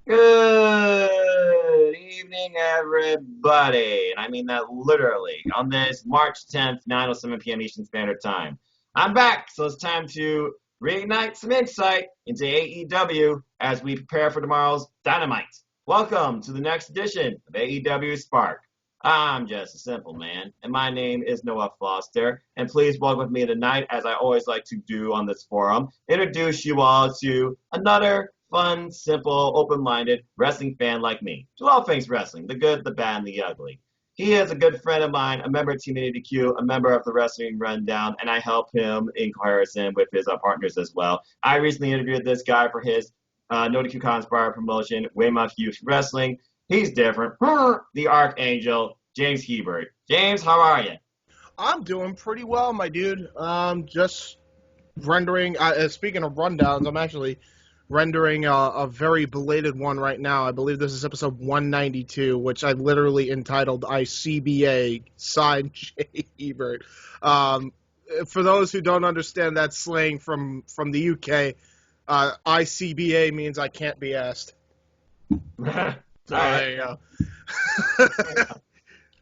Good evening, everybody. And I mean that literally on this March 10th, 9:07 p.m. Eastern Standard Time. I'm back, so it's time to reignite some insight into AEW as we prepare for tomorrow's Dynamite. Welcome to the next edition of AEWSPARK. I'm just a simple man, and my name is Noah Foster. And please welcome with me tonight, as I always like to do on this forum, introduce you all to another fun, simple, open-minded wrestling fan like me. To all things wrestling, the good, the bad, and the ugly. He is a good friend of mine, a member of Team AEW, a member of the Wrestling Rundown, and I help him in comparison with his partners as well. I recently interviewed this guy for his No DQ inspired promotion, Weymouth Youth Wrestling. He's different. The Archangel, James Hebert. James, how are you? I'm doing pretty well, my dude. Just rendering, speaking of rundowns, I'm actually rendering a very belated one right now. I believe this is episode 192, which I literally entitled ICBA, signed J. Hebert. For those who don't understand that slang from the UK, ICBA means I can't be asked. So there you go.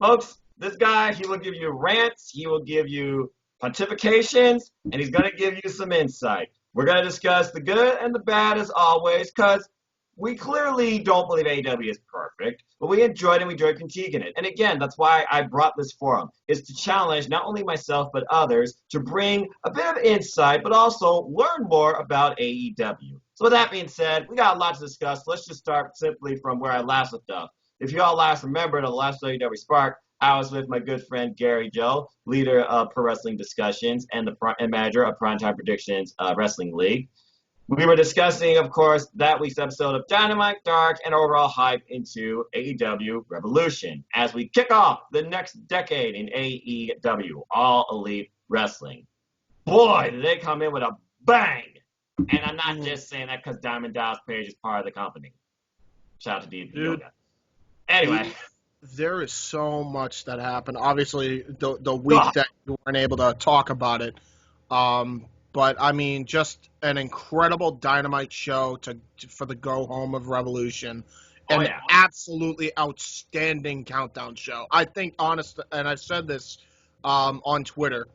Folks, this guy, he will give you rants, he will give you pontifications, and he's going to give you some insight. We're going to discuss the good and the bad as always, because we clearly don't believe AEW is perfect, but we enjoyed it and we enjoyed critiquing it. And again, that's why I brought this forum, is to challenge not only myself but others to bring a bit of insight, but also learn more about AEW. So with that being said, we got a lot to discuss. Let's just start simply from where I last left off. If you all last remember, the last AEWSPARK, I was with my good friend Gary Joe, leader of Pro Wrestling Discussions and and manager of Primetime Predictions Wrestling League. We were discussing, of course, that week's episode of Dynamite, Dark, and overall hype into AEWREvolution as we kick off the next decade in AEW, All Elite Wrestling. Boy, did they come in with a bang! And I'm not just saying that because Diamond Dallas Page is part of the company. Shout out to DP Yoga. Anyway. There is so much that happened. Obviously, the week that you weren't able to talk about it. But, I mean, just an incredible Dynamite show for the go-home of Revolution. And absolutely outstanding countdown show. I think, honest, and I've said this on Twitter,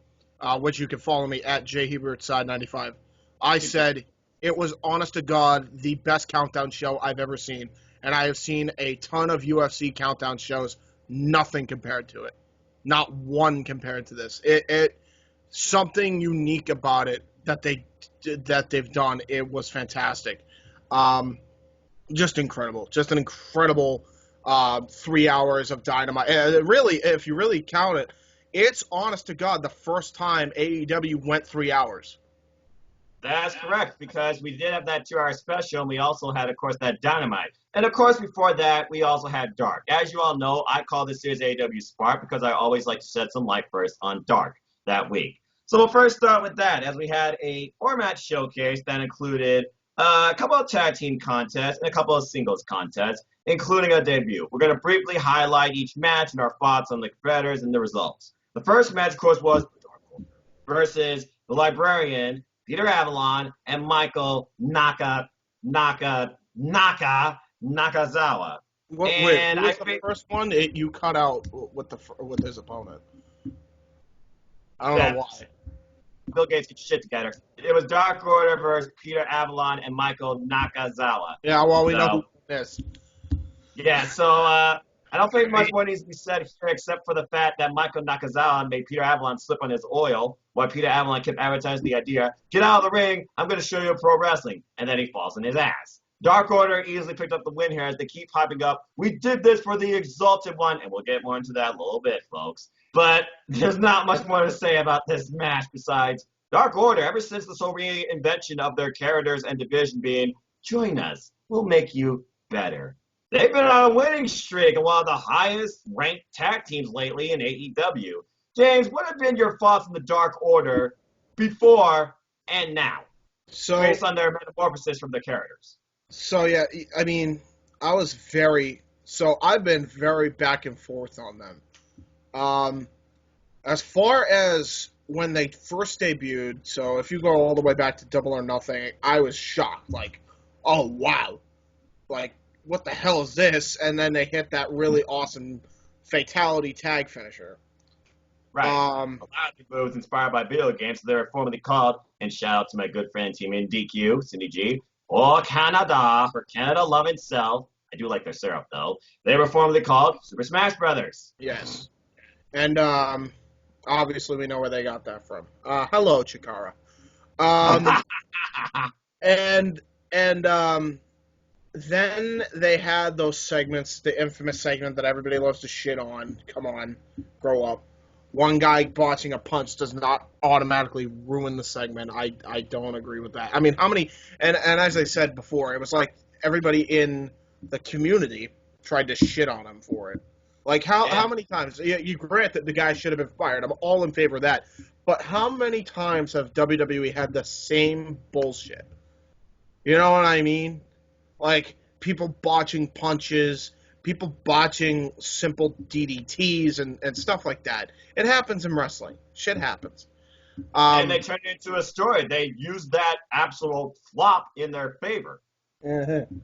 which you can follow me at JHebertSide95. I said it was, honest to God, the best countdown show I've ever seen. And I have seen a ton of UFC countdown shows, nothing compared to it. Not one compared to this. It something unique about it that they've done. It was fantastic. Just incredible. Just an incredible 3 hours of Dynamite. Really, if you really count it, it's honest to God the first time AEW went 3 hours. That's correct, because we did have that 2-hour special, and we also had, of course, that Dynamite. And, of course, before that, we also had Dark. As you all know, I call this series AEWSPARK because I always like to shed some light first on Dark that week. So we'll first start with that, as we had a format showcase that included a couple of tag team contests and a couple of singles contests, including a debut. We're going to briefly highlight each match and our thoughts on the competitors and the results. The first match, of course, was versus the Librarian, Peter Avalon, and Michael Nakazawa. Wait, who was the first one? You cut out with his opponent. I don't know why. Bill Gates, get your shit together. It was Dark Order versus Peter Avalon and Michael Nakazawa. Yeah, well, we know who this. Yeah, so I don't think much more needs to be said here except for the fact that Michael Nakazawa made Peter Avalon slip on his oil while Peter Avalon kept advertising the idea, get out of the ring, I'm going to show you pro wrestling. And then he falls on his ass. Dark Order easily picked up the win here as they keep popping up. We did this for the Exalted one, and we'll get more into that in a little bit, folks. But there's not much more to say about this match besides Dark Order, ever since this whole reinvention of their characters and division being, join us, we'll make you better. They've been on a winning streak and one of the highest ranked tag teams lately in AEW. James, what have been your thoughts on the Dark Order before and now, based on their metamorphosis from their characters? So, yeah, I mean, I've been very back and forth on them. As far as when they first debuted, so if you go all the way back to Double or Nothing, I was shocked. Like, oh, wow. Like, what the hell is this? And then they hit that really awesome fatality tag finisher. Right. A lot of the moves inspired by video games, so they were formerly called, and shout out to my good friend Team in DQ, Cindy G, or Canada for Canada Love Itself. I do like their syrup though. They were formerly called Super Smash Brothers. Yes. And obviously we know where they got that from. Hello, Chikara. And then they had those segments, the infamous segment that everybody loves to shit on. Come on, grow up. One guy botching a punch does not automatically ruin the segment. I don't agree with that. I mean, how many, and as I said before, it was like everybody in the community tried to shit on him for it. Like, how many times, you grant that the guy should have been fired. I'm all in favor of that. But how many times have WWE had the same bullshit? You know what I mean? Like, people botching punches, people botching simple DDTs and stuff like that. It happens in wrestling. Shit happens. And they turned it into a story. They used that absolute flop in their favor. Mm-hmm.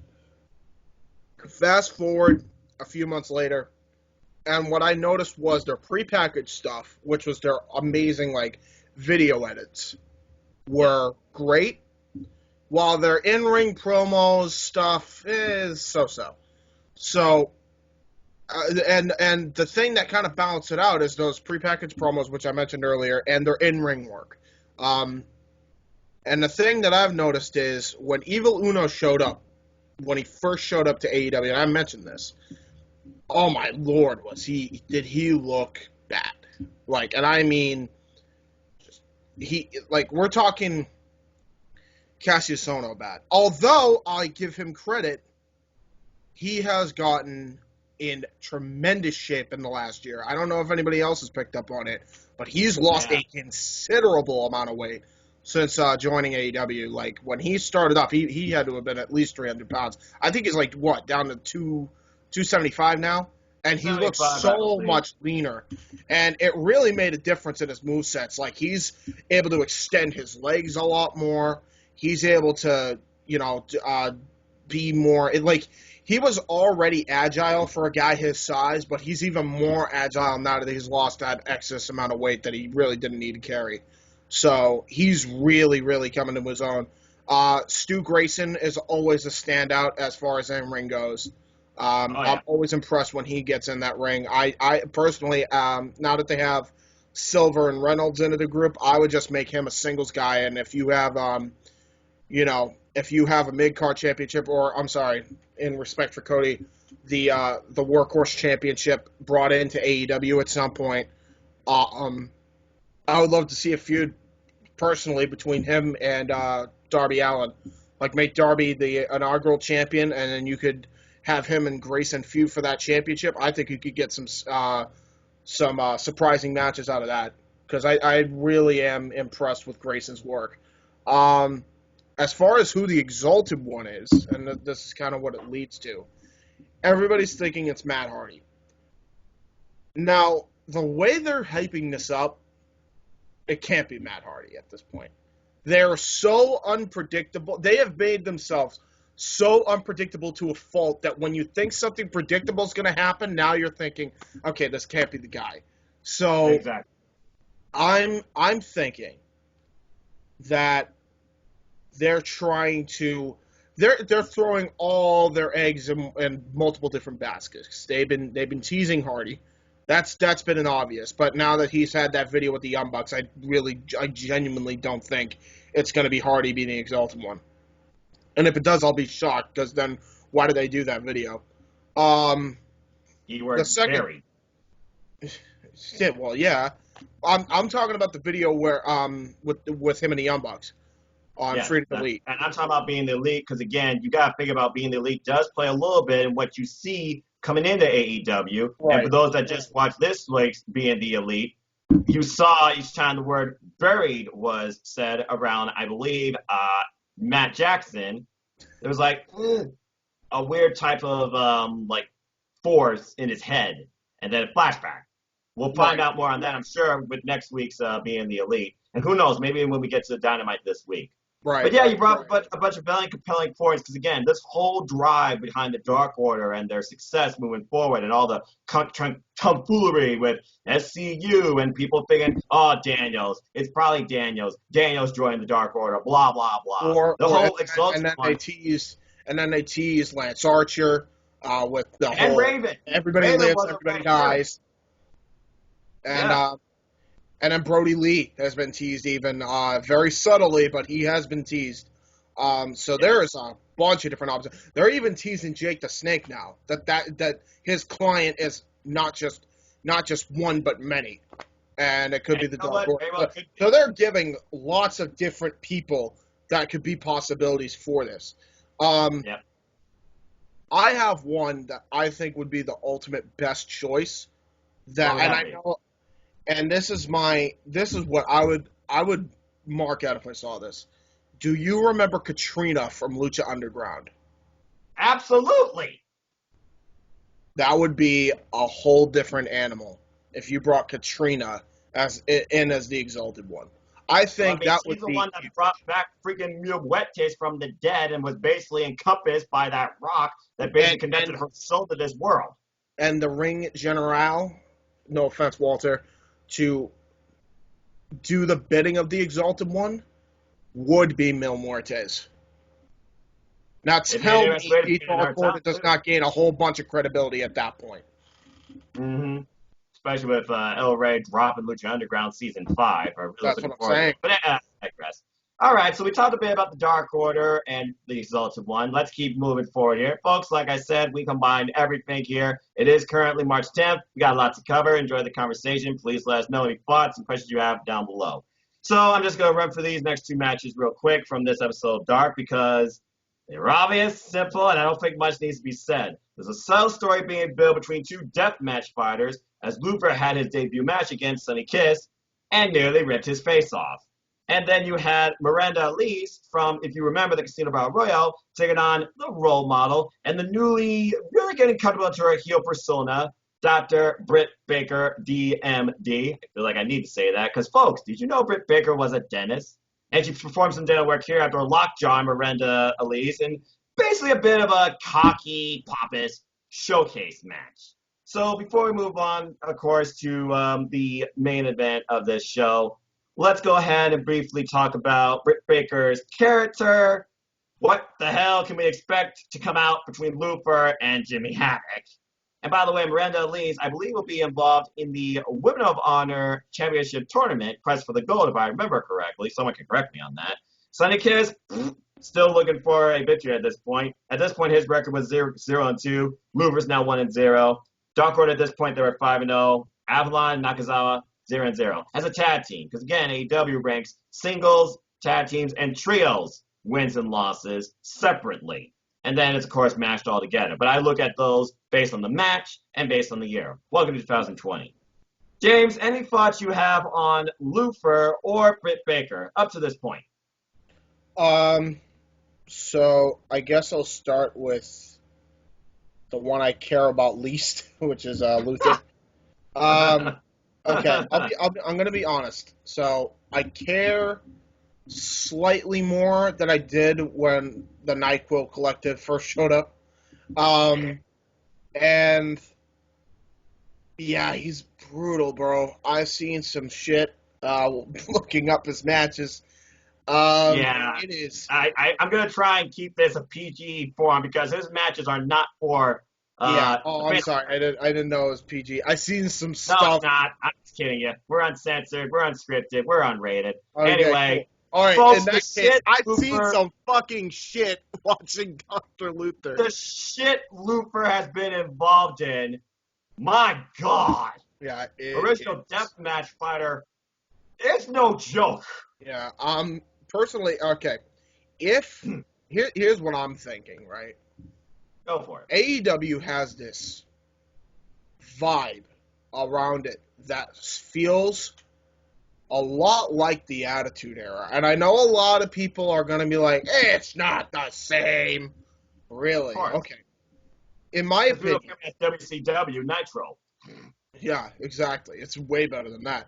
Fast forward a few months later, and what I noticed was their prepackaged stuff, which was their amazing, like, video edits, were great, while their in-ring promos stuff is so-so. So, and the thing that kind of balanced it out is those prepackaged promos, which I mentioned earlier, and their in-ring work. And the thing that I've noticed is when Evil Uno showed up, when he first showed up to AEW, and I mentioned this, oh my lord, did he look bad? Like, and I mean, we're talking Cassius Ohno bad. Although I give him credit, he has gotten in tremendous shape in the last year. I don't know if anybody else has picked up on it, but he's lost a considerable amount of weight since joining AEW. Like, when he started off, he had to have been at least 300 pounds. I think he's like, down to 275 now? And he looks so much leaner. And it really made a difference in his movesets. Like, he's able to extend his legs a lot more. He's able to, be more... he was already agile for a guy his size, but he's even more agile now that he's lost that excess amount of weight that he really didn't need to carry. So he's really, really coming to his own. Stu Grayson is always a standout as far as in-ring goes. I'm always impressed when he gets in that ring. I personally, now that they have Silver and Reynolds into the group, I would just make him a singles guy. And if you have, if you have a mid-card championship, or I'm sorry, in respect for Cody, the Workhorse Championship brought into AEW at some point, I would love to see a feud personally between him and Darby Allin. Like, make Darby the inaugural champion, and then you could have him and Grayson feud for that championship. I think you could get some surprising matches out of that, because I really am impressed with Grayson's work. As far as who the Exalted one is, and this is kind of what it leads to, everybody's thinking it's Matt Hardy. Now, the way they're hyping this up, it can't be Matt Hardy at this point. They're so unpredictable. They have made themselves so unpredictable to a fault that when you think something predictable is going to happen, now you're thinking, okay, this can't be the guy. So exactly. I'm thinking that they're trying to they're throwing all their eggs in multiple different baskets. They've been teasing Hardy. That's been an obvious. But now that he's had that video with the Young Bucks, I genuinely don't think it's going to be Hardy being the Exalted one. And if it does, I'll be shocked, because then why did they do that video? You were buried. Yeah, well, yeah. I'm talking about the video where with him and the Young Bucks on Freedom Elite. And I'm talking about being the Elite, because again, you got to think about being the Elite does play a little bit in what you see coming into AEW. Right. And for those that just watched this week's being the Elite, you saw each time the word buried was said around, I believe, Matt Jackson. There was like a weird type of force in his head, and then a flashback. We'll find out more on that, I'm sure, with next week's being the Elite. And who knows, maybe when we get to the Dynamite this week. Right, But yeah, right. you brought up a bunch of very compelling points because again, this whole drive behind the Dark Order and their success moving forward, and all the tomfoolery with SCU and people thinking, "Oh, Daniels, it's probably Daniels. Daniels joined the Dark Order." Blah blah blah. The Or whole Exalted and then one they tease Lance Archer with the and whole Raven. everybody Raven lives, was a everybody red herring. dies, and Yeah, and then Brody Lee has been teased even very subtly, but he has been teased. So yeah. there is a bunch of different options. They're even teasing Jake the Snake now. That his client is not just one but many, and it could And be you the know Dark what? Order. Very well could So be. they're giving lots of different people that could be possibilities for this. Yeah. I have one that I think would be the ultimate best choice. What That would and that I be? know, and this is what I would mark out if I saw this. Do you remember Katrina from Lucha Underground? Absolutely. That would be a whole different animal if you brought Katrina as the Exalted One. I Well, I think mean, that she's would the be one that brought huge. back freaking Muettes from the dead and was basically encompassed by that rock that basically And connected her soul to this world. the Ring General, no offense, Walter, to do the bidding of the Exalted One would be Mil Muertes. Now It'd be an tell interesting me way to the get in Dark our Order top does two. not gain a whole bunch of credibility at that point. Mm-hmm. Especially with El Rey dropping Lucha Underground season 5. I really was That's what looking I'm forward to saying. it. But I digress. All right, so we talked a bit about the Dark Order and the Exalted One. Let's keep moving forward here. Folks, like I said, we combined everything here. It is currently March 10th. We got a lot to cover. Enjoy the conversation. Please let us know any thoughts and questions you have down below. So I'm just going to run through these next two matches real quick from this episode of Dark because they're obvious, simple, and I don't think much needs to be said. There's a subtle story being built between two deathmatch fighters as Luther had his debut match against Sonny Kiss and nearly ripped his face off. And then you had Miranda Elise from, if you remember, the Casino Battle Royale, taking on the role model and the newly really getting comfortable into her heel persona, Dr. Britt Baker, DMD. I feel like I need to say that because, folks, did you know Britt Baker was a dentist? And she performed some dental work here after a lockjaw on Miranda Elise, and basically a bit of a cocky, pompous showcase match. So before we move on, of course, to the main event of this show, let's go ahead and briefly talk about Britt Baker's character. What the hell can we expect to come out between Luther and Jimmy Havoc? And by the way, Miranda Elise, I believe, will be involved in the Women of Honor Championship Tournament, Quest for the Gold, if I remember correctly. Someone can correct me on that. Sonny Kiss, still looking for a victory at this point. At this point, his record was 0-2. Luther's now 1-0. Dark Order at this point, they were 5-0. Avalon, Nakazawa, 0-0. As a tag team, because again, AEW ranks singles, tag teams, and trios wins and losses separately. And then it's, of course, matched all together. But I look at those based on the match and based on the year. Welcome to 2020. James, any thoughts you have on Luther or Britt Baker up to this point? So I guess I'll start with the one I care about least, which is Luther. Okay, I'm going to be honest. So I care slightly more than I did when the NyQuil Collective first showed up. And yeah, he's brutal, bro. I've seen some shit looking up his matches. Yeah, It is. I'm going to try and keep this a PG form because his matches are not for. Yeah. Uh, Oh, I'm sorry. I didn't know it was PG. I seen some no, it's stuff. not. I'm just kidding you. We're uncensored. We're unscripted. We're unrated. Okay, cool. Anyway, All right. In folks, the that case, shit I've seen Luther, some fucking shit watching Dr. Luther. the shit Luther has been involved in. My God, Yeah. original deathmatch fighter. It's no joke. Yeah. Personally, okay. If here's what I'm thinking, right? Go for it. AEW has this vibe around it that feels a lot like the Attitude Era. And I know a lot of people are going to be like, hey, it's not the same. Of Really? course. Okay. In my opinion. WCW Nitro. Yeah, exactly. It's way better than that.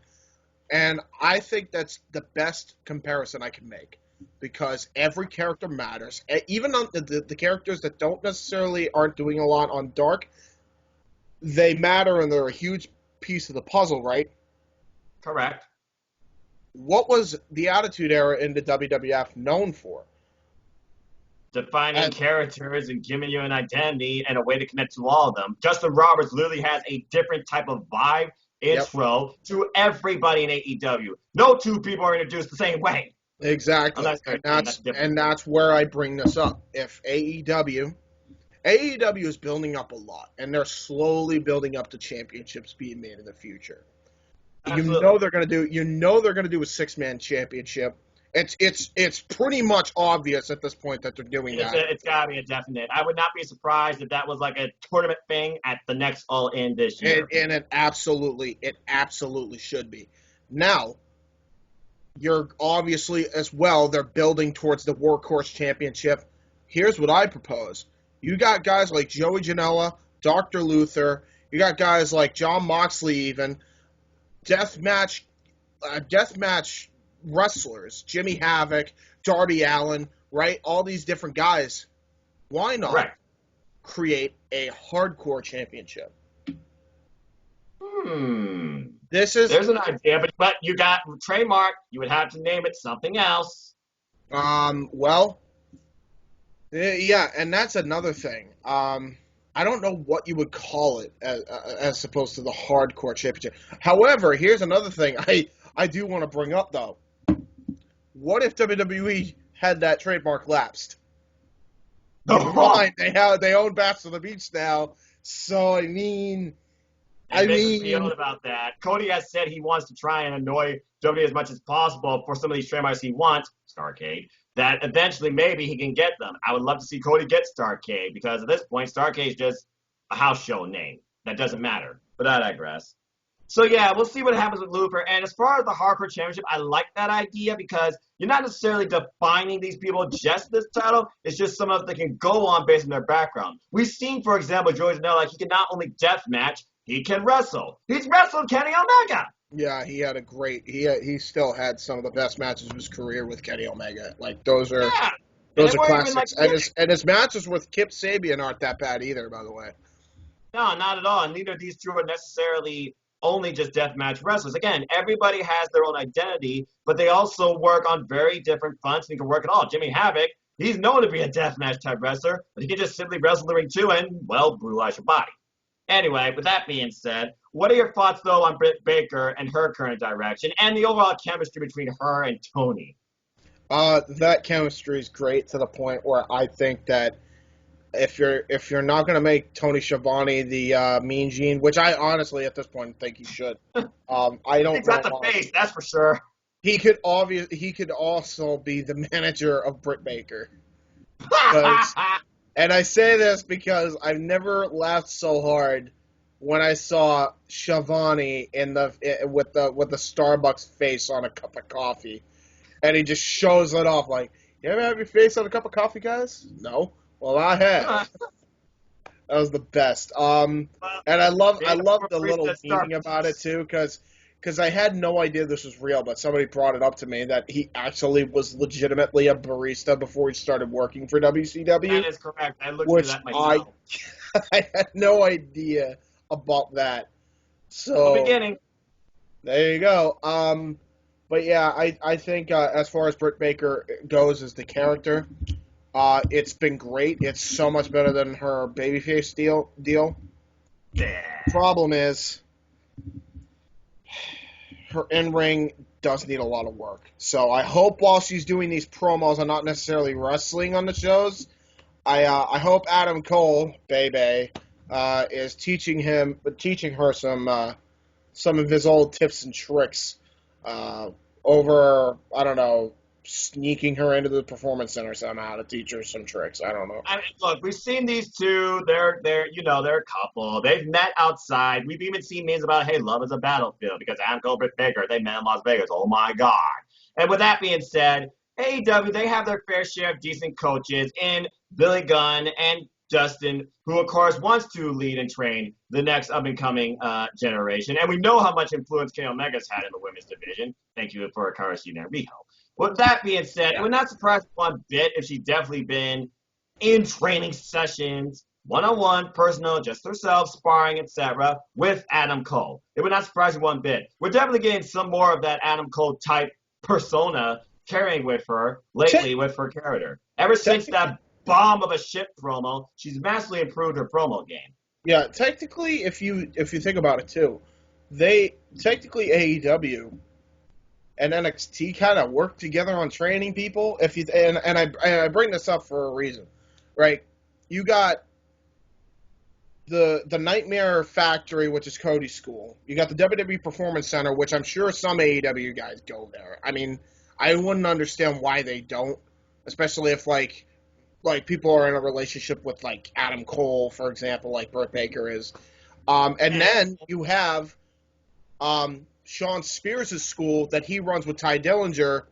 And I think that's the best comparison I can make. because every character matters. Even on the characters that don't necessarily aren't doing a lot on Dark, they matter and they're a huge piece of the puzzle, right? Correct. What was the Attitude Era in the WWF known for? Defining characters and giving you an identity and a way to connect to all of them. Justin Roberts literally has a different type of vibe intro to everybody in AEW. No two people are introduced the same way. Exactly. And that's where I bring this up. If AEW is building up a lot, and they're slowly building up to championships being made in the future. Absolutely. You know they're gonna do a 6-man championship. It's pretty much obvious at this point that they're doing that. It's gotta be a definite. I would not be surprised if that was like a tournament thing at the next All In this year. And it absolutely should be. Now, you're obviously as well, they're building towards the Workhorse Championship. Here's what I propose. You got guys like Joey Janela, Dr. Luther, you got guys like Jon Moxley even, deathmatch wrestlers, Jimmy Havoc, Darby Allin, right? All these different guys. Why not create a hardcore championship? There's an idea, but you got trademark. You would have to name it something else. Well, yeah, and that's another thing. I don't know what you would call it as opposed to the hardcore championship. However, here's another thing I do want to bring up, though. What if WWE had that trademark lapsed? Never mind, they own Bash to the Beach now, so I mean... about that. Cody has said he wants to try and annoy WWE as much as possible for some of these trademarks he wants, Starrcade, that eventually maybe he can get them. I would love to see Cody get Starrcade, because at this point, Starrcade is just a house show name. That doesn't matter. But I digress. So yeah, we'll see what happens with Luther. And as far as the Hardcore Championship, I like that idea because you're not necessarily defining these people just this title. It's just some of them can go on based on their background. We've seen, for example, Joey Janela, he can not only deathmatch, he can wrestle. He's wrestled Kenny Omega. Yeah, he had a great. He still had some of the best matches of his career with Kenny Omega. Like those are classics. And his matches with Kip Sabian aren't that bad either, by the way. No, not at all. And neither of these two are necessarily only just deathmatch wrestlers. Again, everybody has their own identity, but they also work on very different fronts and can work at all. Jimmy Havoc, he's known to be a deathmatch type wrestler, but he can just simply wrestle the ring too and, well, brutalize your body. Anyway, with that being said, what are your thoughts, though, on Britt Baker and her current direction and the overall chemistry between her and Tony? That chemistry is great to the point where I think that if you're not going to make Tony Schiavone the Mean Gene, which I honestly at this point think he should. I don't. He's got the face, that's for sure. He could also be the manager of Britt Baker. And I say this because I've never laughed so hard when I saw Schiavone with the Starbucks face on a cup of coffee, and he just shows it off like, "You ever have your face on a cup of coffee, guys?" No. Well, I have. That was the best. And I love the little meaning about it too, because I had no idea this was real, but somebody brought it up to me that he actually was legitimately a barista before he started working for WCW. That is correct. I looked into that myself. I had no idea about that. So beginning. There you go. But yeah, I think as far as Britt Baker goes as the character, it's been great. It's so much better than her babyface deal. Yeah. Problem is, her in-ring does need a lot of work. So I hope while she's doing these promos and not necessarily wrestling on the shows, I hope Adam Cole, Bebe, is teaching her some of his old tips and tricks over, I don't know, sneaking her into the performance center somehow to teach her some tricks. I don't know. I mean, look, we've seen these two. They're a couple. They've met outside. We've even seen memes about, hey, love is a battlefield because Adam Cole, Britt Baker, they met in Las Vegas. Oh my God. And with that being said, AEW, they have their fair share of decent coaches in Billy Gunn and Dustin, who of course wants to lead and train the next up-and-coming generation. And we know how much influence Kenny Omega's had in the women's division. Thank you for Akara Riho. With that being said, it would not surprise me one bit if she'd definitely been in training sessions, one-on-one, personal, just herself, sparring, etc., with Adam Cole. It would not surprise me one bit. We're definitely getting some more of that Adam Cole type persona carrying with her lately with her character. Ever since that bomb of a shit promo, she's massively improved her promo game. Yeah, technically, if you think about it too, AEW and NXT kind of work together on training people. I bring this up for a reason, right? You got the Nightmare Factory, which is Cody's school. You got the WWE Performance Center, which I'm sure some AEW guys go there. I mean, I wouldn't understand why they don't, especially if like people are in a relationship with like Adam Cole, for example, like Britt Baker is. And then you have Sean Spears' school that he runs with Ty Dillinger.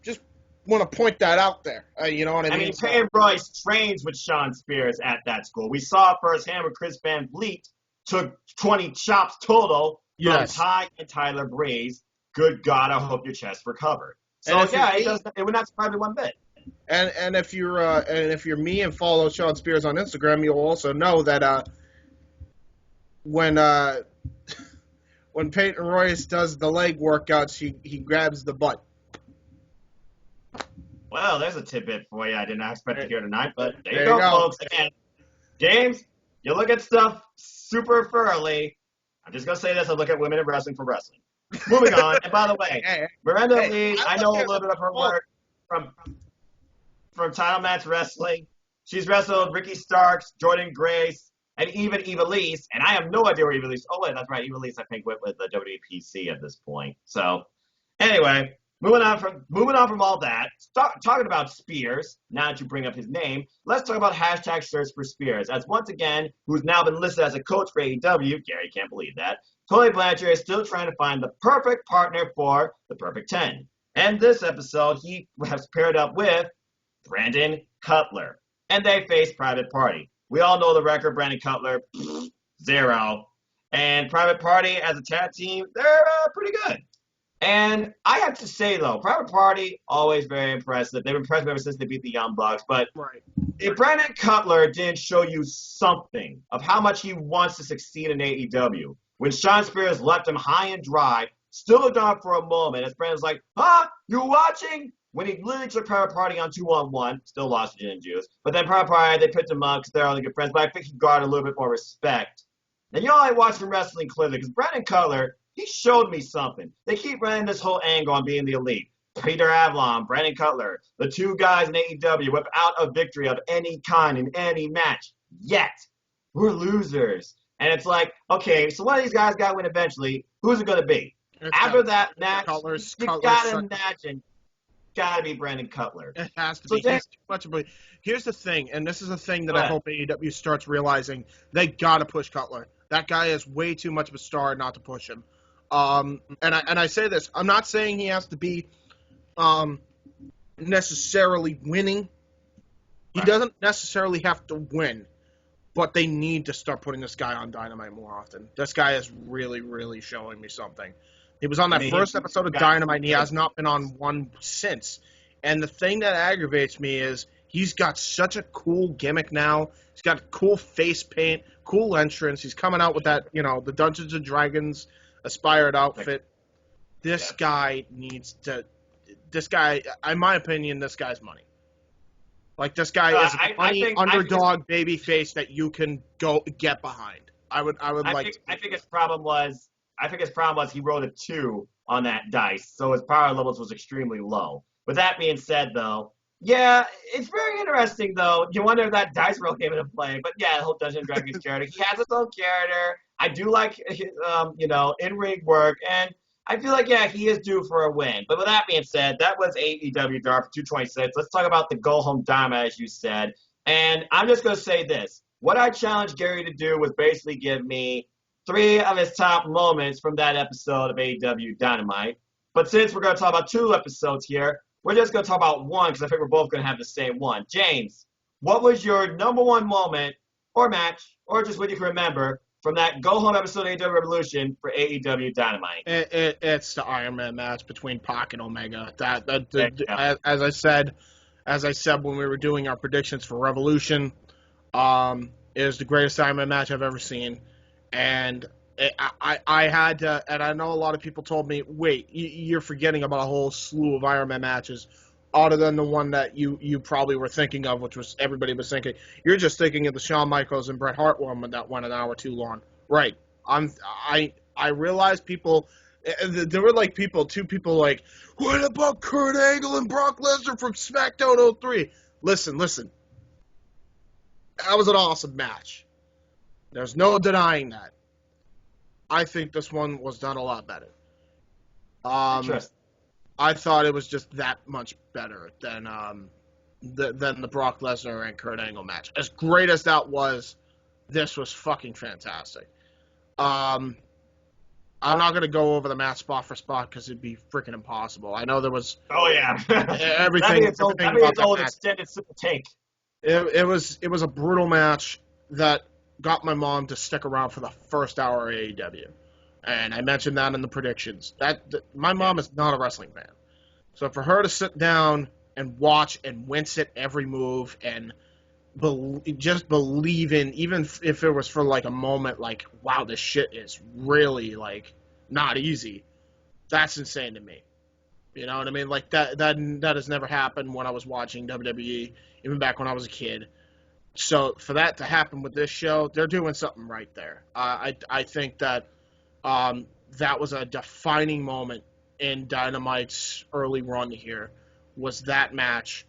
Just want to point that out there. You know what I mean? I mean, Pam Royce trains with Sean Spears at that school. We saw it firsthand when Chris Van Vliet took 20 chops total from Ty and Tyler Breeze. Good God, I hope your chest recovered. So yeah, it would not surprise me one bit. And if you're me and follow Sean Spears on Instagram, you'll also know that when Peyton Royce does the leg workouts, he grabs the butt. Well, there's a tidbit for you I did not expect to hear tonight, but there you go, folks. Again, James, you look at stuff super thoroughly. I'm just going to say this. I look at women in wrestling for wrestling. Moving on. And by the way, Miranda Lee, I know a little bit of her work from Title Match Wrestling. She's wrestled Ricky Starks, Jordan Grace, and even Ivelisse. And I have no idea where Ivelisse. Oh, wait, that's right. Ivelisse, I think, went with the WPC at this point. So, anyway. Moving on from all that, talking about Spears, now that you bring up his name, let's talk about hashtag search for Spears. As once again, who's now been listed as a coach for AEW, Gary can't believe that, Tully Blanchard is still trying to find the perfect partner for the Perfect 10. And this episode, he has paired up with Brandon Cutler. And they face Private Party. We all know the record, Brandon Cutler, 0. And Private Party as a tag team, they're pretty good. And I have to say, though, Private Party, always very impressive. They've impressed me ever since they beat the Young Bucks. But if Brandon Cutler didn't show you something of how much he wants to succeed in AEW, when Sean Spears left him high and dry, still looked on for a moment, as Brandon's like, you watching? When he literally took Private Party on 2-on-1, still lost to Gin and Juice. But then Private Party, they picked him up because they're only good friends. But I think he got a little bit more respect. And you all I watched from wrestling clearly, because Brandon Cutler, he showed me something. They keep running this whole angle on being the elite. Peter Avalon, Brandon Cutler, the two guys in AEW without a victory of any kind in any match yet. We're losers. And it's like, okay, so one of these guys got to win eventually. Who's it going to be? After that match, you got to imagine, got to be Brandon Cutler. It has to be. He's too much of a... Here's the thing, and this is a thing that I hope AEW starts realizing. They got to push Cutler. That guy is way too much of a star not to push him. And I say this, I'm not saying he has to be necessarily winning. He doesn't necessarily have to win, but they need to start putting this guy on Dynamite more often. This guy is really, really showing me something. He was on that first episode of Dynamite, and he has not been on one since. And the thing that aggravates me is he's got such a cool gimmick now. He's got cool face paint, cool entrance. He's coming out with that, the Dungeons & Dragons aspired outfit. This guy needs to. This guy, in my opinion, this guy's money. Like, this guy is a funny underdog baby face that you can go get behind. I think his problem was he rolled a 2 on that dice, so his power levels was extremely low. With that being said, though, yeah, it's very interesting, though. You wonder if that dice roll came into play. But yeah, the whole Dungeons & Dragons character. He has his own character. I do like his, in-ring work, and I feel like, yeah, he is due for a win. But with that being said, that was AEWDark for 226. Let's talk about the go-home Dynamite, as you said. And I'm just going to say this. What I challenged Gary to do was basically give me 3 of his top moments from that episode of AEW Dynamite. But since we're going to talk about 2 episodes here, we're just going to talk about 1 because I think we're both going to have the same one. James, what was your number 1 moment or match or just what you can remember from that go-home episode of AEW Revolution for AEW Dynamite? It's the Iron Man match between Pac and Omega. Yeah. As I said when we were doing our predictions for Revolution, it is the greatest Iron Man match I've ever seen, and I had to, and I know a lot of people told me, wait, you're forgetting about a whole slew of Iron Man matches, other than the one that you probably were thinking of, which was everybody was thinking. You're just thinking of the Shawn Michaels and Bret Hart one that went an hour too long, right? I realized people. There were like two people like, what about Kurt Angle and Brock Lesnar from SmackDown 03? Listen. That was an awesome match. There's no denying that. I think this one was done a lot better. Interesting. I thought it was just that much better than the Brock Lesnar and Kurt Angle match. As great as that was, this was fucking fantastic. I'm not going to go over the match spot for spot because it'd be freaking impossible. I know there was... Oh, yeah. everything It's old extended super take. It was a brutal match that got my mom to stick around for the first hour of AEW. And I mentioned that in the predictions. My mom is not a wrestling fan. So for her to sit down and watch and wince at every move and just believe in, even if it was for like a moment, like, wow, this shit is really like not easy, that's insane to me. You know what I mean? Like that has never happened when I was watching WWE, even back when I was a kid. So for that to happen with this show, they're doing something right there. I think that that was a defining moment in Dynamite's early run here, was that match.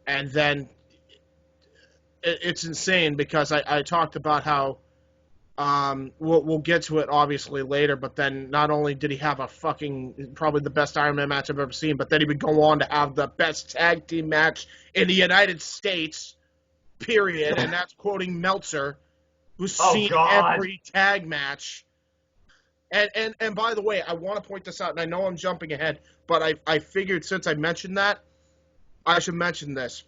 And then it's insane because I talked about how we'll get to it obviously later, but then not only did he have a fucking probably the best Iron Man match I've ever seen, but then he would go on to have the best tag team match in the United States, period. And that's quoting Meltzer, who's seen every tag match. And by the way, I want to point this out, and I know I'm jumping ahead, but I figured since I mentioned that, I should mention this.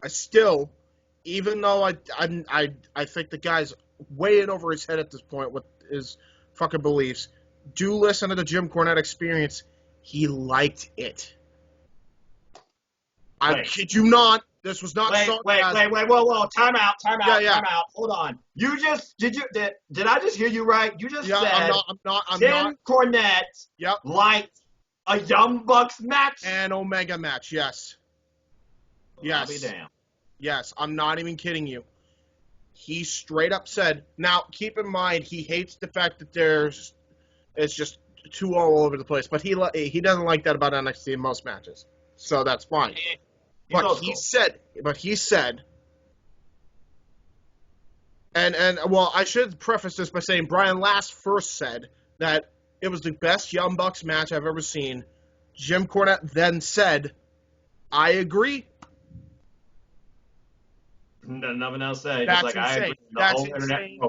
I still, even though I think the guy's way in over his head at this point with his fucking beliefs, do listen to the Jim Cornette Experience. He liked it. I kid you not. This was not wait, whoa, time out. Hold on. Did I just hear you right? You just said Jim Cornette liked a Young Bucks match? An Omega match, yes. I'll be damned. Yes, I'm not even kidding you. He straight up said, now keep in mind, he hates the fact that it's just too all over the place, but he doesn't like that about NXT in most matches. So that's fine. But he said, and well, I should preface this by saying Brian Last first said that it was the best Young Bucks match I've ever seen. Jim Cornette then said, I agree. Nothing else to say. That's just like insane. I agree. That's insane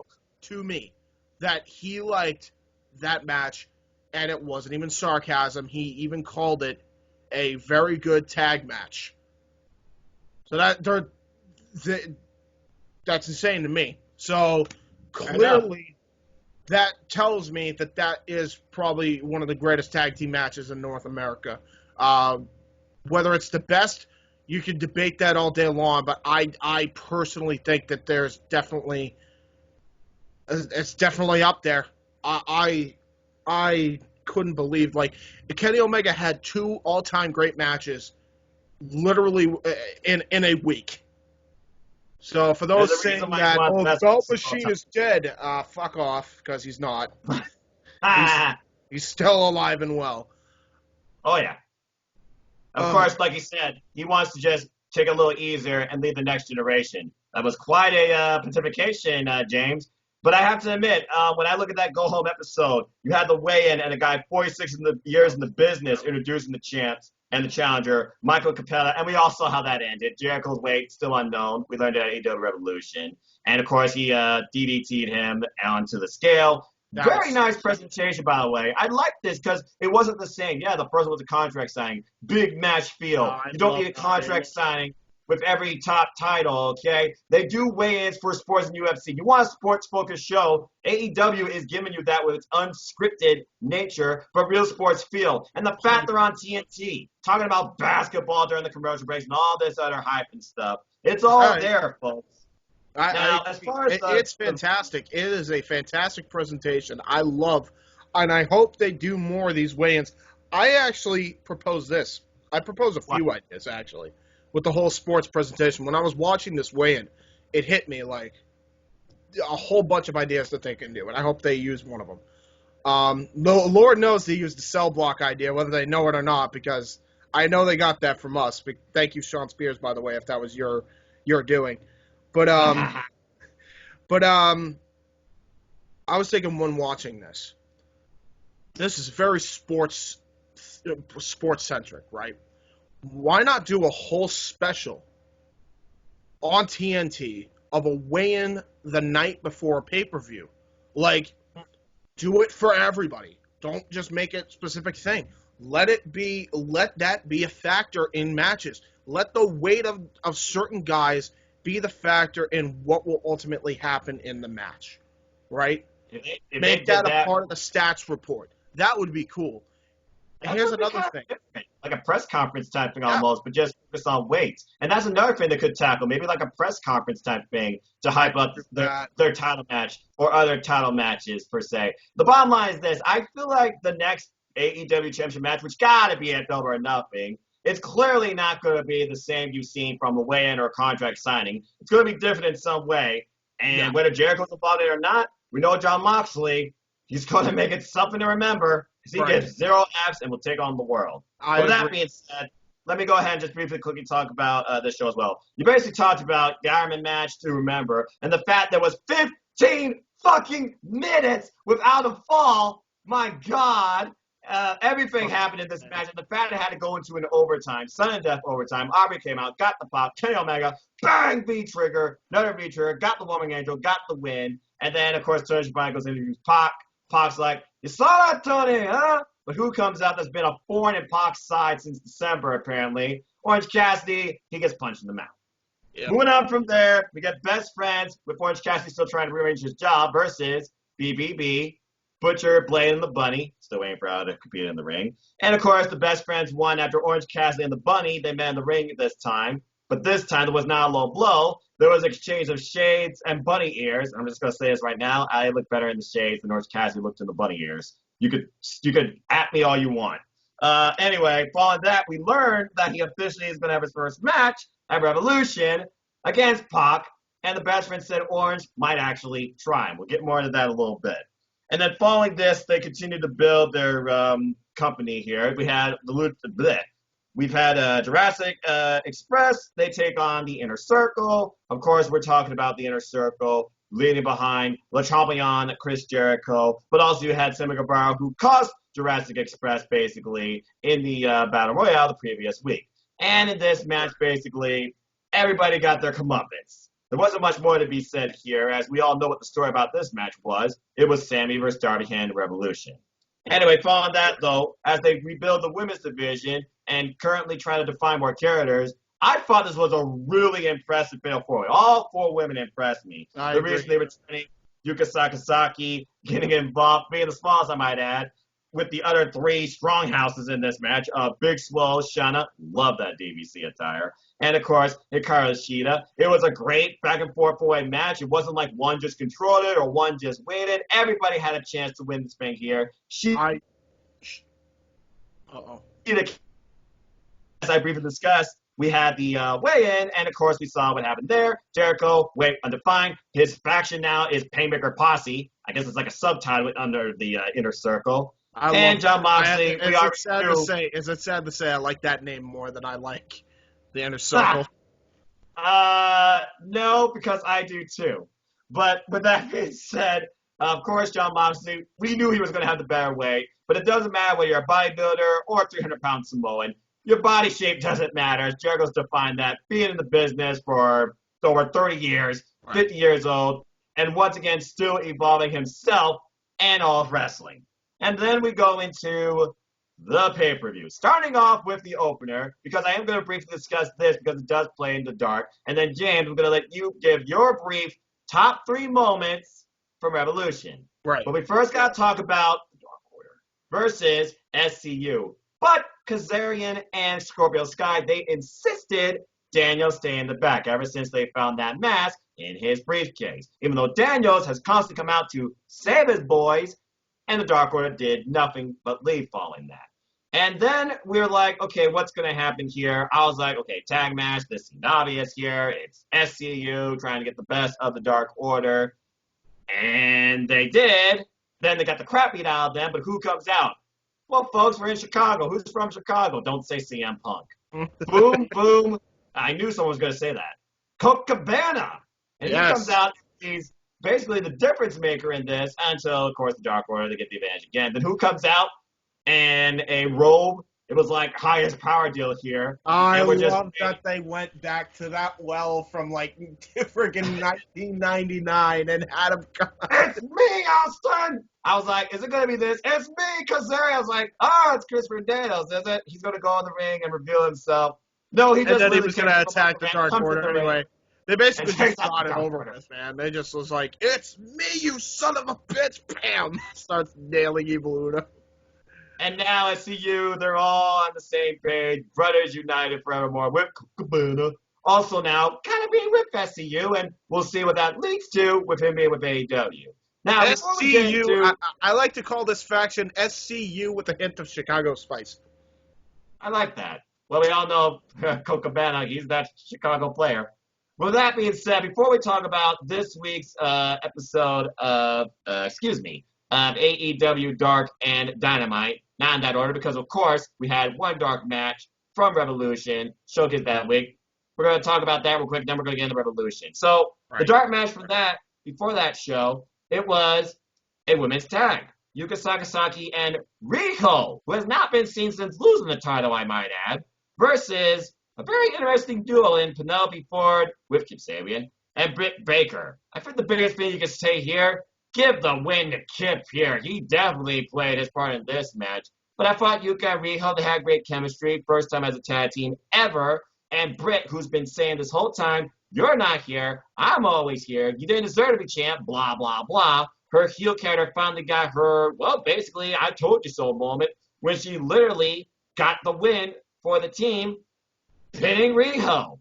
to me that he liked that match, and it wasn't even sarcasm. He even called it a very good tag match. So that's insane to me. So clearly, that tells me that is probably one of the greatest tag team matches in North America. Whether it's the best, you can debate that all day long, but I personally think that it's definitely up there. I couldn't believe, like, Kenny Omega had 2 all-time great matches literally in a week. So for those saying that, the Belt Machine is dead, fuck off, because he's not. He's still alive and well. Oh, yeah. Of course, like he said, he wants to just take a little easier and lead the next generation. That was quite a pontification, James. But I have to admit, when I look at that go-home episode, you had the weigh-in and a guy 46 years in the business introducing the champs and the challenger, Michael Capella, and we all saw how that ended. Jericho's weight still unknown. We learned at AEWRevolution. And, of course, he DDT'd him onto the scale. Very nice presentation, by the way. I like this because it wasn't the same. Yeah, the first one was a contract signing. Big match feel. You don't need a contract signing. with every top title, okay? They do weigh-ins for sports in UFC. You want a sports-focused show, AEW is giving you that with its unscripted nature, but real sports feel. And the fact they're on TNT, talking about basketball during the commercial breaks and all this other hype and stuff. It's all there, folks. It's fantastic. It is a fantastic presentation. I love, and I hope they do more of these weigh-ins. I actually propose this. I propose a few ideas, actually, with the whole sports presentation. When I was watching this weigh-in, it hit me like a whole bunch of ideas that they can do, and I hope they use one of them. Lord knows they used the cell block idea, whether they know it or not, because I know they got that from us. But thank you, Sean Spears, by the way, if that was your doing. But I was thinking when watching this is very sports centric, right? Why not do a whole special on TNT of a weigh-in the night before a pay-per-view? Like, do it for everybody. Don't just make it a specific thing. Let that be a factor in matches. Let the weight of certain guys be the factor in what will ultimately happen in the match, right? Make that a part of the stats report. That would be cool. And here's another thing. Like a press conference type thing almost, but just focus on weights. And that's another thing they could tackle. Maybe like a press conference type thing to hype up their title match or other title matches, per se. The bottom line is this. I feel like the next AEW Championship match, which got to be at Double or Nothing, it's clearly not going to be the same you've seen from a weigh-in or a contract signing. It's going to be different in some way. And whether Jericho's involved in it or not, we know Jon Moxley, he's going to make it something to remember because he gives 0 Fs and will take on the world. With that being said, let me go ahead and just briefly quickly talk about this show as well. You basically talked about the Iron Man match to remember and the fact there was 15 fucking minutes without a fall. My God. Everything happened in this match, and the fact it had to go into an overtime, sudden death overtime. Aubrey came out, got the pop, Kenny Omega, bang, V-trigger, another V-trigger, got the Woman Angel, got the win. And then, of course, Tony Schiavone goes and interviews Pac. Pac's like, you saw that, Tony, huh? But who comes out that's been a thorn in Pac's side since December, apparently? Orange Cassidy, he gets punched in the mouth. Yep. Moving on from there, we get Best Friends with Orange Cassidy still trying to rearrange his job versus BBB, Butcher, Blade, and the Bunny. Still waiting for how to compete in the ring. And, of course, the Best Friends won after Orange Cassidy and the Bunny. They met in the ring this time. But this time, there was not a low blow. There was an exchange of shades and bunny ears. I'm just going to say this right now. I look better in the shades than Orange Cassidy looked in the bunny ears. You could at me all you want. Anyway, following that, we learned that he officially is going to have his first match at Revolution against Pac. And the Best Friends said Orange might actually try him. We'll get more into that in a little bit. And then following this, they continued to build their company here. We had We've had Jurassic Express. They take on the Inner Circle. Of course, we're talking about the Inner Circle leading behind Le Champion, Chris Jericho. But also you had Sammy Guevara, who cost Jurassic Express, basically, in the Battle Royale the previous week. And in this match, basically, everybody got their comeuppance. There wasn't much more to be said here, as we all know what the story about this match was. It was Sammy versus Darby Allin Revolution. Anyway, following that, though, as they rebuild the women's division and currently trying to define more characters, I thought this was a really impressive fatal four-way. All 4 women impressed me. The reason they were turning Yuka Sakazaki, getting involved, being the smallest, I might add, with the other 3 strong houses in this match. Big Swole, Shana, love that DVC attire. And, of course, Hikaru Shida. It was a great back-and-forth four-way match. It wasn't like one just controlled it or one just waited. Everybody had a chance to win this thing here. As I briefly discussed, we had the weigh-in, and, of course, we saw what happened there. Jericho, undefined. His faction now is Painmaker Posse. I guess it's like a subtitle under the Inner Circle. And Jon Moxley. Is it sad to say I like that name more than I like the Inner Circle? No, because I do too. But with that being said, of course, Jon Moxley, we knew he was going to have the better weight. But it doesn't matter whether you're a bodybuilder or a 300-pound Samoan. Your body shape doesn't matter. As Jericho's defined that, being in the business for over 30 years, 50 years old, and once again still evolving himself and all of wrestling. And then we go into the pay-per-view. Starting off with the opener, because I am going to briefly discuss this because it does play in the dark. And then, James, I'm going to let you give your brief top 3 moments from Revolution. Right. But we first got to talk about Dark Order versus SCU. But Kazarian and Scorpio Sky, they insisted Daniels stay in the back ever since they found that mask in his briefcase. Even though Daniels has constantly come out to save his boys, and the Dark Order did nothing but leave following that. And then we were like, okay, what's going to happen here? I was like, okay, tag match. This seemed obvious here. It's SCU trying to get the best of the Dark Order. And they did. Then they got the crap beat out of them, but who comes out? Well, folks, we're in Chicago. Who's from Chicago? Don't say CM Punk. Boom, boom. I knew someone was going to say that. Colt Cabana. And he comes out. He's basically the difference maker in this until, of course, the Dark Order, they get the advantage again. Then who comes out? And a robe. It was like highest power deal here. I love that they went back to that well from like freaking 1999 and had him come. It's me, Austin! I was like, is it going to be this? It's me, Kazarian. I was like, it's Christopher Daniels, is it? He's going to go in the ring and reveal himself. No, he just he was going to attack the Dark Order anyway. They basically just got it over with, man. They just was like, it's me, you son of a bitch! Bam! Starts nailing Evil Uno. And now SCU, they're all on the same page. Brothers united forevermore with Cabana. Also now kind of being with SCU, and we'll see what that leads to with him being with AEW. Now, SCU, I like to call this faction SCU with a hint of Chicago spice. I like that. Well, we all know Colt Cabana, he's that Chicago player. With that being said, before we talk about this week's episode of, AEW Dark and Dynamite, not in that order, because of course we had one dark match from Revolution showcased that week. We're going to talk about that real quick, then we're going to get into Revolution. So the dark match for that, before that show, it was a women's tag. Yuka Sakazaki and Riho, who has not been seen since losing the title, I might add, versus a very interesting duo in Penelope Ford with Kip Sabian and Britt Baker. I think the biggest thing you can say here, give the win to Kip here. He definitely played his part in this match. But I thought Yuka and Riho, they had great chemistry. First time as a tag team ever. And Britt, who's been saying this whole time, you're not here. I'm always here. You didn't deserve to be champ. Blah, blah, blah. Her heel character finally got her, well, basically, I told you so moment when she literally got the win for the team, pinning Riho.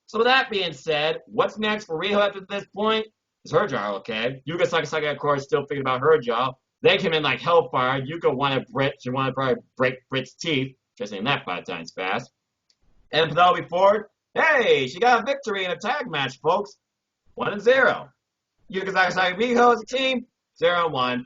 So with that being said, what's next for Riho after this point? Is her job okay? Yuka Sakazaki, of course, still thinking about her job. They came in like hellfire. Yuka wanted Britt. She wanted to probably break Britt's teeth. Just saying that 5 times fast. And Penelope Ford, hey, she got a victory in a tag match, folks. 1-0. Yuka Sakazaki, Riho as a team, 0-1.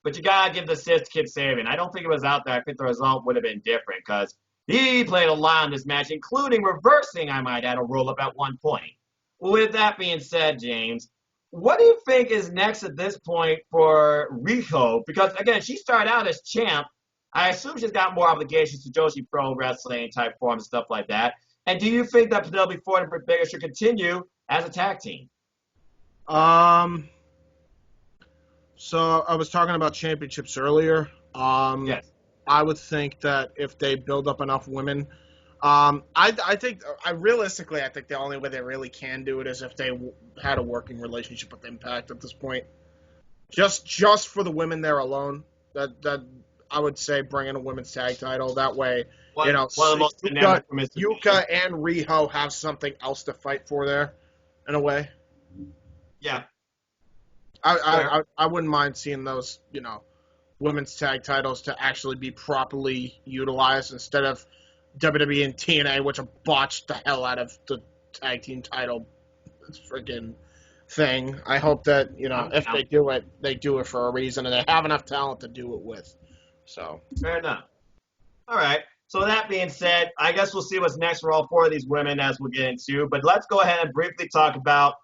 But you gotta give the assist to Kip Sabian. I don't think it was out there. I think the result would have been different because he played a lot in this match, including reversing, I might add, a roll-up at one point. With that being said, James, what do you think is next at this point for Riho? Because, again, she started out as champ. I assume she's got more obligations to Joshi Pro Wrestling type forms and stuff like that. And do you think that Penelope Ford and Britt Baker should continue as a tag team? So I was talking about championships earlier. Yes. I would think that if they build up enough women, I think the only way they really can do it is if they had a working relationship with Impact at this point. Just for the women there alone, that I would say bring in a women's tag title. That way, Yuka and Riho have something else to fight for there, in a way. Yeah. I wouldn't mind seeing those, women's tag titles to actually be properly utilized instead of WWE and TNA, which have botched the hell out of the tag team title freaking thing. I hope that, if they do it for a reason, and they have enough talent to do it with. So fair enough. All right. So that being said, I guess we'll see what's next for all 4 of these women as we'll get into. But let's go ahead and briefly talk about,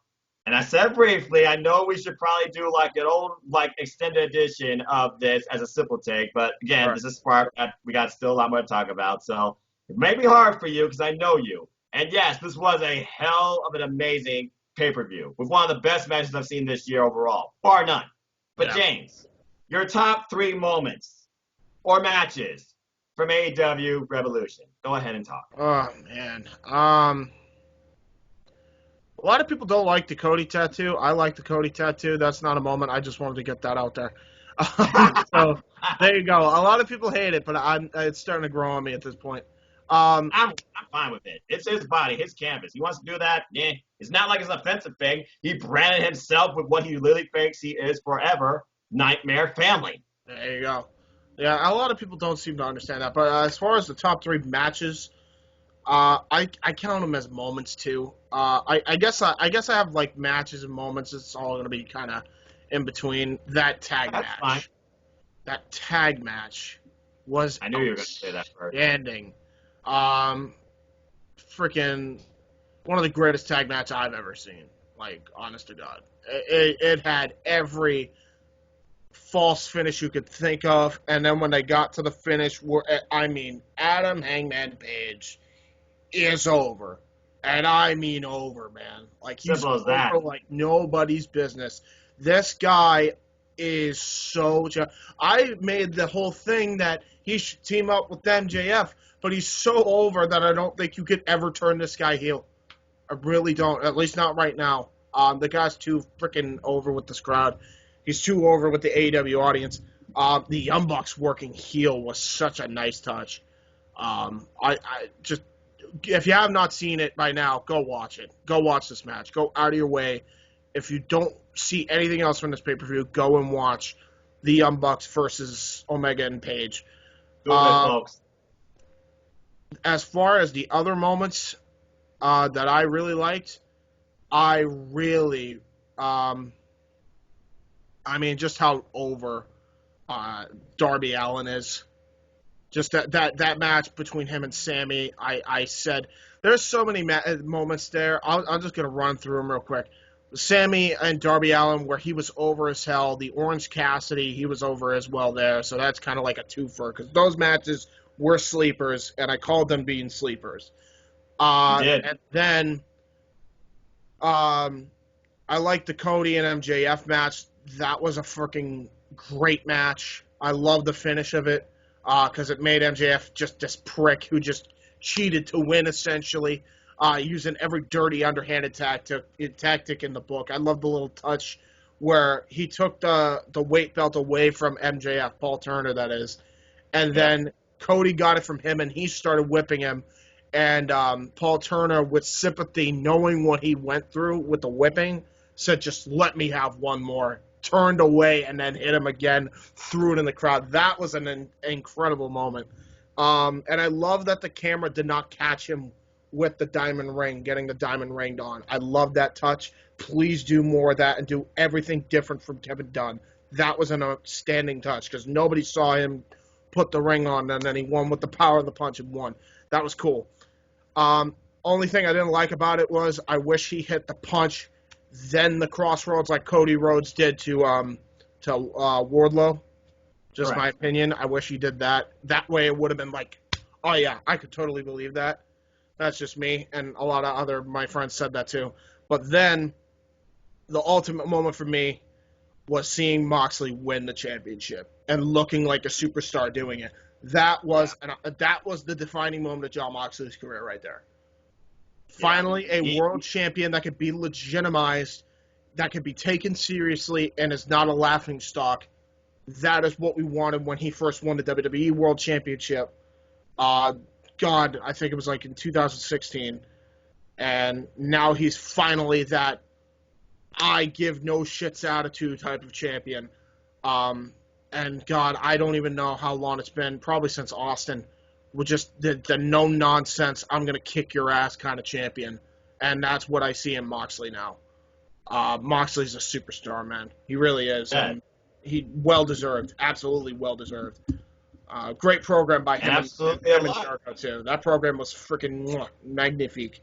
and I said briefly, I know we should probably do like an old extended edition of this as a simple take. But again, This is Spark. We got still a lot more to talk about. So it may be hard for you because I know you. And yes, this was a hell of an amazing pay-per-view with one of the best matches I've seen this year overall, bar none. But James, your top 3 moments or matches from AEWREvolution. Go ahead and talk. Oh man. A lot of people don't like the Cody tattoo. I like the Cody tattoo. That's not a moment. I just wanted to get that out there. So there you go. A lot of people hate it, but it's starting to grow on me at this point. I'm fine with it. It's his body, his canvas. He wants to do that. Yeah. It's not like it's an offensive thing. He branded himself with what he literally thinks he is forever. Nightmare Family. There you go. Yeah, a lot of people don't seem to understand that. But as far as the top 3 matches, I count them as moments too. I guess I have like matches and moments. It's all going to be kind of in between. That tag That's match. fine. That tag match was I knew you were going to say that first. outstanding. Freaking one of the greatest tag matches I've ever seen. Like, honest to God, it had every false finish you could think of, and then when they got to the finish, Adam Hangman Page is over, and I mean over, man. Like, he's Simple as that. over like nobody's business. This guy is so. I made the whole thing that he should team up with MJF, but he's so over that I don't think you could ever turn this guy heel. I really don't. At least not right now. The guy's too freaking over with this crowd. He's too over with the AEW audience. The Young Bucks working heel was such a nice touch. I just, if you have not seen it by now, go watch it. Go watch this match. Go out of your way. If you don't see anything else from this pay-per-view, go and watch the Young Bucks versus Omega and Page. Do it, folks. As far as the other moments that I really liked, I really, just how over Darby Allin is. Just that match between him and Sammy, I said, there's so many moments there. I'm just going to run through them real quick. Sammy and Darby Allin, where he was over as hell. The Orange Cassidy, he was over as well there. So that's kind of like a twofer, because those matches were sleepers, and I called them being sleepers. And then I liked the Cody and MJF match. That was a freaking great match. I love the finish of it because it made MJF just this prick who just cheated to win, essentially, using every dirty, underhanded tactic in the book. I love the little touch where he took the weight belt away from MJF, Paul Turner, that is, and then Cody got it from him, and he started whipping him. And Paul Turner, with sympathy, knowing what he went through with the whipping, said, just let me have one more. Turned away and then hit him again, threw it in the crowd. That was an incredible moment. And I love that the camera did not catch him with the diamond ring, getting the diamond ring on. I love that touch. Please do more of that and do everything different from Kevin Dunn. That was an outstanding touch because nobody saw him put the ring on, and then he won with the power of the punch and won. That was cool. Only thing I didn't like about it was I wish he hit the punch, then the crossroads like Cody Rhodes did to Wardlow. Just Correct. My opinion. I wish he did that. That way it would have been like, oh yeah, I could totally believe that. That's just me, and a lot of my friends said that too. But then the ultimate moment for me was seeing Moxley win the championship and looking like a superstar doing it. That was the defining moment of Jon Moxley's career right there. Finally, a world champion that could be legitimized, that could be taken seriously, and is not a laughingstock. That is what we wanted when he first won the WWE World Championship. I think it was like in 2016. And now he's finally that I give no shits attitude type of champion. And God, I don't even know how long it's been, probably since Austin, with just the no-nonsense, I'm going to kick your ass kind of champion. And that's what I see in Moxley now. Moxley's a superstar, man. He really is. Yeah. And he well-deserved, absolutely well-deserved. Great program by him, Absolutely and Jericho, too. That program was freaking magnifique.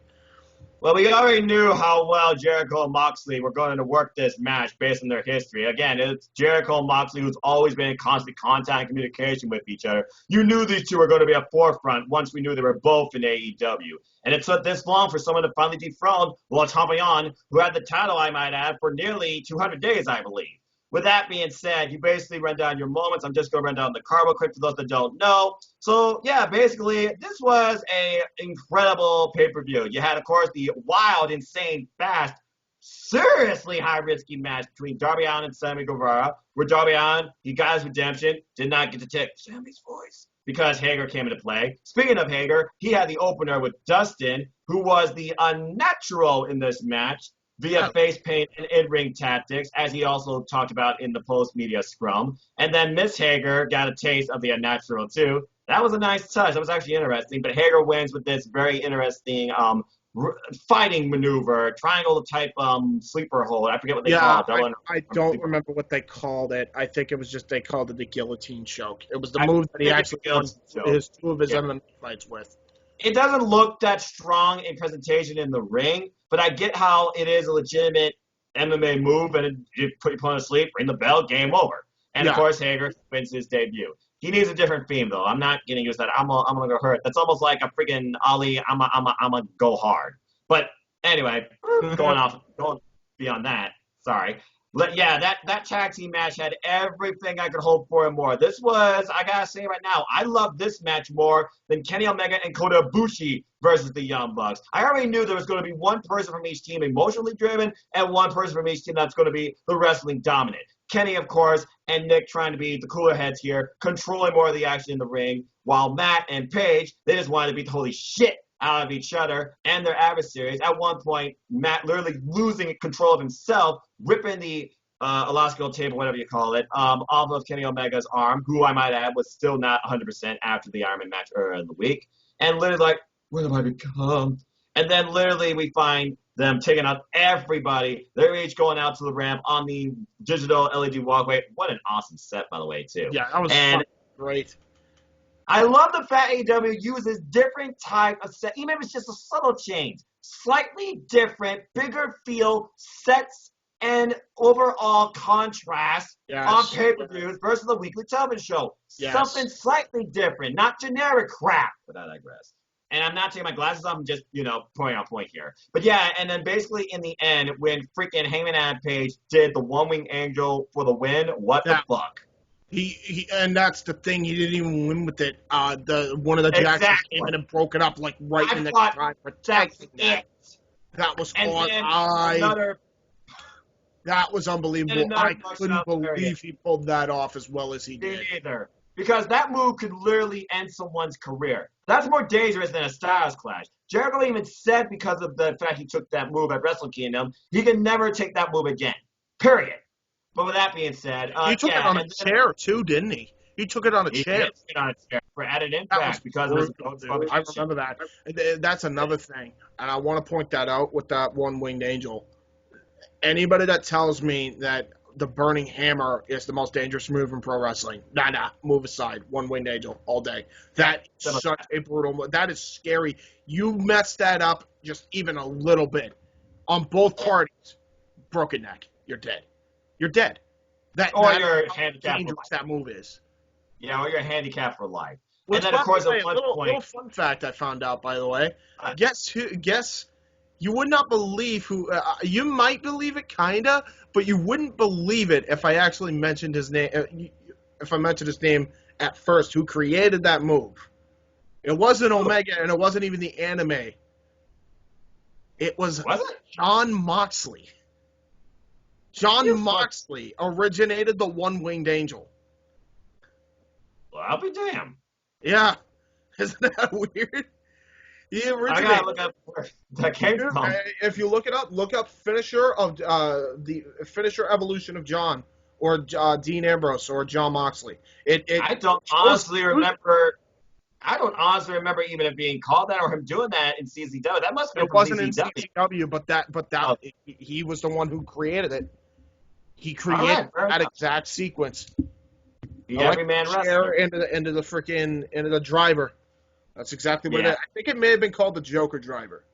Well, we already knew how well Jericho and Moxley were going to work this match based on their history. Again, it's Jericho and Moxley who's always been in constant contact and communication with each other. You knew these two were going to be a forefront once we knew they were both in AEW. And it took this long for someone to finally dethrone Champion, who had the title, I might add, for nearly 200 days, I believe. with that being said, you basically run down your moments. I'm just going to run down the card real quick for those that don't know. So, yeah, basically, this was a incredible pay-per-view. You had, of course, the wild, insane, fast, seriously high-risky match between Darby Allin and Sammy Guevara, where Darby Allin, he got his redemption, did not get to take Sammy's voice because Hager came into play. Speaking of Hager, he had the opener with Dustin, who was the unnatural in this match, via face paint and in-ring tactics, as he also talked about in the post-media scrum. And then Miss Hager got a taste of the unnatural, too. That was a nice touch. That was actually interesting. But Hager wins with this very interesting fighting maneuver, triangle-type sleeper hold. I forget what they call it. I don't remember what they called it. I think it was just they called it the guillotine choke. It was the move that he actually won his two of his MMA fights with. It doesn't look that strong in presentation in the ring, but I get how it is a legitimate MMA move, and you put your opponent to sleep, ring the bell, game over. And of course, Hager wins his debut. He needs a different theme, though. I'm not getting used to that. I'm gonna go hurt. That's almost like a freaking Ali. I'm a go hard. But anyway, going beyond that. Sorry. But yeah, that tag team match had everything I could hope for and more. This was, I gotta say right now, I love this match more than Kenny Omega and Kota Ibushi versus the Young Bucks. I already knew there was going to be one person from each team emotionally driven and one person from each team that's going to be the wrestling dominant. Kenny, of course, and Nick trying to be the cooler heads here, controlling more of the action in the ring, while Matt and Paige, they just wanted to beat the holy shit out of each other and their adversaries. At one point, Matt literally losing control of himself, ripping the elastic table, whatever you call it, off of Kenny Omega's arm, who I might add was still not 100% after the Iron Man match earlier in the week. And literally like, what have I become? And then literally we find them taking out everybody. They're each going out to the ramp on the digital LED walkway. What an awesome set, by the way, too. Yeah, that was great. I love the fact AEW uses different type of set, even if it's just a subtle change. Slightly different, bigger feel sets and overall contrast on pay-per-views versus the weekly television show. Something slightly different, not generic crap, but I digress. And I'm not taking my glasses off, I'm just, pointing out a point here. But yeah, and then basically in the end, when freaking Hangman Adam Page did the one-wing angel for the win, what the fuck? He and that's the thing. He didn't even win with it. One of the Jacksons came in and broke it up like right in the time, protecting that. That was on. That was unbelievable. I couldn't believe he pulled that off as well as he did. Me either. Because that move could literally end someone's career. That's more dangerous than a Styles Clash. Jericho even said because of the fact he took that move at Wrestle Kingdom, he can never take that move again. Period. But with that being said, he took it on a chair too, didn't he? He took it on a chair. He did take it on a chair for added impact because it was I remember that. That's another thing, and I want to point that out with that one-winged angel. Anybody that tells me that the Burning Hammer is the most dangerous move in pro wrestling, move aside. One-winged angel all day. That is such a brutal move. That is scary. You mess that up just even a little bit on both parties, broken neck, you're dead. You're dead. You're handicapped. That move is. Yeah, or you're handicapped for life. And then, of course, a little fun fact I found out, by the way. Guess you would not believe who. You might believe it, kinda, but you wouldn't believe it if I actually mentioned his name. If I mentioned his name at first, who created that move? It wasn't Omega, and it wasn't even the anime. It was Jon Moxley. Jon Moxley originated the one-winged angel. Well, I'll be damned. Yeah. Isn't that weird? He originated. I gotta look up where that came from. If you look it up, look up finisher of the finisher evolution of John, or Dean Ambrose, or Jon Moxley. I don't honestly remember even it being called that or him doing that in CZW. That must have been wasn't in CZW, but he was the one who created it. He created that exact sequence. Every man wrestler into the driver. That's exactly what it is. I think it may have been called the Joker driver.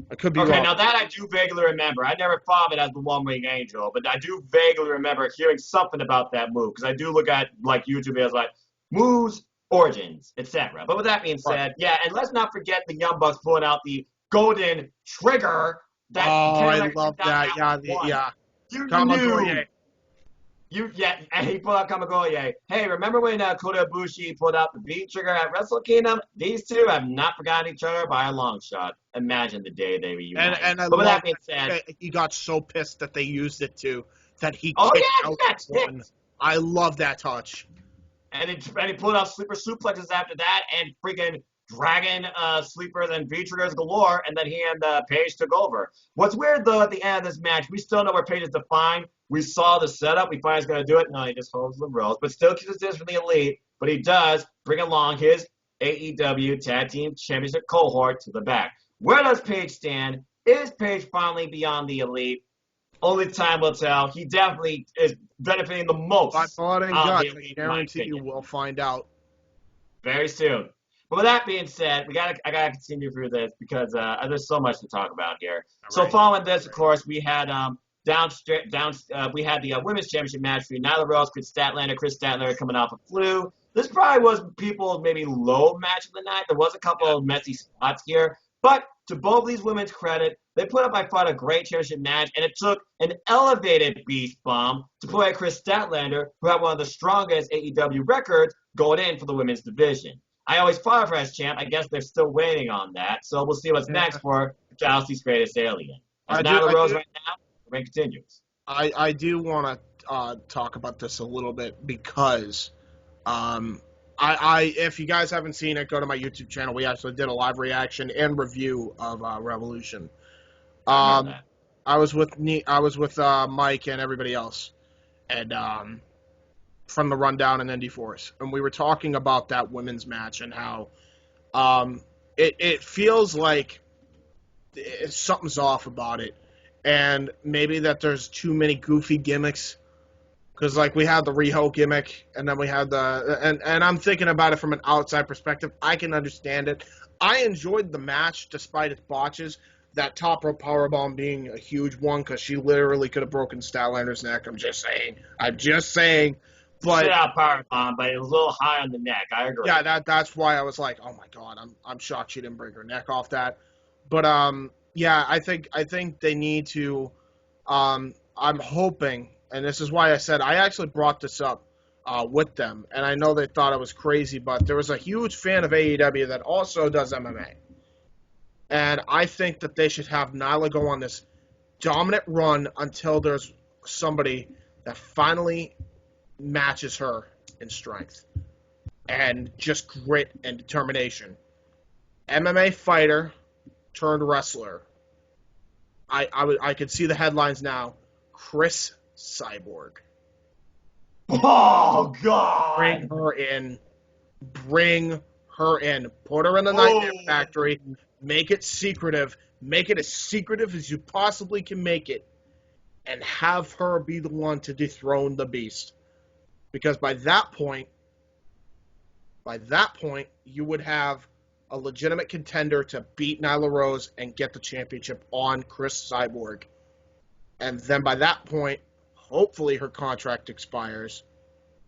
I could be wrong. Okay, now that I do vaguely remember. I never thought of it as the one-wing angel, but I do vaguely remember hearing something about that move because I do look at YouTube videos like moves, origins, etc. But with that being said, and let's not forget the Young Bucks pulling out the golden trigger. I love that. Yeah. You knew. And he pulled out Kamigoye. Hey, remember when Kota Ibushi pulled out the V trigger at Wrestle Kingdom? These two have not forgotten each other by a long shot. Imagine the day they reunite. And I But with love that being said, that he got so pissed that they used it too, that he oh kicked yeah, out that's one. it. I love that touch. And he pulled out sleeper suplexes after that, and freaking dragon sleepers and V triggers galore. And then he and Paige took over. What's weird though, at the end of this match, we still know where Paige is defined. We saw the setup. We find he's going to do it. No, he just holds the ropes, but still keeps his distance from the elite. But he does bring along his AEW Tag Team Championship cohort to the back. Where does Paige stand? Is Paige finally beyond the elite? Only time will tell. He definitely is benefiting the most. By blood and guts, I guarantee you opinion. will find out. Very soon. But with that being said, I gotta continue through this because there's so much to talk about here. All So right. following this, of course, we had we had the women's championship match between Nyla Rose, Chris Statlander coming off a flu. This probably was people's maybe low match of the night. There was a couple of messy spots here, but to both these women's credit, they put up by far a great championship match, and it took an elevated Beast Bomb to put at Chris Statlander, who had one of the strongest AEW records going in for the women's division. I always fought for as champ. I guess they're still waiting on that, so we'll see what's next for Galaxy's Greatest Alien. As Nyla Rose right now, the reign continues. I do want to talk about this a little bit because if you guys haven't seen it, go to my YouTube channel. We actually did a live reaction and review of Revolution. I was with Mike and everybody else, and from the Rundown and Indie Force, and we were talking about that women's match and how it feels like something's off about it, and maybe that there's too many goofy gimmicks. Because, like, we had the Riho gimmick, and then we had and I'm thinking about it from an outside perspective. I can understand it. I enjoyed the match, despite its botches. That top rope powerbomb being a huge one, because she literally could have broken Statlander's neck. I'm just saying. But yeah, powerbomb, but it was a little high on the neck. I agree. Yeah, that's why I was like, oh my god, I'm shocked she didn't break her neck off that. But yeah, I think they need to. I'm hoping. And this is why I said I actually brought this up with them. And I know they thought I was crazy, but there was a huge fan of AEW that also does MMA. And I think that they should have Nyla go on this dominant run until there's somebody that finally matches her in strength and just grit and determination. MMA fighter turned wrestler. I could see the headlines now. Chris Cyborg. Oh, God. Bring her in. Put her in the Nightmare Factory. Make it secretive. Make it as secretive as you possibly can make it. And have her be the one to dethrone the beast. Because by that point, you would have a legitimate contender to beat Nyla Rose and get the championship on Chris Cyborg. And then by that point, hopefully her contract expires.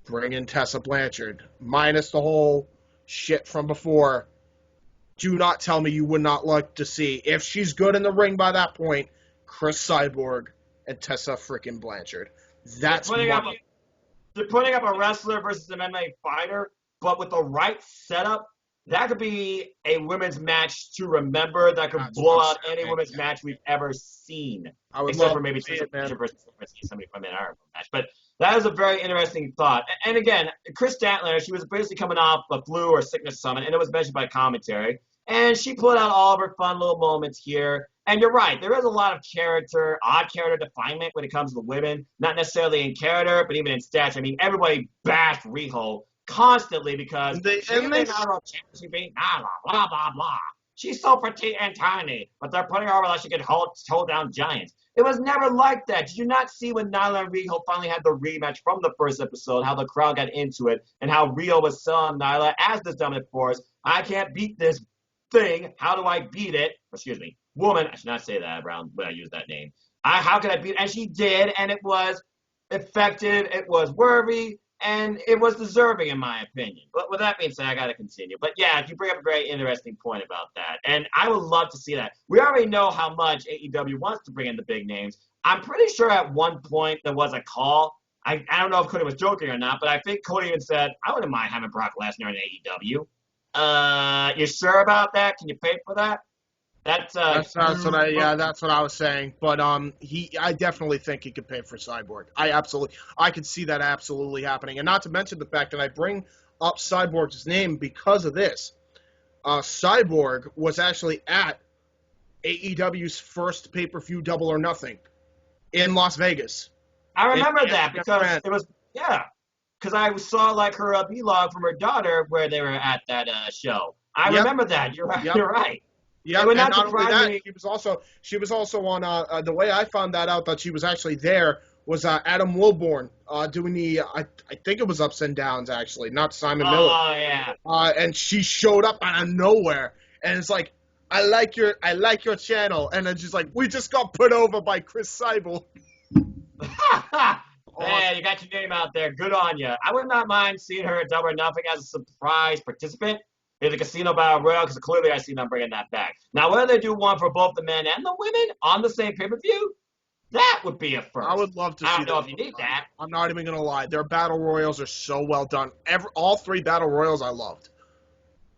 Bring in Tessa Blanchard. Minus the whole shit from before. Do not tell me you would not like to see, if she's good in the ring by that point, Chris Cyborg and Tessa freaking Blanchard. That's they're putting up a wrestler versus an MMA fighter, but with the right setup, that could be a women's match to remember. That could blow out any women's match we've ever seen. Except for maybe somebody from an Iron match. But that is a very interesting thought. And again, Chris Statlander, she was basically coming off a flu or sickness summit, and it was mentioned by commentary. And she put out all of her fun little moments here. And you're right, there is a lot of odd character definement when it comes to the women. Not necessarily in character, but even in stats. I mean, everybody bashed Riho constantly because she beat Nyla, blah, blah, blah. She's so petite and tiny, but they're putting her over like she could hold down giants. It was never like that. Did you not see when Nyla and Riho finally had the rematch from the first episode, how the crowd got into it, and how Riho was selling Nyla as this dominant force? I can't beat this thing. How do I beat it? Excuse me. Woman. I should not say that around when I use that name. How can I beat it? And she did, and it was effective. It was worthy. And it was deserving, in my opinion. But with that being said, I got to continue. But yeah, you bring up a very interesting point about that. And I would love to see that. We already know how much AEW wants to bring in the big names. I'm pretty sure at one point there was a call. I don't know if Cody was joking or not, but I think Cody even said, I wouldn't mind having Brock Lesnar in AEW. You sure about that? Can you pay for that? That's that's what I was saying. But I definitely think he could pay for Cyborg. I could see that absolutely happening. And not to mention the fact that I bring up Cyborg's name because of this. Cyborg was actually at AEW's first pay-per-view Double or Nothing in Las Vegas. I remember that because it was, because I saw like her vlog from her daughter where they were at that show. I remember that. You're right. You're right. Yeah, and not only that, she was also on the way I found that out that she was actually there was Adam Wilborn doing the I think it was Ups and Downs actually, not Simon Miller. Oh yeah. And she showed up out of nowhere, and it's like, I like your channel, and then she's like, we just got put over by Chris Cyborg. Man, you got your name out there. Good on you. I would not mind seeing her at Double or Nothing as a surprise participant in the Casino Battle Royal, because clearly I see them bringing that back. Now, whether they do one for both the men and the women on the same pay-per-view, that would be a first. I would love to see that. I don't know if you need that. I'm not even going to lie. Their Battle Royals are so well done. All 3 Battle Royals I loved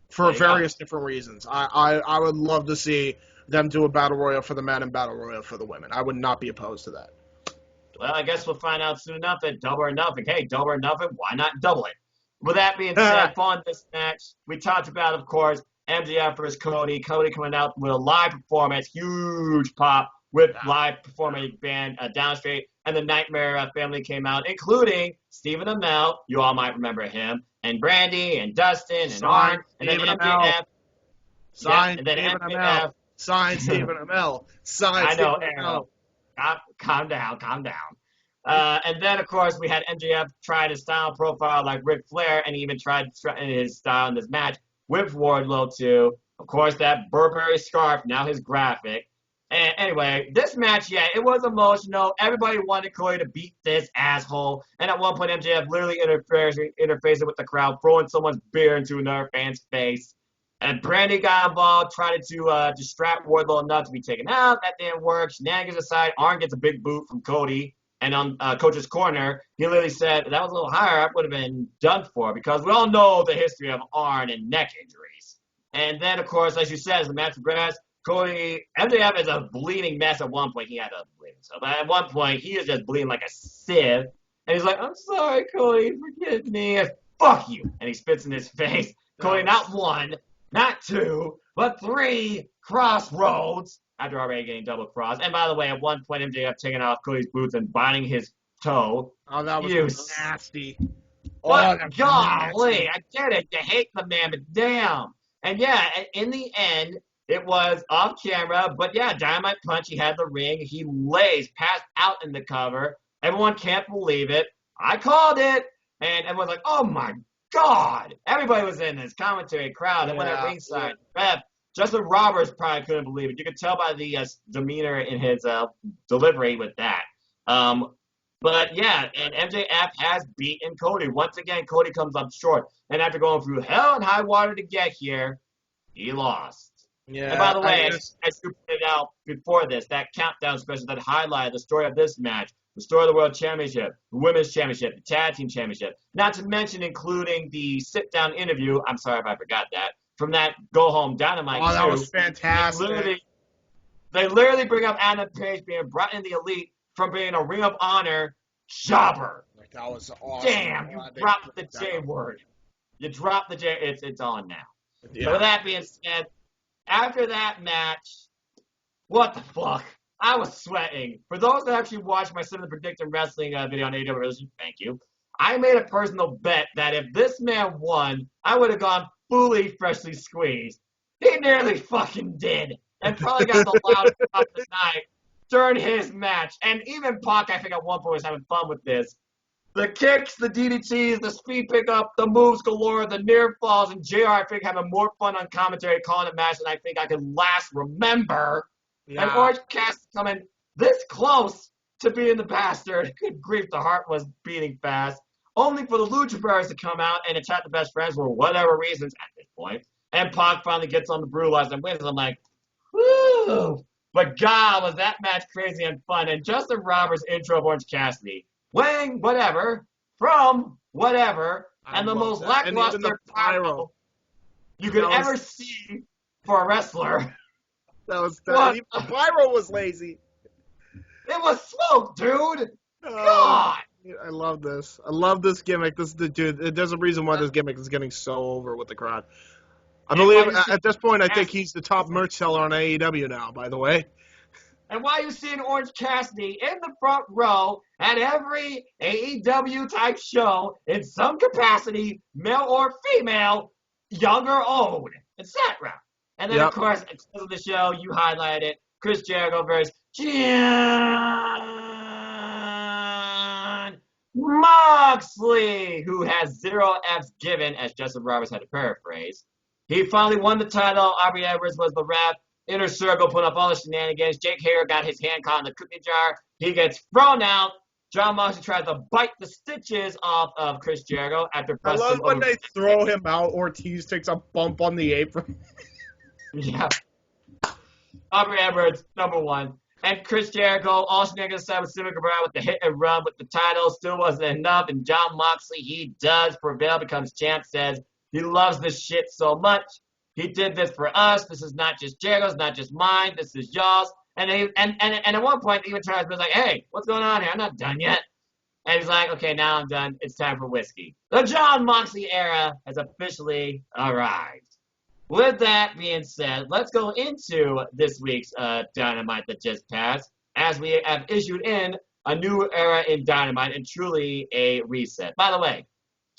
for various different reasons. I would love to see them do a Battle Royal for the men and Battle Royal for the women. I would not be opposed to that. Well, I guess we'll find out soon enough at Double or Nothing. Hey, Double or Nothing, why not double it? With that being said, on this match, we talked about, of course, MJF versus Cody. Cody coming out with a live performance, huge pop with live performing band Downstraight, and the Nightmare family came out, including Stephen Amell, you all might remember him, and Brandy, and Dustin, and Arn, and then MJF. Signed Stephen Amell. Signed Stephen Amell. Signed Stephen Amell. Calm down. And then, of course, we had MJF try to style profile like Ric Flair, and he even tried to threaten his style in this match with Wardlow, too. Of course, that Burberry scarf, now his graphic. And anyway, this match, it was emotional. Everybody wanted Cody to beat this asshole. And at one point, MJF literally interfacing with the crowd, throwing someone's beer into another fan's face. And Brandy got involved, tried to distract Wardlow enough to be taken out. That didn't work. Shenanigans aside, Arn gets a big boot from Cody. And on Coach's Corner, he literally said, if that was a little higher, I would have been done for, because we all know the history of Arn and neck injuries. And then, of course, as you said, as the match progressed, MJF is a bleeding mess at one point. He had a bleeding. So, but at one point, he is just bleeding like a sieve. And he's like, I'm sorry, Cody, forgive me. And, fuck you. And he spits in his face. Cody, not 1, not 2, but 3 crossroads. After already getting double crossed. And by the way, at one point, MJF taking off Cody's boots and biting his toe. Oh, that was nasty. What? Golly, I get it. You hate the man, but damn. And in the end, it was off camera. But Dynamite Punch, he had the ring. He lays passed out in the cover. Everyone can't believe it. I called it. And everyone's like, oh my God. Everybody was in this commentary crowd. And went at ringside. Justin Roberts probably couldn't believe it. You could tell by the demeanor in his delivery with that. And MJF has beaten Cody. Once again, Cody comes up short. And after going through hell and high water to get here, he lost. Yeah. And by the way, as you pointed out before this, that countdown special that highlighted the story of this match, the story of the World Championship, the Women's Championship, the Tag Team Championship, not to mention including the sit-down interview. I'm sorry if I forgot that. From that Go Home Dynamite. Oh, that was fantastic. They literally bring up Adam Page being brought in the Elite from being a Ring of Honor jobber. That was awesome. Damn, you dropped the J word. You dropped the J. It's on now. Yeah. So with that being said, after that match, what the fuck? I was sweating. For those that actually watched my Seven Predicting Wrestling video on AEWRevolution, thank you. I made a personal bet that if this man won, I would have gone fully freshly squeezed. He nearly fucking did. And probably got the loudest pop of the night during his match. And even Pac, I think, at one point was having fun with this. The kicks, the DDTs, the speed pickup, the moves galore, the near falls, and JR, I think, having more fun on commentary calling a match than I think I could last remember. Yeah. And Orange Cassidy coming this close to being the bastard. Good grief, the heart was beating fast. Only for the Lucha Brothers to come out and attack the best friends for whatever reasons at this point. And Pac finally gets on the brutalizer and wins. I'm like, woo! But God, was that match crazy and fun. And Justin Roberts' intro of Orange Cassidy, weighing whatever, from whatever, and the most lackluster pyro you could ever see for a wrestler. The pyro was lazy. It was smoke, dude. God. I love this. I love this gimmick. There's a reason why this gimmick is getting so over with the crowd. I believe at this point, I think he's the top merch seller on AEW now, by the way. And why you seeing Orange Cassidy in the front row at every AEW type show in some capacity, male or female, young or old, etc. And then, of course, at the end of the show, you highlight it. Chris Jericho versus Jon Moxley, who has 0 F's given, as Justin Roberts had to paraphrase. He finally won the title. Aubrey Edwards was the ref. Inner Circle put up all the shenanigans. Jake Hager got his hand caught in the cookie jar. He gets thrown out. Jon Moxley tries to bite the stitches off of Chris Jericho after I love when they throw him out. Ortiz takes a bump on the apron. Yeah. Aubrey Edwards, number 1. And Chris Jericho, all shenanigans aside with Simon Cabana with the hit and run with the title, still wasn't enough. And Jon Moxley, he does prevail, becomes champ, says he loves this shit so much. He did this for us. This is not just Jericho's, not just mine. This is y'all's. And at one point, even tries to be like, hey, what's going on here? I'm not done yet. And he's like, okay, now I'm done. It's time for whiskey. The Jon Moxley era has officially arrived. With that being said, let's go into this week's Dynamite that just passed, as we have issued in a new era in Dynamite and truly a reset. By the way,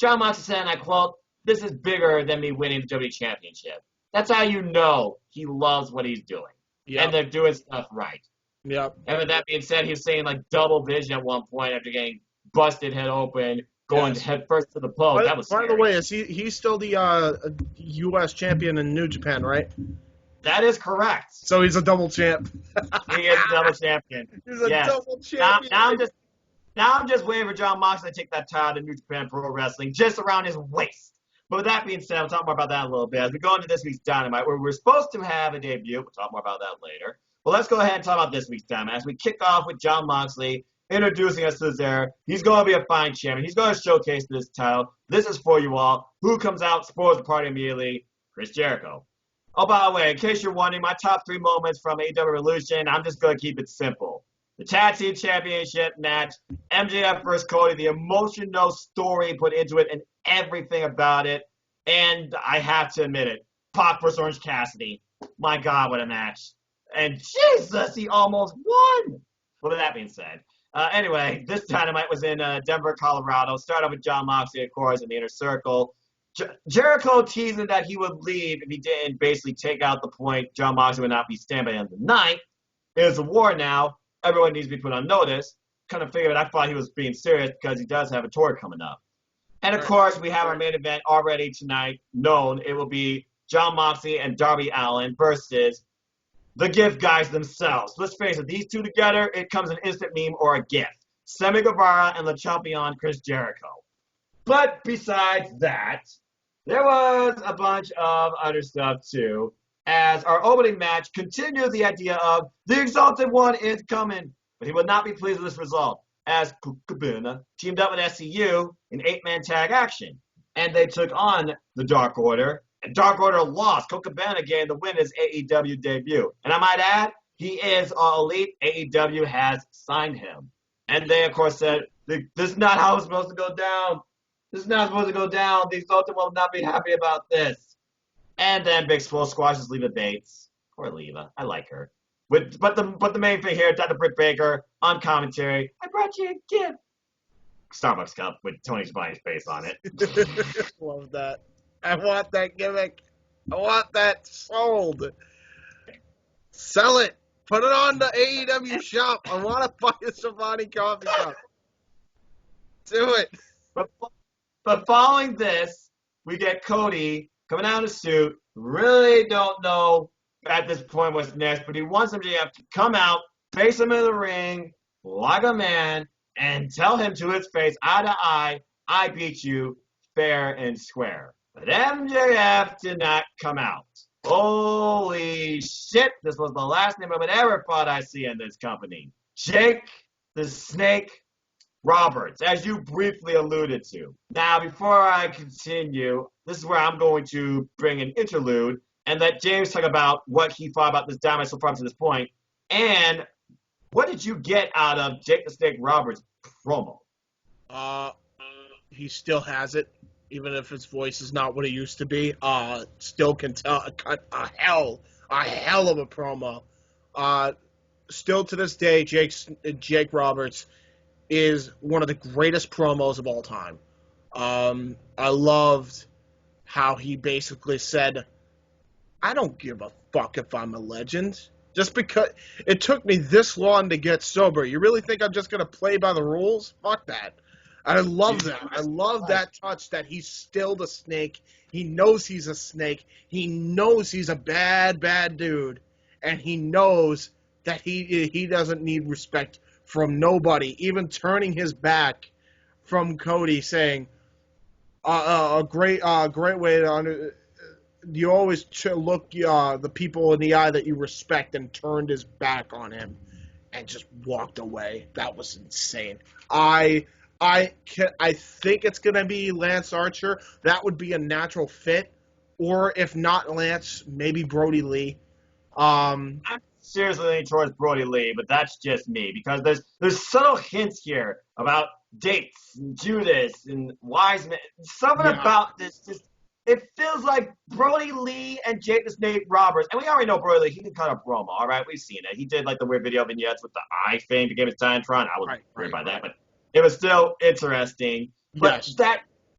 Jon Moxley said, and I quote, "This is bigger than me winning the WWE Championship." That's how you know he loves what he's doing. Yep. And they're doing stuff right. Yep. And with that being said, he was saying like double vision at one point after getting busted head open, going head first to the post. That was scary. By the way, is he's still the U.S. champion in New Japan, right? That is correct. So he's a double champ. He is a double champion. He's a double champion. Now I'm just waiting for Jon Moxley to take that title to New Japan Pro Wrestling just around his waist. But with that being said, we'll talk more about that in a little bit. As we go into this week's Dynamite, where we're supposed to have a debut, we'll talk more about that later. But let's go ahead and talk about this week's Dynamite. As we kick off with Jon Moxley introducing us to this era, he's going to be a fine champion. He's going to showcase this title. This is for you all. Who comes out, spoils the party immediately? Chris Jericho. Oh, by the way, in case you're wondering, my top 3 moments from AEWREvolution, I'm just going to keep it simple. The Tag Team Championship match, MJF versus Cody, the emotional story put into it and everything about it. And I have to admit it, Pac versus Orange Cassidy. My God, what a match. And Jesus, he almost won. Well, with that being said, anyway, this Dynamite was in Denver, Colorado. Started off with Jon Moxley, of course, in the Inner Circle. Jericho teasing that he would leave if he didn't basically take out the point Jon Moxley would not be standing by the end of the night. It's a war now. Everyone needs to be put on notice. Kind of figured I thought he was being serious because he does have a tour coming up. And, of course, we have our main event already tonight known. It will be Jon Moxley and Darby Allin versus the gift guys themselves. Let's face it, these two together, it comes an instant meme or a gift. Sammy Guevara and Le Champion Chris Jericho. But besides that, there was a bunch of other stuff, too, as our opening match continued the idea of the Exalted One is coming, but he would not be pleased with this result, as Colt Cabana teamed up with SCU in 8-man tag action, and they took on the Dark Order, and Dark Order lost. Colt Cabana gained the win his AEW debut, and I might add, he is all elite. AEW has signed him, and they, of course, said, this is not how it's supposed to go down. This is not supposed to go down. The Exalted One will not be happy about this. And then Big Swole squashes Leva Bates. Poor Leva. I like her. But the main thing here, Dr. Britt Baker on commentary. I brought you a gift. Starbucks cup with Tony Schiavone's face on it. Love that. I want that gimmick. I want that sold. Sell it. Put it on the AEW shop. I want to buy a Schiavone coffee cup. Do it. But following this, we get Cody coming out in a suit. Really don't know at this point what's next, but he wants MJF to come out, face him in the ring like a man, and tell him to his face, eye to eye, I beat you fair and square. But MJF did not come out. Holy shit, this was the last name I would ever thought I'd see in this company. Jake the Snake Roberts, as you briefly alluded to. Now, before I continue, this is where I'm going to bring an interlude and let James talk about what he thought about this Dynamite so far to this point. And what did you get out of Jake the Snake Roberts' promo? He still has it, even if his voice is not what it used to be. Still can cut a hell of a promo. Still to this day, Jake Roberts is one of the greatest promos of all time. I loved how he basically said, I don't give a fuck if I'm a legend. Just because it took me this long to get sober. You really think I'm just going to play by the rules? Fuck that. I love that. I love that touch that he's still the Snake. He knows he's a snake. He knows he's a bad, bad dude. And he knows that he doesn't need respect from nobody. Even turning his back from Cody, saying, a great way to you always look the people in the eye that you respect, and turned his back on him and just walked away. That was insane. I think it's going to be Lance Archer. That would be a natural fit. Or if not Lance, maybe Brody Lee. I'm seriously leaning towards Brody Lee, but that's just me, because there's subtle hints here about dates and Judas and Wiseman. Something about this just, it feels like Brody Lee and Jake the Snake Roberts, and we already know Brody Lee, he can cut a promo, all right? We've seen it. He did like the weird video vignettes with the eye thing to give his Titantron. I was weird by that, but it was still interesting. But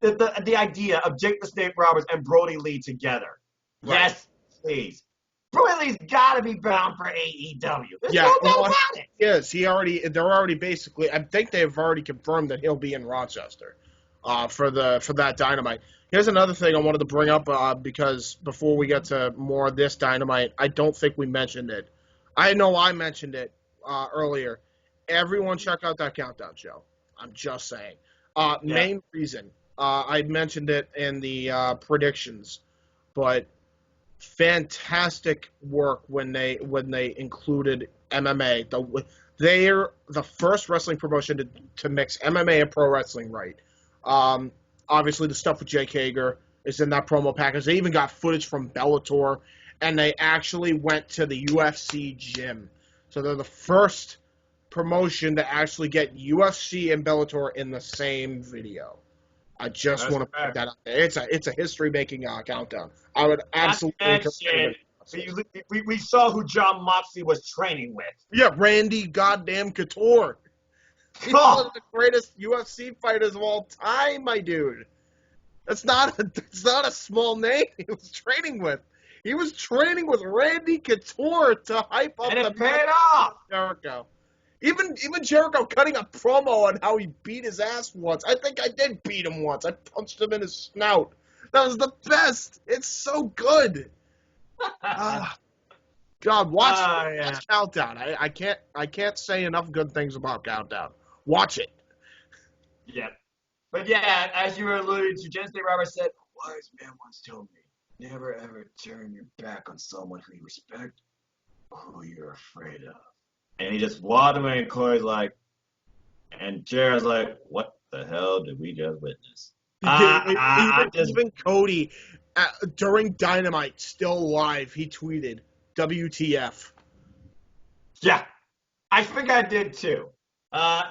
the idea of Jake the Snake Roberts and Brody Lee together, yes, please. Brody Lee's got to be bound for AEW. There's no doubt about it. Yes, they're already basically, I think they've already confirmed that he'll be in Rochester for that Dynamite. Here's another thing I wanted to bring up because before we get to more of this Dynamite, I don't think we mentioned it. I know I mentioned it earlier. Everyone check out that Countdown show. I'm just saying. Main reason, I mentioned it in the predictions, but fantastic work when they included MMA. They're the first wrestling promotion to mix MMA and pro wrestling right. Obviously, the stuff with Jake Hager is in that promo package. They even got footage from Bellator, and they actually went to the UFC gym. So they're the first promotion to actually get UFC and Bellator in the same video. I just want to put that out there. It's a history-making countdown. I would absolutely. We saw who John Moxley was training with. Yeah, Randy goddamn Couture. He's one of the greatest UFC fighters of all time, my dude. It's not a small name he was training with. He was training with Randy Couture to hype up and it paid off. Jericho. Even Jericho cutting a promo on how he beat his ass once. I think I did beat him once. I punched him in his snout. That was the best. It's so good. God, watch Countdown. I can't say enough good things about Countdown. Watch it. Yeah. But yeah, as you were alluding to, James Roberts said, a wise man once told me, never ever turn your back on someone who you respect or who you're afraid of. And he just walked away, and Corey's like, and Jared's like, what the hell did we just witness? Even Cody, during Dynamite, still live, he tweeted, WTF. Yeah, I think I did too.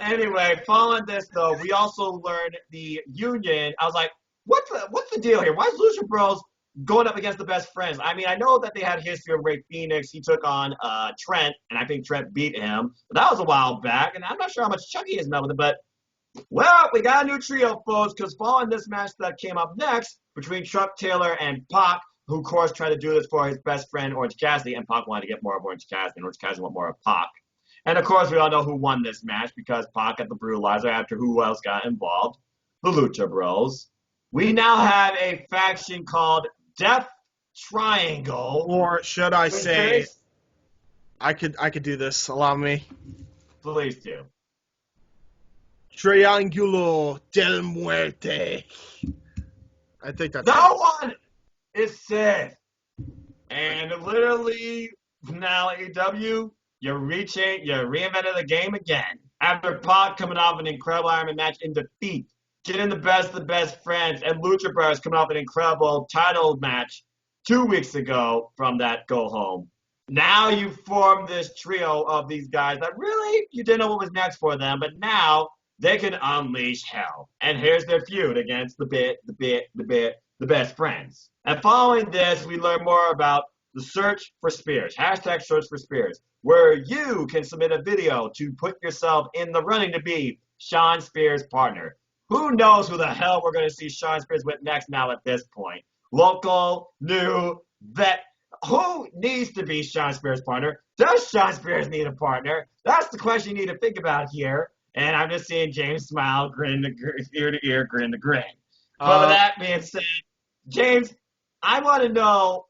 Anyway, following this, though, we also learned the Union. I was like, what's the deal here? Why is Lucha Bros going up against the Best Friends? I mean, I know that they had history of Ray Phoenix. He took on Trent, and I think Trent beat him. But that was a while back, and I'm not sure how much Chucky has met with him. But, well, we got a new trio, folks, because following this match that came up next between Chuck Taylor and Pac, who, of course, tried to do this for his best friend, Orange Cassidy, and Pac wanted to get more of Orange Cassidy, and Orange Cassidy wanted more of Pac. And, of course, we all know who won this match because Pac got the brutalizer after who else got involved? The Lucha Bros. We now have a faction called Death Triangle. Or should I say, I could do this. Allow me. Please do. Triángulo del Muerte. I think that's no one is safe. And literally, now AEW, you reinvented the game again. After Pac coming off an incredible Iron Man match in defeat, getting the best of the best friends, and Lucha Brothers coming off an incredible title match 2 weeks ago from that go home. Now you form this trio of these guys that really you didn't know what was next for them, but now they can unleash hell. And here's their feud against the best friends. And following this, we learn more about the search for Spears, hashtag search for Spears, where you can submit a video to put yourself in the running to be Shawn Spears' partner. Who knows who the hell we're going to see Shawn Spears with next now at this point? Local, new, vet. Who needs to be Shawn Spears' partner? Does Shawn Spears need a partner? That's the question you need to think about here. And I'm just seeing James smile, grin to ear to ear, grin to grin. But with that being said, James, I want to know,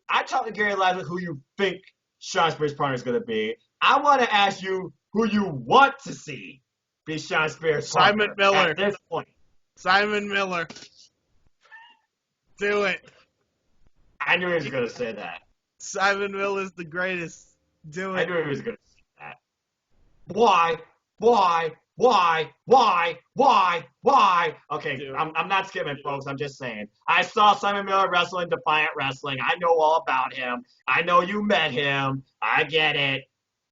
I talked to Gary Live who you think Shawn Spears' partner is going to be. I want to ask you who you want to see be Shawn Spears' partner. Simon Miller. At this point. Simon Miller. Do it. I knew he was going to say that. Simon Miller's the greatest. Do it. I knew he was going to say that. Why? Why? Okay, Dude. I'm not skipping, folks. I'm just saying. I saw Simon Miller wrestle in Defiant Wrestling. I know all about him. I know you met him. I get it.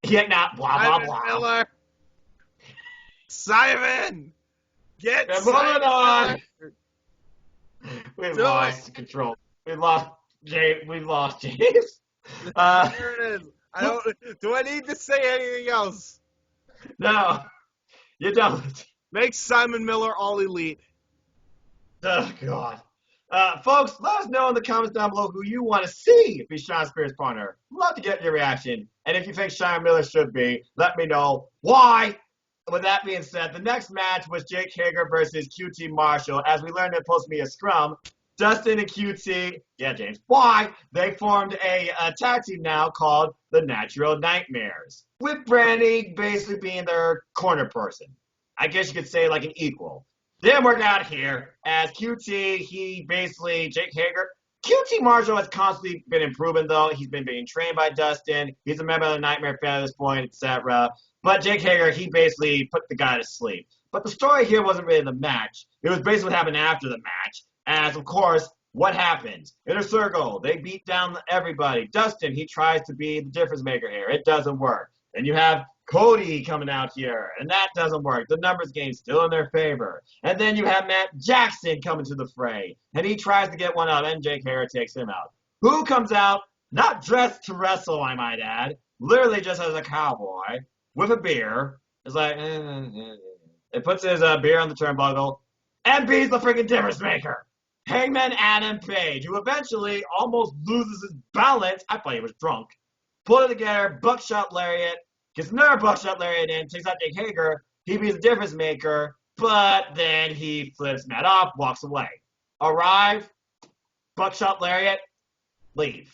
Yet not blah, blah, Simon blah. Miller. Simon! Get Moving Simon on. Miller. We've Do lost control. We lost James. There it is. Do I need to say anything else? No, you don't. Make Simon Miller all elite. Oh, God. Folks, let us know in the comments down below who you want to see be Shawn Spears' partner. Love to get your reaction. And if you think Simon Miller should be, let me know why. With that being said, the next match was Jake Hager versus QT Marshall. As we learned in post-media scrum, Dustin and QT, yeah, James, why? They formed a tag team now called the Natural Nightmares, with Brandy basically being their corner person. I guess you could say like an equal. Didn't work out here, as QT, Jake Hager, QT Marshall has constantly been improving, though. He's been being trained by Dustin. He's a member of the Nightmare fan at this point, etc. But Jake Hager, he basically put the guy to sleep. But the story here wasn't really the match. It was basically what happened after the match. As, of course, what happens? Inner Circle, they beat down everybody. Dustin, he tries to be the difference maker here. It doesn't work. Then you have Cody coming out here, and that doesn't work. The numbers game still in their favor. And then you have Matt Jackson coming to the fray, and he tries to get one up, and Jake Hager takes him out. Who comes out, not dressed to wrestle, I might add, literally just as a cowboy, with a beer. It's like, it puts his beer on the turnbuckle, and beats the freaking difference maker. Hangman Adam Page, who eventually almost loses his balance. I thought he was drunk. Pull it together, buckshot lariat, gets another buckshot lariat in, takes out Jake Hager. He beats the difference maker, but then he flips Matt off, walks away. Arrive, buckshot lariat, leave.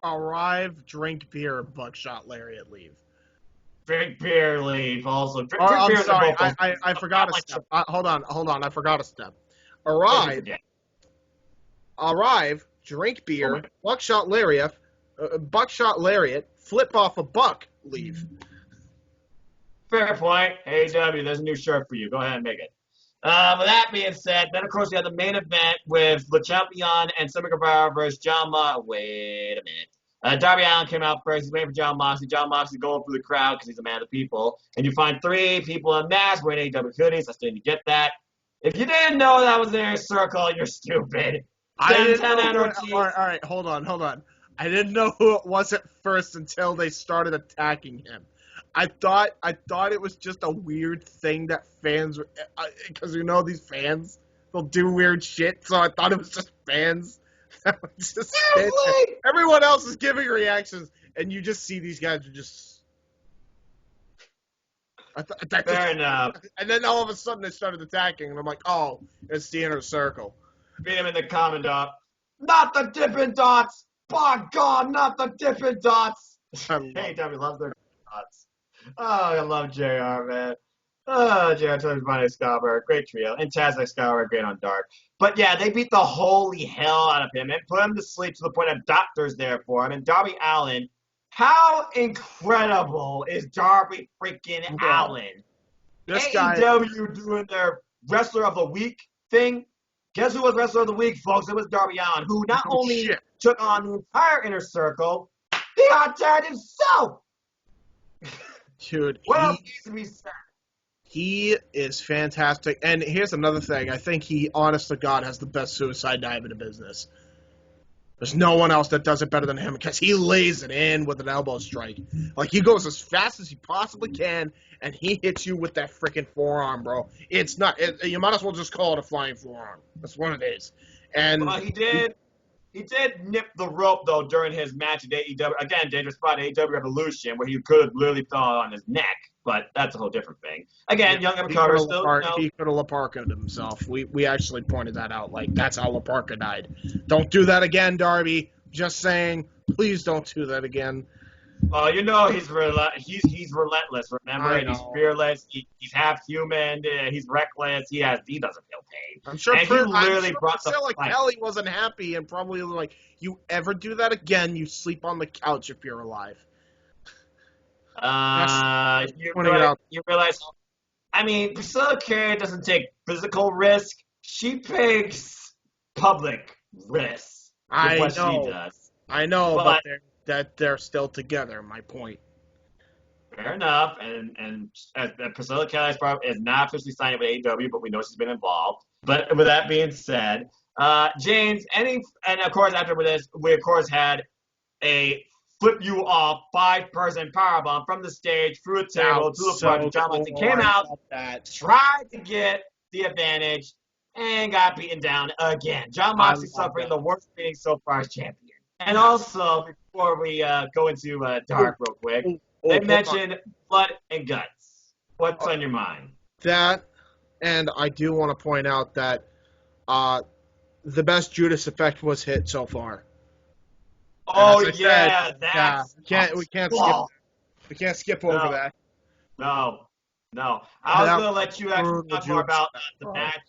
Arrive, drink beer, buckshot lariat, leave. Drink beer, leave. Also, drink I'm beer. sorry, I forgot a step. Hold on, I forgot a step. Arrive, drink beer, buckshot lariat, flip off a buck, leave. Fair point. AEW, there's a new shirt for you. Go ahead and make it. With that being said, then of course we had the main event with Le Champion and Sammy Guevara versus John Moxley. Wait a minute. Darby Allin came out first. He's waiting for John Moxley. John Moxley going through the crowd because he's a man of the people. And you find 3 people in masks wearing AEW hoodies. I still didn't get that. If you didn't know that was Inner Circle, you're stupid. All right, hold on. I didn't know who it was at first until they started attacking him. I thought it was just a weird thing that fans, because these fans, they'll do weird shit. So I thought it was just fans. Everyone else is giving reactions, and you just see these guys are just. Fair enough. And then all of a sudden they started attacking, and I'm like, oh, it's the Inner Circle. Beat him in the comment. Not the Dippin' Dots! By God, not the Dippin' Dots! AEW loves their dots. Oh, I love JR, man. Oh, JR told everybody Scalper, great trio. And Taz like Scalper, great on Dark. But yeah, they beat the holy hell out of him and put him to sleep to the point of doctors there for him. And Darby Allin How incredible is Darby freaking Allin? This guy, AEW doing their Wrestler of the Week thing. Guess who was Wrestler of the Week, folks? It was Darby Allin, who not only took on the entire Inner Circle, he hot-tagged himself. Dude, what else needs to be said? He is fantastic. And here's another thing. I think he, honest to God, has the best suicide dive in the business. There's no one else that does it better than him because he lays it in with an elbow strike. Like, he goes as fast as he possibly can, and he hits you with that freaking forearm, bro. It's not. You might as well just call it a flying forearm. That's what it is. And well, he did nip the rope, though, during his match at AEW. Again, dangerous spot at AEWREvolution, where he could have literally fell on his neck. But that's a whole different thing. Again, young up-and-comer still. He could have LaParka'd himself. We actually pointed that out. Like, that's how LaParka died. Don't do that again, Darby. Just saying, please don't do that again. Oh, you know he's relentless. Remember, he's fearless. He's half human. He's reckless. He doesn't feel pain. I'm sure. And he literally brought the fight. Kelly wasn't happy and probably like, you ever do that again, you sleep on the couch if you're alive. You realize, I mean, Priscilla Carey doesn't take physical risk. She takes public risks. I know. She does. I know, but they're still together. My point. Fair enough. And Priscilla Carey is not officially signed with AEW, but we know she's been involved. But with that being said, James, and of course after this, we of course had a flip you off 5-person powerbomb from the stage through a table to the front. John Moxley came out, tried to get the advantage, and got beaten down again. John Moxley suffering the worst beating so far as champion. And also, before we go into Dark real quick, they mentioned blood and guts. What's on your mind? That, and I do want to point out that the best Judas effect was hit so far. Oh yeah, we can't skip over that. No. I was gonna let you actually talk more about the match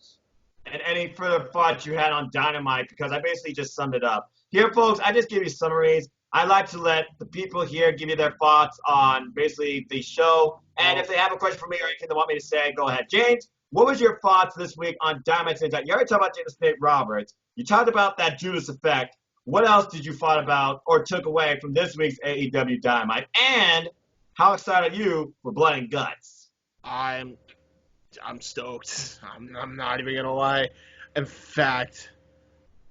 and any further thoughts you had on Dynamite because I basically just summed it up. Here, folks, I just give you summaries. I like to let the people here give you their thoughts on basically the show, and if they have a question for me or anything they want me to say, go ahead. James, what was your thoughts this week on Dynamite? You already talked about James Nate Roberts. You talked about that Judas effect. What else did you thought about or took away from this week's AEW Dynamite? And how excited are you for Blood and Guts? I'm stoked. I'm not even gonna lie. In fact,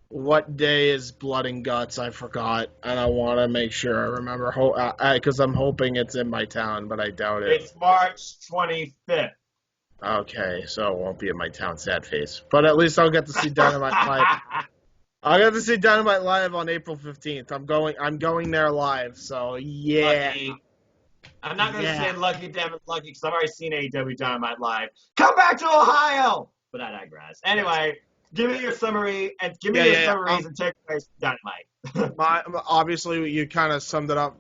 what day is Blood and Guts? I forgot, and I want to make sure I remember. Because I'm hoping it's in my town, but I doubt it. It's March 25th. Okay, so it won't be in my town. Sad face. But at least I'll get to see Dynamite live. I got to see Dynamite live on April 15th. I'm going there live, so yeah. Lucky. I'm not going to say lucky, damn it, lucky, because I've already seen AEW Dynamite live. Come back to Ohio! But I digress. Anyway, give me your summary, and give me your summaries and takeaways from Dynamite. Obviously, you kind of summed it up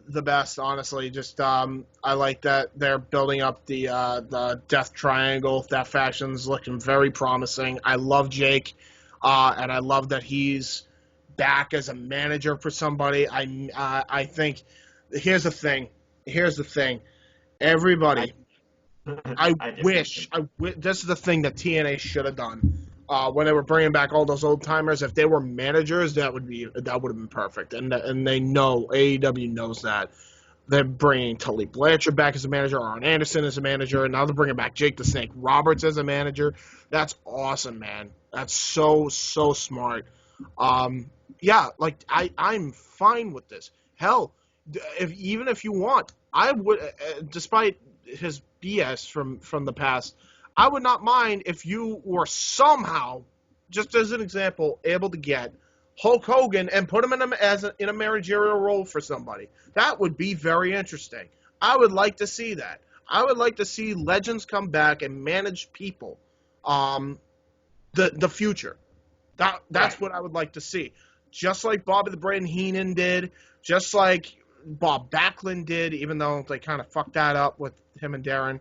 the best, honestly. Just I like that they're building up the Death Triangle. That faction's looking very promising. I love Jake. And I love that he's back as a manager for somebody. I think here's the thing. Everybody, I wish this is the thing that TNA should have done when they were bringing back all those old timers. If they were managers, that would have been perfect. And they know AEW knows that. They're bringing Tully Blanchard back as a manager, Arn Anderson as a manager, and now they're bringing back Jake the Snake Roberts as a manager. That's awesome, man. That's so smart. I'm fine with this. Hell, even if you want, I would, despite his BS from the past, I would not mind if you were somehow, just as an example, able to get Hulk Hogan and put him in a managerial role for somebody. That would be very interesting. I would like to see that. I would like to see legends come back and manage people. The future. That's what I would like to see. Just like Bobby the Brain Heenan did, just like Bob Backlund did, even though they kind of fucked that up with him and Darren.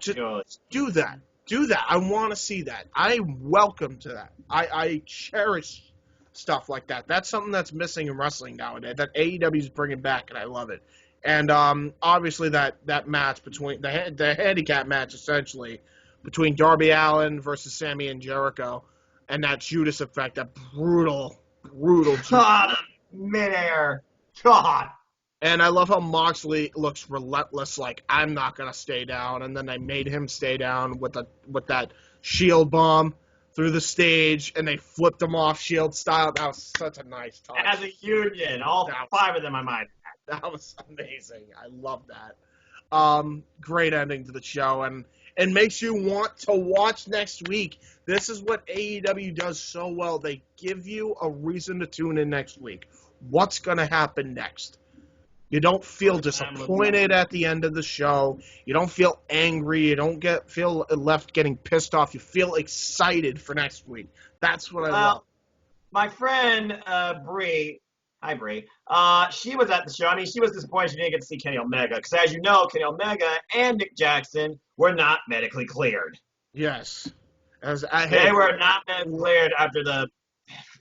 Just do that. Do that. I want to see that. I'm welcome to that. I cherish stuff like that. That's something that's missing in wrestling nowadays that AEW is bringing back, and I love it. And obviously that match between the handicap match essentially between Darby Allin versus Sammy and Jericho, and that Judas effect, that brutal God, midair. God. And I love how Moxley looks relentless, like I'm not gonna stay down, and then they made him stay down with that Shield bomb through the stage, and they flipped him off Shield style. That was such a nice touch. As a union, all five of them, I might. That was amazing. I love that. Great ending to the show, and it makes you want to watch next week. This is what AEW does so well. They give you a reason to tune in next week. What's going to happen next? You don't feel disappointed at the end of the show. You don't feel angry. You don't feel left getting pissed off. You feel excited for next week. That's what I love. My friend, Bree, hi, Bree. She was at the show. I mean, she was disappointed she didn't get to see Kenny Omega. Because as you know, Kenny Omega and Nick Jackson were not medically cleared. Yes. They were not medically cleared after the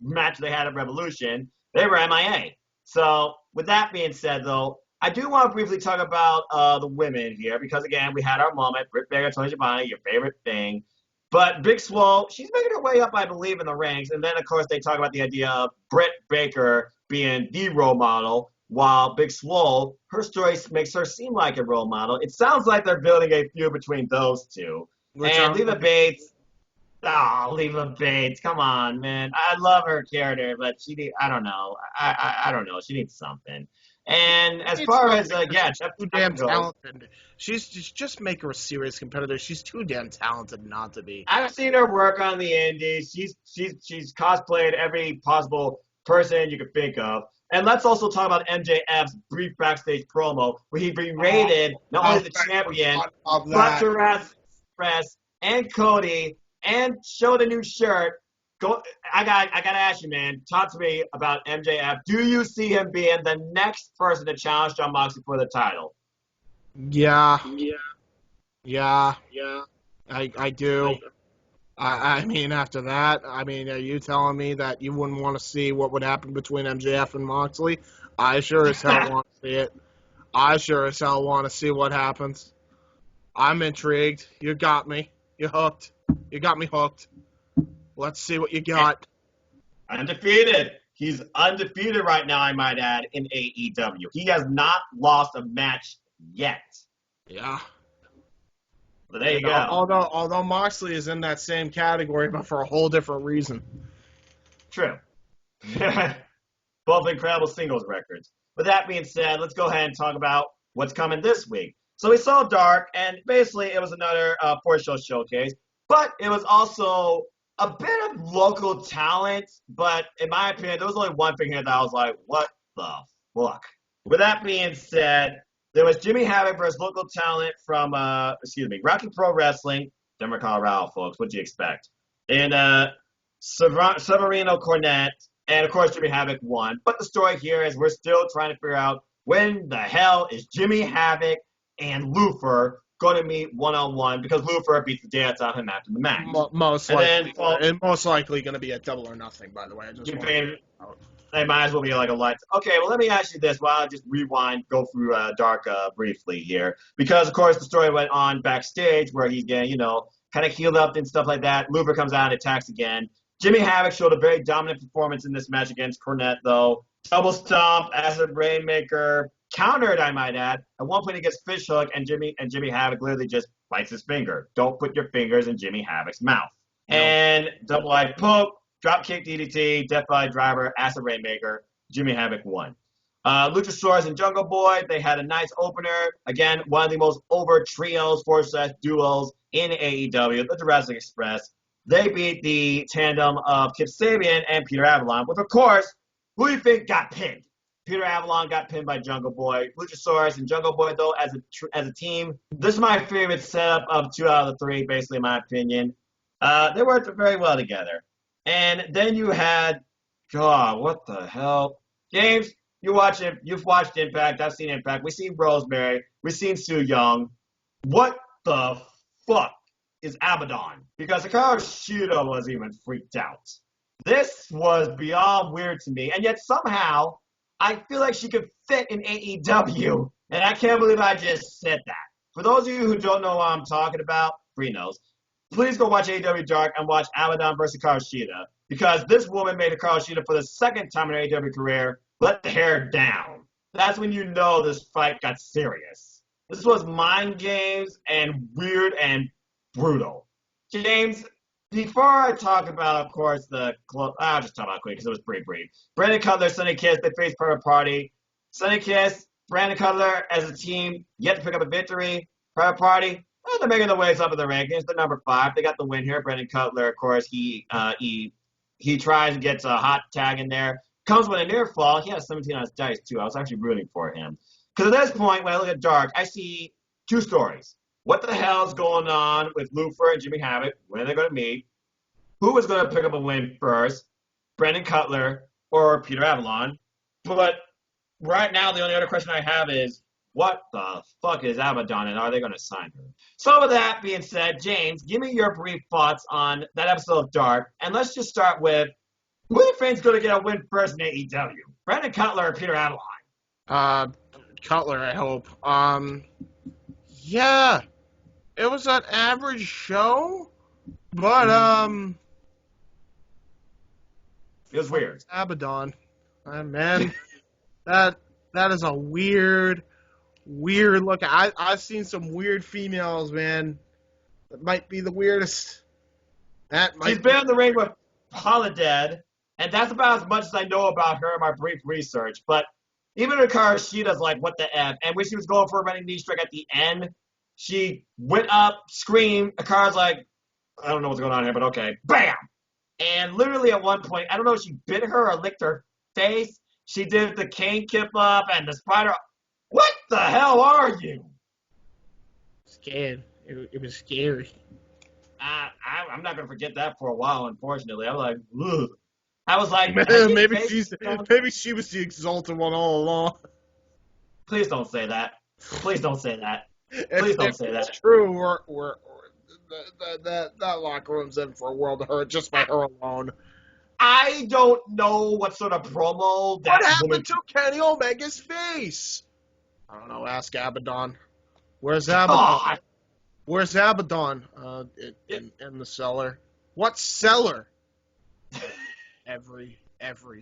match they had at Revolution. They were MIA. So, with that being said, though, I do want to briefly talk about the women here. Because, again, we had our moment. Britt Baker, Tony Schiavone, your favorite thing. But Big Swole, she's making her way up, I believe, in the ranks. And then, of course, they talk about the idea of Britt Baker being the role model, while Big Swole, her story makes her seem like a role model. It sounds like they're building a feud between those two. And Leva Bates, Leva Bates, come on, man. I love her character, but I don't know. I don't know. She needs something. And as far as, Jeff too damn talented. She's just make her a serious competitor. She's too damn talented not to be. I've seen her work on the indies. She's cosplayed every possible person you could think of. And let's also talk about MJF's brief backstage promo where he berated not only the champion, but Jurassic Express and Cody and showed a new shirt. I gotta ask you, man. Talk to me about MJF. Do you see him being the next person to challenge Jon Moxley for the title? Yeah. I do. I mean, after that, are you telling me that you wouldn't want to see what would happen between MJF and Moxley? I sure as hell want to see it. I sure as hell want to see what happens. I'm intrigued. You got me. You hooked. You got me hooked. Let's see what you got. Undefeated. He's undefeated right now, I might add, in AEW. He has not lost a match yet. Yeah. So there you go. Although Moxley is in that same category, but for a whole different reason. True. Both incredible singles records. With that being said, let's go ahead and talk about what's coming this week. So we saw Dark, and basically it was another four-show showcase, but it was also a bit of local talent, but in my opinion, there was only one thing here that I was like, what the fuck? With that being said, there was Jimmy Havoc versus local talent from, Rocky Pro Wrestling, Denver, Colorado, folks. What'd you expect? And Severino Cornette, and of course Jimmy Havoc won. But the story here is we're still trying to figure out when the hell is Jimmy Havoc and Lufer going to meet one-on-one, because Lufer beats the dance out of him after the match. Most likely going to be a Double or Nothing, by the way. They might as well be like a light. Okay, well, let me ask you this while I just rewind, go through Dark briefly here. Because, of course, the story went on backstage where he's getting, kind of healed up and stuff like that. Lufer comes out and attacks again. Jimmy Havoc showed a very dominant performance in this match against Cornette, though. Double stomp, acid rainmaker, countered, I might add. At one point, he gets fish hook, and Jimmy Havoc literally just bites his finger. Don't put your fingers in Jimmy Havoc's mouth. No. And double eye poke, drop kick DDT, death by driver, acid rainmaker. Jimmy Havoc won. Luchasaurus and Jungle Boy, they had a nice opener. Again, one of the most over trios, duos in AEW, the Jurassic Express. They beat the tandem of Kip Sabian and Peter Avalon, with, of course, who do you think got pinned? Peter Avalon got pinned by Jungle Boy. Luchasaurus and Jungle Boy, though, as a team, this is my favorite setup of 2 out of the 3, basically, in my opinion. They worked very well together. And then you had, God, what the hell? James, you've watched Impact. I've seen Impact. We've seen Rosemary. We've seen Sue Young. What the fuck is Abadon? Because Hikaru Shida was even freaked out. This was beyond weird to me, and yet somehow I feel like she could fit in AEW, and I can't believe I just said that. For those of you who don't know what I'm talking about, Bree knows. Please go watch AEWDark and watch Abadon versus Kaoshida, because this woman made a Kaoshida for the second time in her AEW career let the hair down. That's when you know this fight got serious. This was mind games and weird and brutal. James, before I talk about, of course, I'll just talk about it quick because it was pretty brief. Brandon Cutler, Sonny Kiss, they faced Private Party. Sonny Kiss, Brandon Cutler as a team yet to pick up a victory. Private Party, they're making their ways up in the rankings. They're number 5. They got the win here. Brandon Cutler, of course, he tries and gets a hot tag in there. Comes with a near fall. He has 17 on his dice, too. I was actually rooting for him. Because at this point, when I look at Dark, I see 2 stories. What the hell is going on with Lufer and Jimmy Havoc? When are they going to meet? Who was going to pick up a win first? Brandon Cutler or Peter Avalon? But right now, the only other question I have is, what the fuck is Abadon, and are they going to sign her? So with that being said, James, give me your brief thoughts on that episode of Dark, and let's just start with, who do you think's going to get a win first in AEW? Brandon Cutler or Peter Avalon? Cutler, I hope. Yeah, it was an average show, but it was weird. Abadon, man, that is a weird look. I've seen some weird females, man. That might be the weirdest. She's been in the ring with Holodead, and that's about as much as I know about her in my brief research. But even her car, she does like, what the F? And when she was going for a running knee strike at the end, she went up, screamed. Akara's like, I don't know what's going on here, but okay. Bam! And literally at one point, I don't know if she bit her or licked her face. She did the cane kip up and the spider. What the hell are you? Scared. It was scary. I'm not going to forget that for a while, unfortunately. I'm like, ugh. I was like, maybe she was the Exalted one all along. Please don't say that. Please don't say that. Please don't say that. It's true. That locker room's in for a world of hurt just by her alone. I don't know what sort of promo that What happened to Kenny Omega's face? I don't know. Ask Abadon. Where's Abadon? God. Where's Abadon? In the cellar. What cellar? Every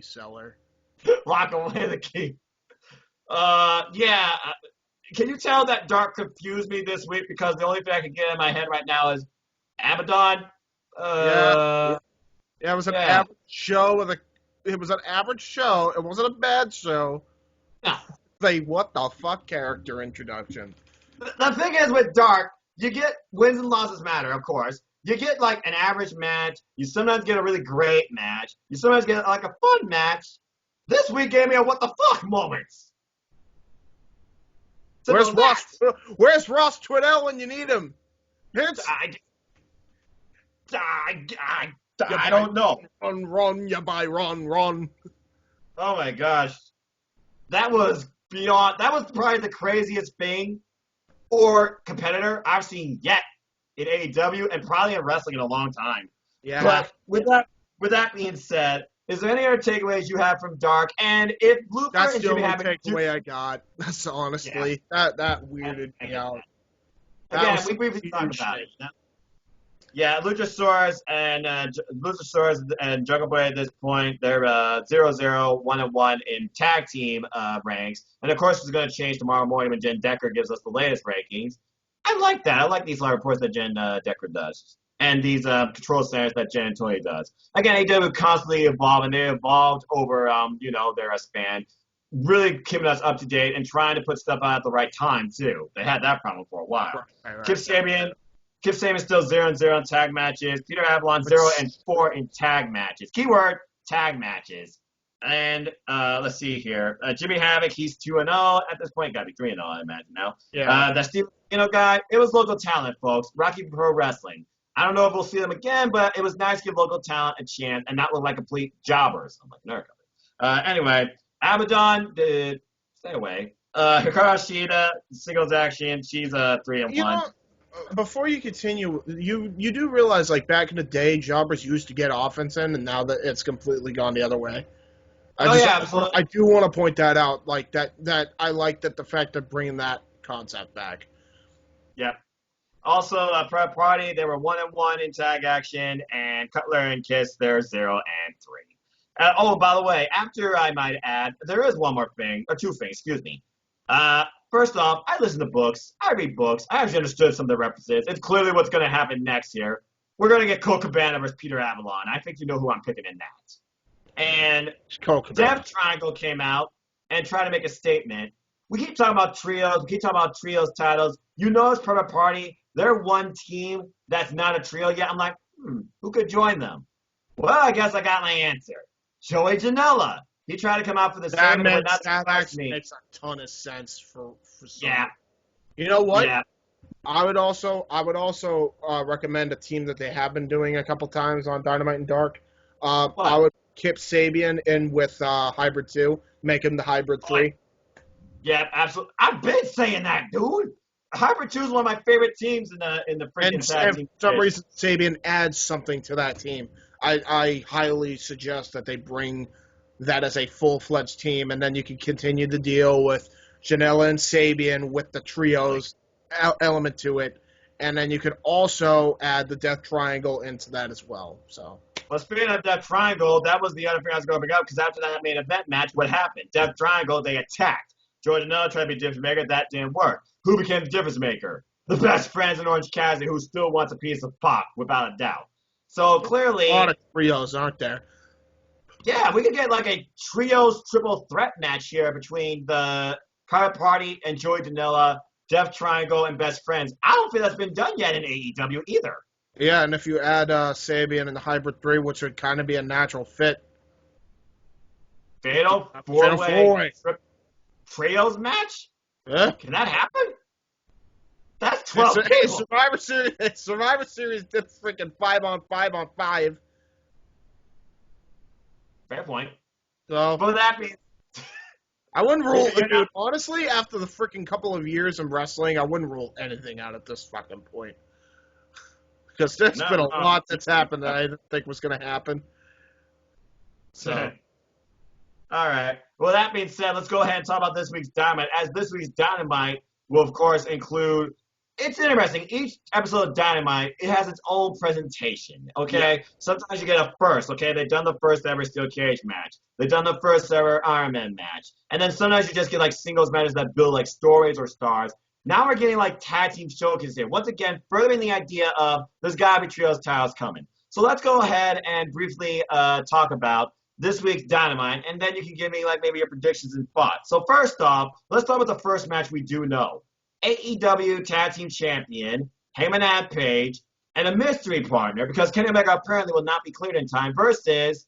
cellar. Lock away the key. Yeah. Can you tell that Dark confused me this week, because the only thing I can get in my head right now is Abadon. Yeah, it was an average show it was an average show. It wasn't a bad show. No. Say what the fuck character introduction. The thing is with Dark, you get wins and losses matter, of course. You get like an average match. You sometimes get a really great match. You sometimes get like a fun match. This week gave me a what the fuck moments. So Where's Ross Twiddell when you need him? I don't know. Run, you buy, run. Oh my gosh. That was probably the craziest thing or competitor I've seen yet in AEW and probably in wrestling in a long time. Yeah. But with that being said, is there any other takeaways you have from Dark? And if Lufer That's and the Jimmy only takeaway I got. That's honestly that weirded me out. Again, we briefly talked about it. Yeah, Luchasaurus and Jungle Boy at this point, they're 0-0, 1-1 in tag team ranks. And of course, it's going to change tomorrow morning when Jen Decker gives us the latest rankings. I like that. I like these live reports that Jen Decker does. And these control centers that Jen and Tony does. Again, AEW constantly evolving. They evolved over, their span. Really keeping us up to date and trying to put stuff out at the right time, too. They had that problem for a while. Right. Kip Sabian still 0-0 in tag matches. Peter Avalon 0-4 in tag matches. Keyword, tag matches. And let's see here. Jimmy Havoc, he's 2-0. At this point, got to be 3-0, I imagine now. Yeah. That Steve guy, it was local talent, folks. Rocky Pro Wrestling. I don't know if we'll see them again, but it was nice to give local talent a chance and not look like complete jobbers. I'm like, nerd. Anyway, Abadon, stay away. Hikaru Shida, singles action. She's 3-1. before you continue, you do realize, like, back in the day, jobbers used to get offense in, and now that it's completely gone the other way. Yeah, absolutely. I do want to point that out, like that I like that the fact of bringing that concept back. Yeah. Also, Prep Party, they were 1-1 in tag action, and Cutler and Kiss, they're 0-3. By the way, after I might add, there is one more thing, or two things, excuse me. First off, I listen to books. I read books. I actually understood some of the references. It's clearly what's going to happen next year. We're going to get Colt Cabana versus Peter Avalon. I think you know who I'm picking in that. And Death Triangle came out and tried to make a statement. We keep talking about trios. We keep talking about trios titles. You know it's Private Party. They're one team that's not a trio yet. I'm like, who could join them? Well, I guess I got my answer. Joey Janela. He tried to come out for the same, but not that actually makes a ton of sense for some. Yeah. You know what? Yeah. I would also recommend a team that they have been doing a couple times on Dynamite and Dark. I would Kip Sabian in with Hybrid 2, make him the Hybrid 3. Yeah, absolutely. I've been saying that, dude. Hybrid 2 is one of my favorite teams in the freaking tag team. For some reason, Sabian adds something to that team. I highly suggest that they bring that as a full-fledged team, and then you can continue the deal with Janela and Sabian with the trios element to it, and then you could also add the Death Triangle into that as well. So. Well, speaking of Death Triangle, that was the other thing I was going to bring up, because after that main event match, what happened? Death Triangle, they attacked. Joey Janela tried to be difference maker. That didn't work. Who became the difference maker? The best friends in Orange Cassidy, who still wants a piece of Pac, without a doubt. So clearly, a lot of trios, aren't there? Yeah, we could get like a trios triple threat match here between the Private Party and Joey Janela, Death Triangle, and Best Friends. I don't think that's been done yet in AEW either. Yeah, and if you add Sabian and the Hybrid 3, which would kind of be a natural fit. Fatal four-way trios match? Yeah. Can that happen? That's 12 people. Survivor Series did freaking 5-on-5-on-5. Fair point. So, but that means I wouldn't rule. Dude, honestly, after the freaking couple of years in wrestling, I wouldn't rule anything out at this fucking point. Because there's been a lot that's happened that I didn't think was going to happen. So, all right. Well, that being said, let's go ahead and talk about this week's Dynamite. As this week's Dynamite will, of course, include. It's interesting. Each episode of Dynamite, it has its own presentation, okay? Yeah. Sometimes you get a first, okay? They've done the first ever steel cage match. They've done the first ever Iron Man match. And then sometimes you just get, like, singles matches that build, like, stories or stars. Now we're getting, like, tag team showcases here. Once again, furthering the idea of there's got to be trios titles coming. So let's go ahead and briefly talk about this week's Dynamite, and then you can give me, like, maybe your predictions and thoughts. So first off, let's talk about the first match we do know. AEW Tag Team Champion, Heyman and Page, and a mystery partner, because Kenny Omega apparently will not be cleared in time, versus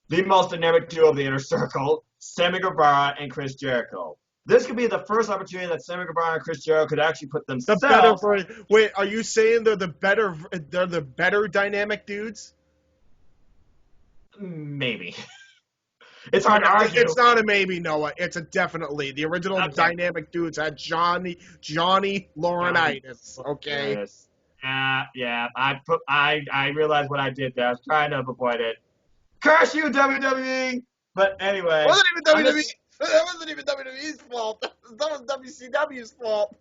the most dynamic duo of the Inner Circle, Sammy Guevara and Chris Jericho. This could be the first opportunity that Sammy Guevara and Chris Jericho could actually put themselves. Wait, are you saying they're the better dynamic dudes? Maybe. It's hard to argue. It's not a maybe, Noah. It's a definitely. The original dynamic dudes had Johnny Laurinaitis. Okay. Yes. Yeah. I realized what I did there. I was trying to avoid it. Curse you, WWE! But anyway. It wasn't even WWE's fault. That was WCW's fault.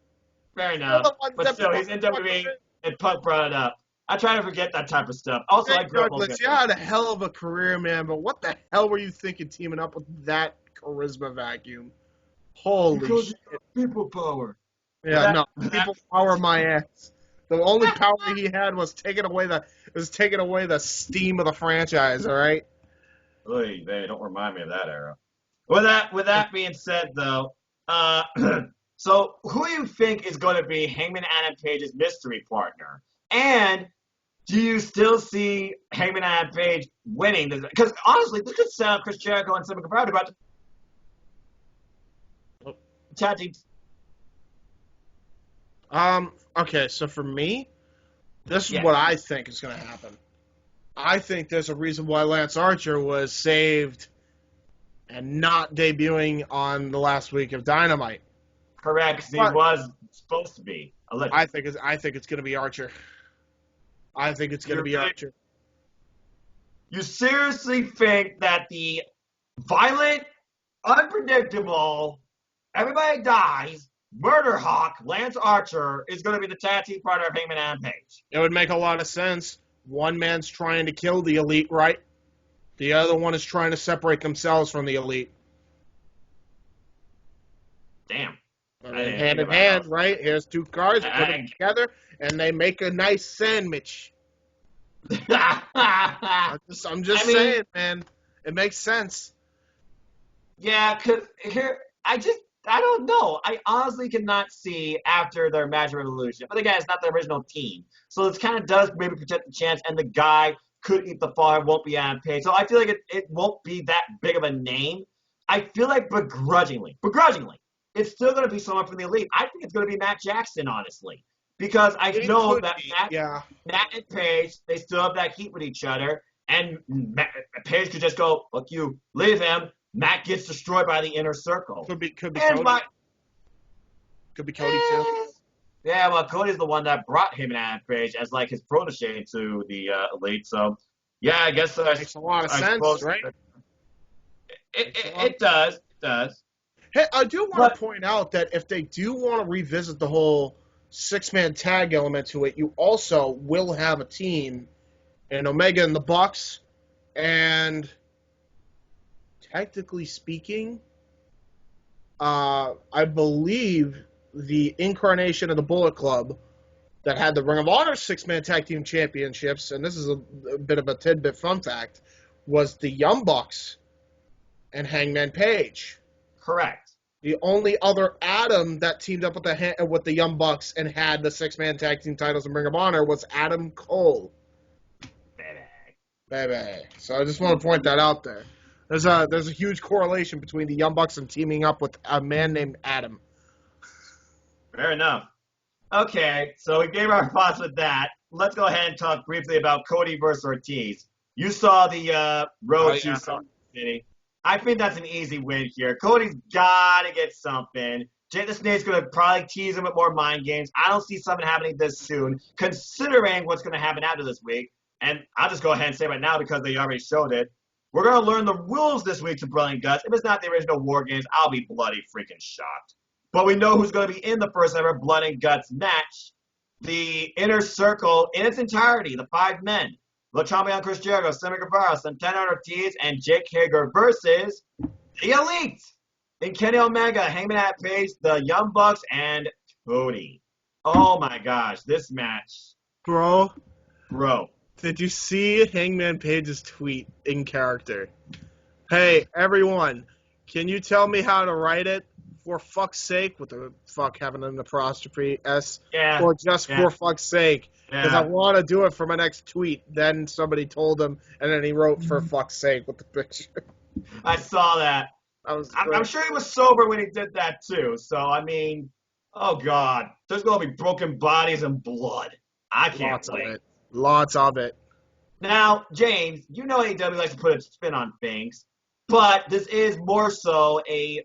Fair enough. But still, he's in WWE, and Punk brought it up. I try to forget that type of stuff. Also, I grew up Douglas, you had a hell of a career, man, but what the hell were you thinking teaming up with that charisma vacuum? Holy shit. People power. Yeah, people power my ass. The only power he had was taking away the steam of the franchise, all right? Oy, man, don't remind me of that era. With that being said, though, so who do you think is going to be Heyman and Page's mystery partner? And do you still see Heyman and Page winning? Because honestly, this could set up Chris Jericho and Sammy Guevara about to tag team. Okay, so for me, this is what I think is going to happen. I think there's a reason why Lance Archer was saved and not debuting on the last week of Dynamite. Correct, he was supposed to be. I think it's going to be Archer. I think it's going to be Archer. You seriously think that the violent, unpredictable, everybody dies, Murder Hawk, Lance Archer, is going to be the tag team partner of Hangman Adam Page? It would make a lot of sense. One man's trying to kill the Elite, right? The other one is trying to separate themselves from the Elite. Damn. Hand in hand, right? Here's two cars, put them together, and they make a nice sandwich. I'm just saying, man. It makes sense. Yeah, because here, I don't know. I honestly cannot see after their match of Revolution. But again, it's not the original team. So this kind of does maybe protect the chance, and the guy could eat the fall, won't be Adam Page. So I feel like it won't be that big of a name. I feel like begrudgingly, it's still going to be someone from the Elite. I think it's going to be Matt Jackson, honestly. Because I know that Matt and Page, they still have that heat with each other. And Page could just go, fuck you, leave him. Matt gets destroyed by the Inner Circle. Could be Cody. Could be Cody, too. Yeah, well, Cody's the one that brought him and Adam Page as, like, his protege to the Elite. So, yeah, I guess that makes a lot of sense, right? It does. Hey, I do want to point out that if they do want to revisit the whole six-man tag element to it, you also will have a team in Omega and the Bucks, and technically speaking, I believe the incarnation of the Bullet Club that had the Ring of Honor six-man tag team championships, and this is a bit of a tidbit fun fact, was the Young Bucks and Hangman Page. Correct. The only other Adam that teamed up with the Young Bucks and had the six-man tag team titles in Ring of Honor was Adam Cole. Baby. So I just want to point that out there. There's a huge correlation between the Young Bucks and teaming up with a man named Adam. Fair enough. Okay, so we gave our thoughts with that. Let's go ahead and talk briefly about Cody versus Ortiz. You saw the road to Salt City. I think that's an easy win here. Cody's got to get something. Jake the Snake's going to probably tease him with more mind games. I don't see something happening this soon, considering what's going to happen after this week. And I'll just go ahead and say right now because they already showed it. We're going to learn the rules this week to Blood and Guts. If it's not the original War Games, I'll be bloody freaking shocked. But we know who's going to be in the first ever Blood and Guts match. The Inner Circle in its entirety, the 5 men. Le Champion Chris Jericho, Sammy Guevara, Santana Ortiz, and Jake Hager versus the Elite in Kenny Omega, Hangman Adam Page, the Young Bucks, and Cody. Oh my gosh, this match. Bro. Did you see Hangman Page's tweet in character? Hey, everyone, can you tell me how to write it? For fuck's sake, with the fuck having an apostrophe S, or just for fuck's sake, because I want to do it for my next tweet. Then somebody told him, and then he wrote for fuck's sake with the picture. I saw that. I'm sure he was sober when he did that too. So I mean, oh god, there's gonna be broken bodies and blood. I can't wait. Lots of it. Now, James, you know AEW likes to put a spin on things, but this is more so a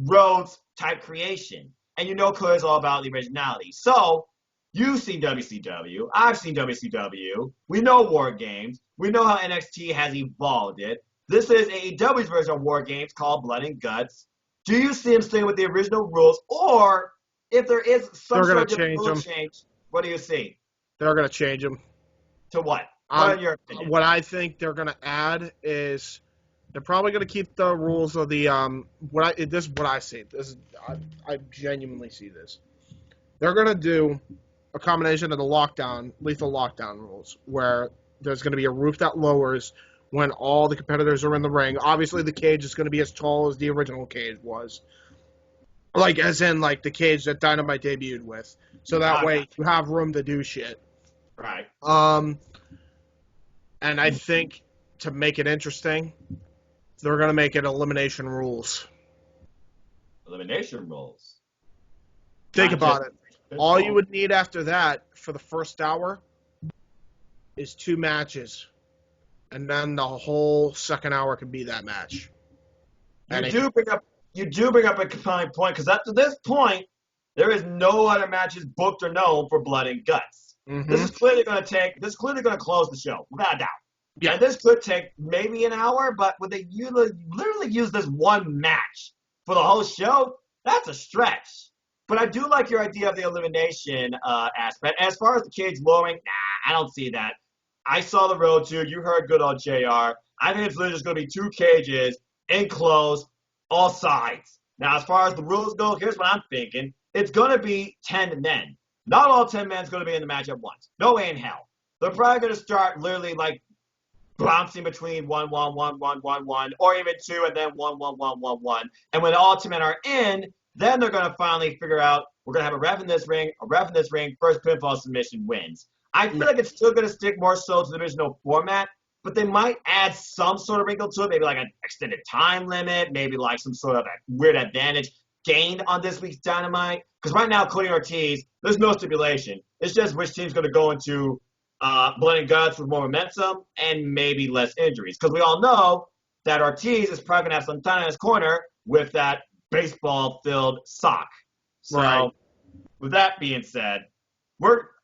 Rhodes type creation. And you know Claire's all about the originality. So, you've seen WCW, I've seen WCW, we know War Games, we know how NXT has evolved it. This is AEW's version of War Games called Blood and Guts. Do you see them staying with the original rules, or if there is some sort of change, what do you see? They're going to change them. To what? What in your opinion? What I think they're going to add is they're probably going to keep the rules of the this is what I see. I genuinely see this. They're going to do a combination of the lethal lockdown rules, where there's going to be a roof that lowers when all the competitors are in the ring. Obviously, the cage is going to be as tall as the original cage was, like as in like the cage that Dynamite debuted with. So that way you have room to do shit. Right. And I think to make it interesting, they're going to make it elimination rules. Elimination rules. Think about it. All you would need after that for the first hour is 2 matches. And then the whole second hour can be that match. You do bring up a compelling point, because up to this point, There is no other matches booked or known for blood and guts. Mm-hmm. This is clearly going to close the show, without a doubt. Yeah. And this could take maybe an hour, but would they literally use this one match for the whole show? That's a stretch. But I do like your idea of the elimination aspect. As far as the cage lowering, nah, I don't see that. I saw the road to. You heard good old JR. I think it's literally just going to be 2 cages, enclosed, all sides. Now, as far as the rules go, here's what I'm thinking. It's going to be 10 men. Not all 10 men is going to be in the match at once. No way in hell. They're probably going to start literally like bouncing between 1, 1, 1, 1, 1, 1, or even 2, and then 1, 1, 1, 1, 1. And when all 10 men are in, then they're going to finally figure out we're going to have a ref in this ring, first pinfall submission wins. I feel like it's still going to stick more so to the divisional format, but they might add some sort of wrinkle to it, maybe like an extended time limit, maybe like some sort of a weird advantage gained on this week's Dynamite. Because right now, Cody and Ortiz, there's no stipulation. It's just which team's going to go into blood and guts with more momentum and maybe less injuries. Because we all know that Ortiz is probably going to have some time in his corner with that baseball-filled sock. So, right. With that being said,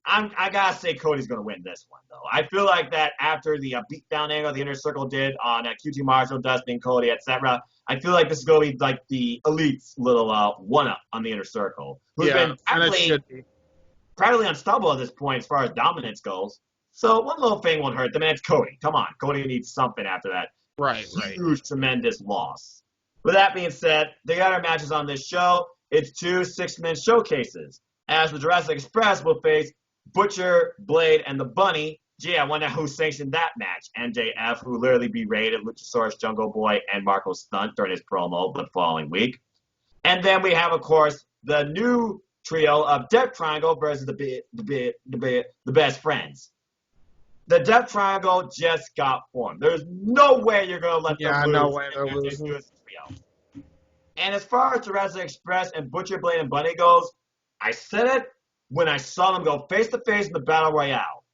I gotta say Cody's gonna win this one though. I feel like that after the beatdown angle the Inner Circle did on QT Marshall, Dustin, Cody, etc. I feel like this is gonna be like the Elite's little one-up on the Inner Circle, who's been practically unstoppable at this point as far as dominance goes. So one little thing won't hurt them, and it's Cody. Come on, Cody needs something after that huge, tremendous loss. With that being said, the other matches on this show, it's 2 6-man showcases. As the Jurassic Express will face Butcher, Blade, and the Bunny. Gee, I wonder who sanctioned that match. MJF, who literally berated Luchasaurus, Jungle Boy, and Marco Stunt during his promo the following week. And then we have, of course, the new trio of Death Triangle versus the Best Friends. The Death Triangle just got formed. There's no way you're going to let them lose. No way they're losing. Trio. And as far as Jurassic Express and Butcher, Blade, and Bunny goes, I said it when I saw them go face-to-face in the Battle Royale.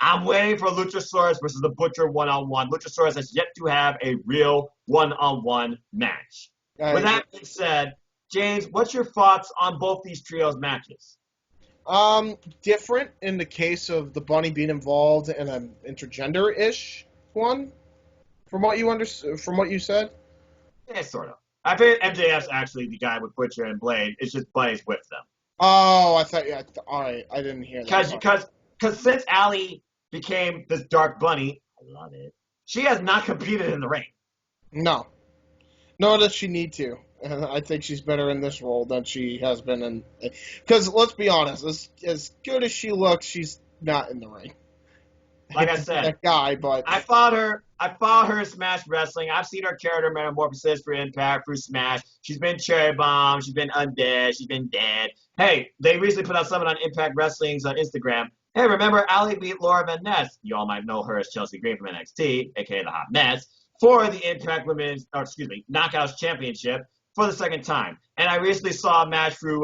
I'm waiting for Luchasaurus versus the Butcher one-on-one. Luchasaurus has yet to have a real one-on-one match. With that being said, James, what's your thoughts on both these trios matches? Different in the case of the Bunny being involved in an intergender-ish one, from what you said. Yeah, sort of. I think MJF's actually the guy with Butcher and Blade. It's just Bunny's with them. Oh, I thought, yeah, all right, I didn't hear that. Because since Allie became this Dark Bunny, I love it, she has not competed in the ring. No. Nor does she need to. And I think she's better in this role than she has been in. Because let's be honest, as good as she looks, she's not in the ring. Like I said, that guy, but I fought her in Smash Wrestling. I've seen her character metamorphosis for Impact through Smash. She's been Cherry Bomb. She's been Undead. She's been dead. Hey, they recently put out something on Impact Wrestling's Instagram. Hey, remember Allie beat Laura Van Ness? You all might know her as Chelsea Green from NXT, aka the Hot Mess, for the Impact Knockouts Championship for the second time. And I recently saw a match through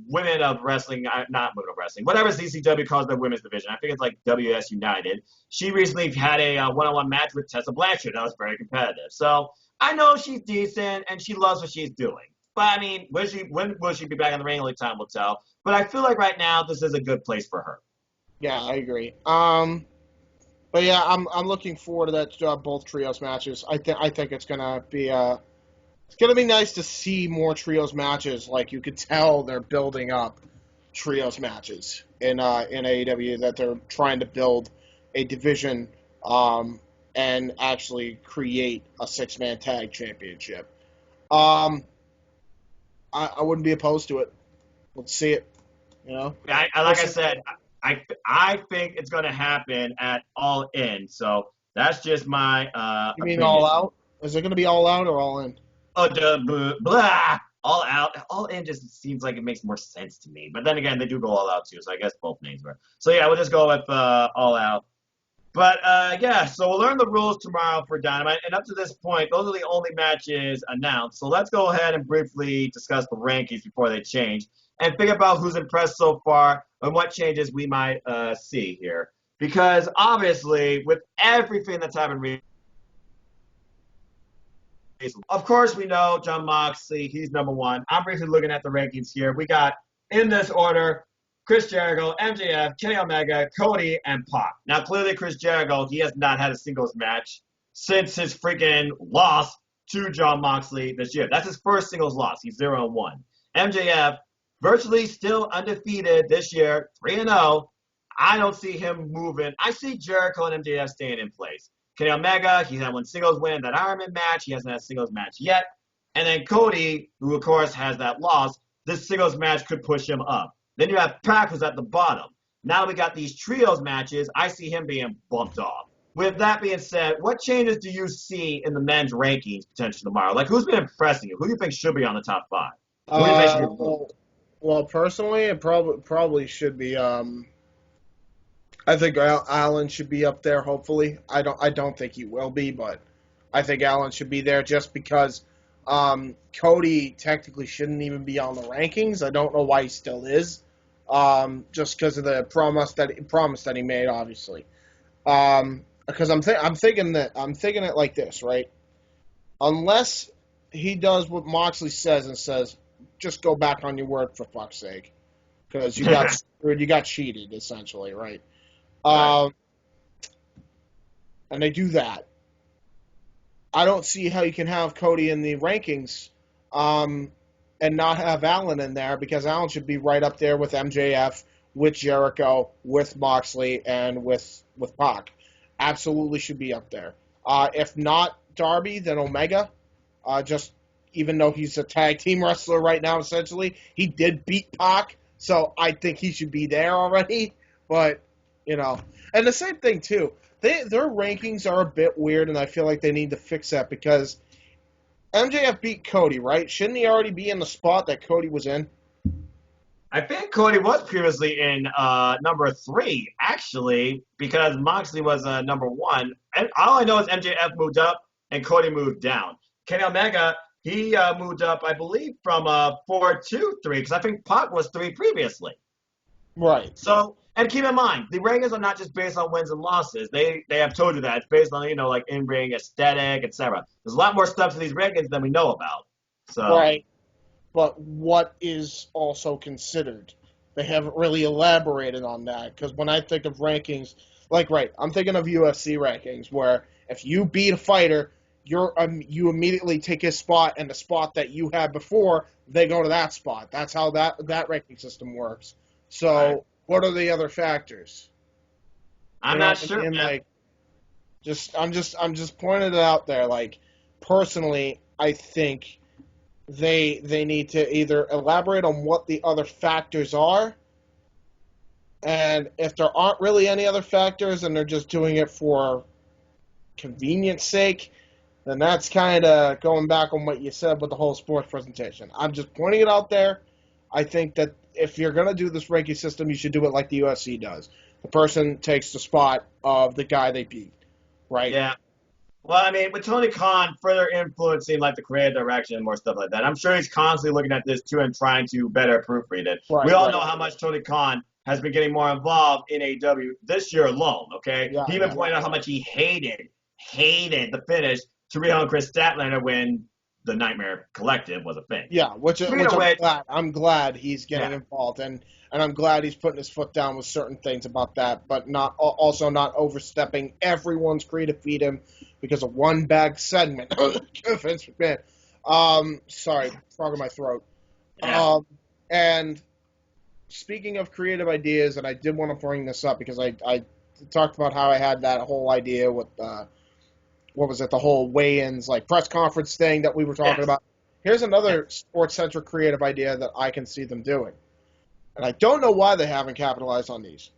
Women of Wrestling, not Women of Wrestling, whatever CCW calls their women's division. I think it's like WS United. She recently had a one-on-one match with Tessa Blanchard. That was very competitive. So I know she's decent and she loves what she's doing. But I mean, when will she be back in the ring? Only time will tell. But I feel like right now this is a good place for her. Yeah, I agree. But yeah, I'm looking forward to that both trios matches. I think it's gonna be it's gonna be nice to see more trios matches. Like you could tell they're building up trios matches in AEW, that they're trying to build a division and actually create a 6-man tag championship. I wouldn't be opposed to it. Let's see it. You know. Yeah, like I said, I think it's going to happen at All In. So that's just my. You mean opinion. All Out? Is it going to be All Out or All In? Oh, blah. All Out. All In just seems like it makes more sense to me. But then again, they do go All Out too. So I guess both names were. So yeah, we'll just go with All Out. But yeah, so we'll learn the rules tomorrow for Dynamite. And up to this point, those are the only matches announced. So let's go ahead and briefly discuss the rankings before they change and think about who's impressed so far and what changes we might see here. Because obviously, with everything that's happened recently, of course we know Jon Moxley, he's number one. I'm briefly looking at the rankings here. We got in this order: Chris Jericho, MJF, Kenny Omega, Cody, and Pac. Now, clearly, Chris Jericho, he has not had a singles match since his freaking loss to Jon Moxley this year. That's his first singles loss. He's 0-1. MJF, virtually still undefeated this year, 3-0. I don't see him moving. I see Jericho and MJF staying in place. Kenny Omega, he had one singles win, that Iron Man match. He hasn't had a singles match yet. And then Cody, who of course has that loss, this singles match could push him up. Then you have Pac, who's at the bottom. Now we got these trios matches. I see him being bumped off. With that being said, what changes do you see in the men's rankings potentially tomorrow? Like, who's been impressing you? Who do you think should be on the top 5? Who do you think should be well, personally, it probably should be. I think Allen should be up there. Hopefully, I don't think he will be, but I think Allen should be there just because Cody technically shouldn't even be on the rankings. I don't know why he still is, just because of the promise that he made, obviously. Because I'm thinking it like this, right? Unless he does what Moxley says and says, just go back on your word for fuck's sake, because you got screwed, you got cheated, essentially, right? Right. And they do that. I don't see how you can have Cody in the rankings and not have Allen in there, because Allen should be right up there with MJF, with Jericho, with Moxley, and with Pac. Absolutely should be up there. If not Darby, then Omega. Just even though he's a tag team wrestler right now, essentially, he did beat Pac, so I think he should be there already. But and the same thing too. Their rankings are a bit weird, and I feel like they need to fix that because MJF beat Cody, right? Shouldn't he already be in the spot that Cody was in? I think Cody was previously in number 3, actually, because Moxley was number 1. And all I know is MJF moved up and Cody moved down. Kenny Omega, he moved up, I believe, from 4 to 3, because I think Pac was 3 previously. Right. So, and keep in mind, the rankings are not just based on wins and losses. They have told you that. It's based on, like in-ring, aesthetic, etc. There's a lot more stuff to these rankings than we know about. So. Right. But what is also considered? They haven't really elaborated on that, because when I think of rankings, I'm thinking of UFC rankings, where if you beat a fighter, you immediately take his spot, and the spot that you had before, they go to that spot. That's how that ranking system works. So, right. What are the other factors? I'm not sure. I'm just pointing it out there. Like, personally, I think they need to either elaborate on what the other factors are, and if there aren't really any other factors and they're just doing it for convenience sake, then that's kind of going back on what you said with the whole sports presentation. I'm just pointing it out there. I think that if you're going to do this ranking system, you should do it like the UFC does. The person takes the spot of the guy they beat, right? Yeah. Well, I mean, with Tony Khan further influencing like the creative direction and more stuff like that, I'm sure he's constantly looking at this too and trying to better proofread it. Right, we all know how much Tony Khan has been getting more involved in AEW this year alone, okay? Yeah, he even pointed out how much he hated the finish to Riho and Chris Statlander when the Nightmare Collective was a thing. Yeah, I'm glad he's getting involved, and I'm glad he's putting his foot down with certain things about that, but not overstepping everyone's creative freedom because of one bad segment. Vince McMahon. Sorry, frog in my throat. Yeah. And speaking of creative ideas, and I did want to bring this up because I talked about how I had that whole idea with the whole weigh-ins, like press conference thing that we were talking about. Here's another sports-centric creative idea that I can see them doing. And I don't know why they haven't capitalized on these.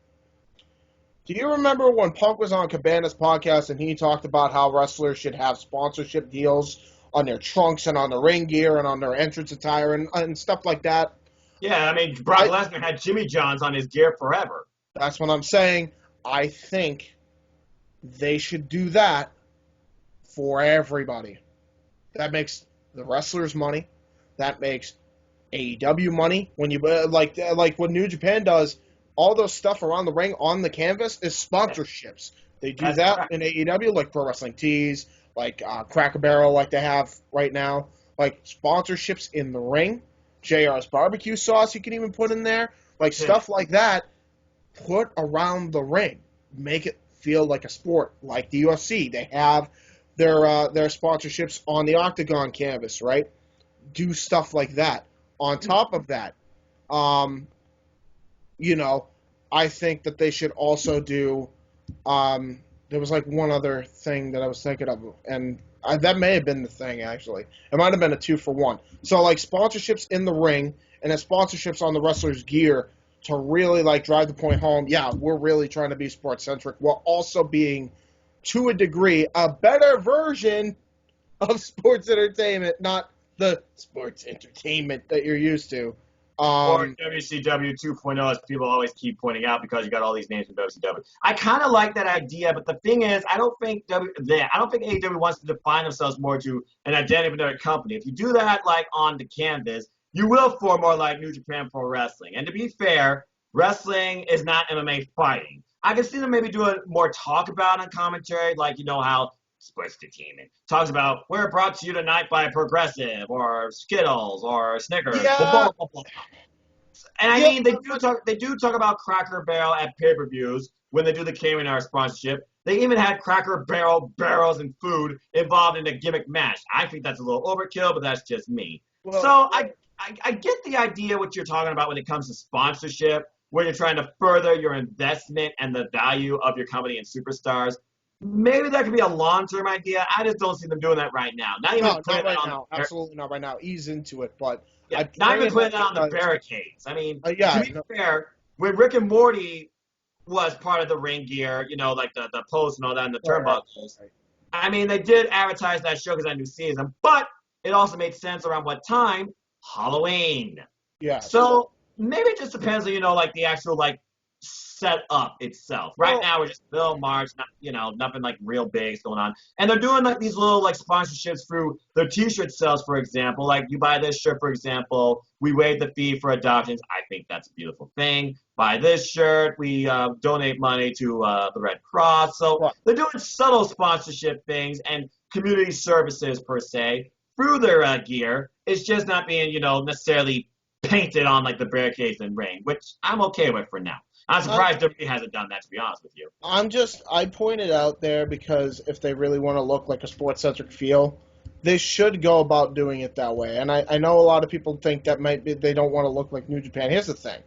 Do you remember when Punk was on Cabana's podcast and he talked about how wrestlers should have sponsorship deals on their trunks and on their ring gear and on their entrance attire and stuff like that? Yeah, I mean, Brock Lesnar had Jimmy John's on his gear forever. That's what I'm saying. I think they should do that for everybody. That makes the wrestlers money. That makes AEW money. When you like what New Japan does, all those stuff around the ring on the canvas is sponsorships. They do that in AEW, like Pro Wrestling Tees, like Cracker Barrel, like they have right now, like sponsorships in the ring. JR's barbecue sauce you can even put in there. Like, stuff like that, put around the ring. Make it feel like a sport, like the UFC. They have their sponsorships on the Octagon canvas, right? Do stuff like that. On top of that, I think that they should also do, there was like one other thing that I was thinking of, and that may have been the thing, actually. It might have been a 2-for-1. So, like, sponsorships in the ring and then sponsorships on the wrestler's gear to really, like, drive the point home. Yeah, we're really trying to be sports-centric while also being, to a degree, a better version of sports entertainment, not the sports entertainment that you're used to. Or WCW 2.0, as people always keep pointing out, because you got all these names from WCW. I kind of like that idea, but the thing is, I don't think AEW wants to define themselves more to an identity of another company. If you do that, like, on the canvas, you will form more like New Japan Pro Wrestling. And to be fair, wrestling is not MMA fighting. I can see them maybe doing more talk about on commentary, like, how Sports Entertainment talks about, we're brought to you tonight by Progressive or Skittles or Snickers. Yeah. Blah, blah, blah. And I mean, they do talk about Cracker Barrel at pay-per-views when they do the Cayman Hour sponsorship. They even had Cracker Barrel barrels and food involved in a gimmick match. I think that's a little overkill, but that's just me. Well, so I get the idea what you're talking about when it comes to sponsorship, where you're trying to further your investment and the value of your company and superstars. Maybe that could be a long-term idea. I just don't see them doing that right now. Not right now. Absolutely not right now. Ease into it, but not even putting it on the barricades. I mean, to be fair, when Rick and Morty was part of the ring gear, like the post and all that and the turnbuckles. Right. I mean, they did advertise that show because that new season, but it also made sense around what time? Halloween. Yeah. So maybe it just depends on, like the actual set up itself. Right now we're just Bill March, nothing like real big going on. And they're doing like these little sponsorships through their t-shirt sales, for example. Like you buy this shirt, for example, we waive the fee for adoptions. I think that's a beautiful thing. Buy this shirt, we donate money to the Red Cross. So they're doing subtle sponsorship things and community services per se through their gear. It's just not being, necessarily painted on like the barricades and ring, which I'm okay with for now. I'm surprised WWE hasn't done that, to be honest with you. I pointed out there because if they really want to look like a sports-centric feel, they should go about doing it that way. And I know a lot of people think that they don't want to look like New Japan. Here's the thing.